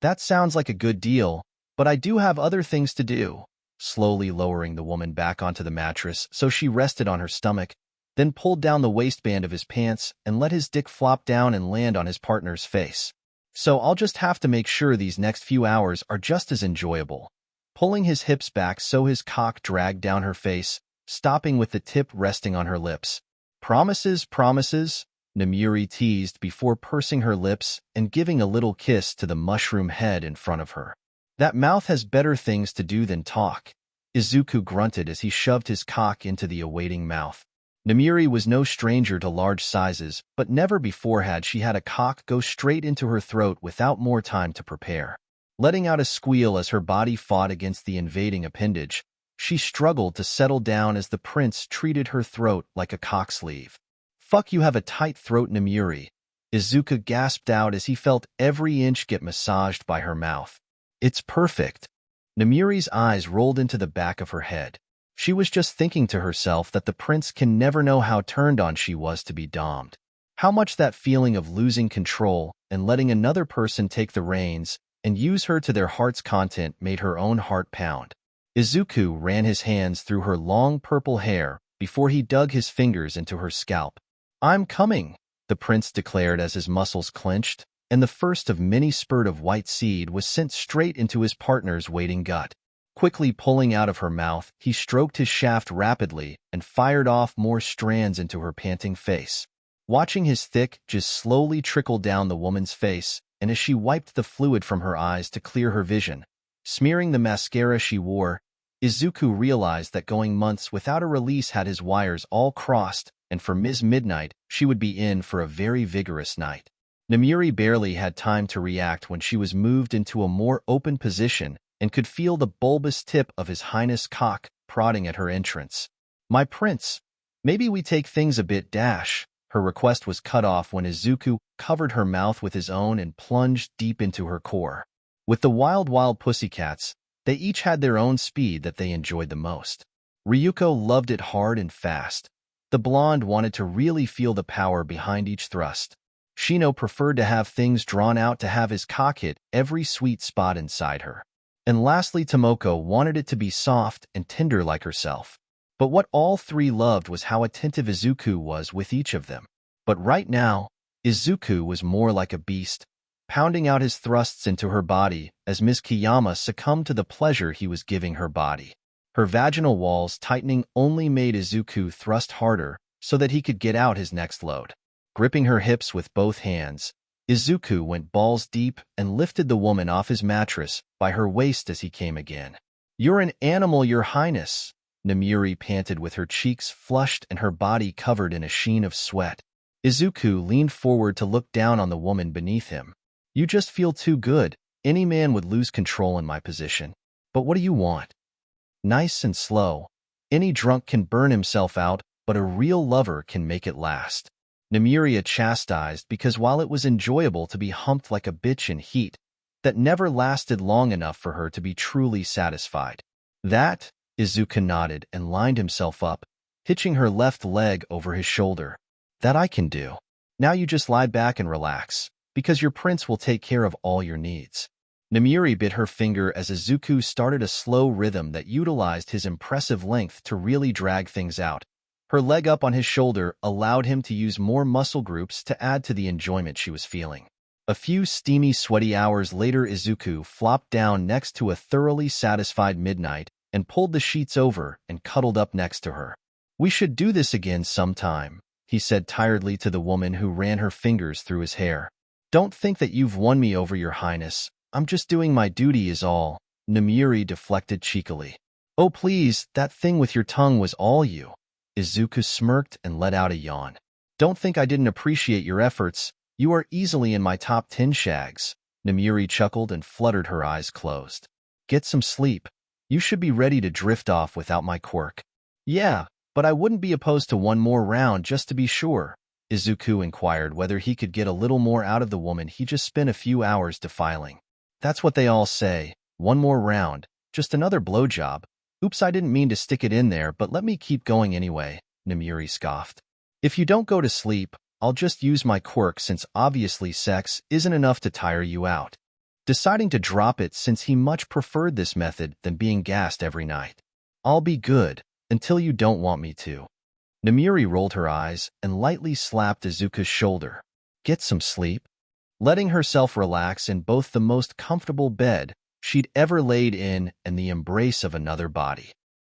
"That sounds like a good deal, but I do have other things to do." Slowly lowering the woman back onto the mattress so she rested on her stomach, then pulled down the waistband of his pants and let his dick flop down and land on his partner's face. "So I'll just have to make sure these next few hours are just as enjoyable." Pulling his hips back so his cock dragged down her face, stopping with the tip resting on her lips. "Promises, promises," Namiri teased before pursing her lips and giving a little kiss to the mushroom head in front of her. "That mouth has better things to do than talk," Izuku grunted as he shoved his cock into the awaiting mouth. Namiri was no stranger to large sizes, but never before had she had a cock go straight into her throat without more time to prepare. Letting out a squeal as her body fought against the invading appendage, she struggled to settle down as the prince treated her throat like a cock sleeve. "Fuck, you have a tight throat, Namiri," Izuku gasped out as he felt every inch get massaged by her mouth. "It's perfect." Namiri's eyes rolled into the back of her head. She was just thinking to herself that the prince can never know how turned on she was to be dommed. How much that feeling of losing control and letting another person take the reins and use her to their heart's content made her own heart pound. Izuku ran his hands through her long purple hair before he dug his fingers into her scalp. "I'm coming," the prince declared as his muscles clenched, and the first of many spurt of white seed was sent straight into his partner's waiting gut. Quickly pulling out of her mouth, he stroked his shaft rapidly and fired off more strands into her panting face. Watching his thick just slowly trickle down the woman's face, and as she wiped the fluid from her eyes to clear her vision, smearing the mascara she wore, Izuku realized that going months without a release had his wires all crossed, and for Ms. Midnight, she would be in for a very vigorous night. Namiri barely had time to react when she was moved into a more open position and could feel the bulbous tip of His Highness' cock prodding at her entrance. "My prince, maybe we take things a bit dash." Her request was cut off when Izuku covered her mouth with his own and plunged deep into her core. With the wild pussycats, they each had their own speed that they enjoyed the most. Ryuko loved it hard and fast. The blonde wanted to really feel the power behind each thrust. Shino preferred to have things drawn out to have his cock hit every sweet spot inside her. And lastly, Tomoko wanted it to be soft and tender like herself. But what all three loved was how attentive Izuku was with each of them. But right now, Izuku was more like a beast, pounding out his thrusts into her body as Ms. Kiyama succumbed to the pleasure he was giving her body. Her vaginal walls tightening only made Izuku thrust harder so that he could get out his next load. Gripping her hips with both hands, Izuku went balls deep and lifted the woman off his mattress by her waist as he came again. "You're an animal, Your Highness," Namiri panted with her cheeks flushed and her body covered in a sheen of sweat. Izuku leaned forward to look down on the woman beneath him. "You just feel too good. Any man would lose control in my position. But what do you want?" "Nice and slow. Any drunk can burn himself out, but a real lover can make it last." Namiria chastised because while it was enjoyable to be humped like a bitch in heat, that never lasted long enough for her to be truly satisfied. "That," Izuku nodded and lined himself up, hitching her left leg over his shoulder. That I can do. Now you just lie back and relax, because your prince will take care of all your needs. Namiri bit her finger as Izuku started a slow rhythm that utilized his impressive length to really drag things out. Her leg up on his shoulder allowed him to use more muscle groups to add to the enjoyment she was feeling. A few steamy, sweaty hours later, Izuku flopped down next to a thoroughly satisfied Midnight and pulled the sheets over and cuddled up next to her. We should do this again sometime, he said tiredly to the woman who ran her fingers through his hair. Don't think that you've won me over, Your Highness. I'm just doing my duty is all, Namiri deflected cheekily. Oh please, that thing with your tongue was all you. Izuku smirked and let out a yawn. Don't think I didn't appreciate your efforts. You are easily in my top 10 shags. Namiri chuckled and fluttered her eyes closed. Get some sleep. You should be ready to drift off without my quirk. Yeah, but I wouldn't be opposed to one more round just to be sure. Izuku inquired whether he could get a little more out of the woman he just spent a few hours defiling. That's what they all say. One more round. Just another blowjob. Oops, I didn't mean to stick it in there, but let me keep going anyway, Namiri scoffed. If you don't go to sleep, I'll just use my quirk since obviously sex isn't enough to tire you out. Deciding to drop it since he much preferred this method than being gassed every night. I'll be good, until you don't want me to. Namiri rolled her eyes and lightly slapped Izuku's shoulder. Get some sleep. Letting herself relax in both the most comfortable bed she'd ever laid in and the embrace of another body.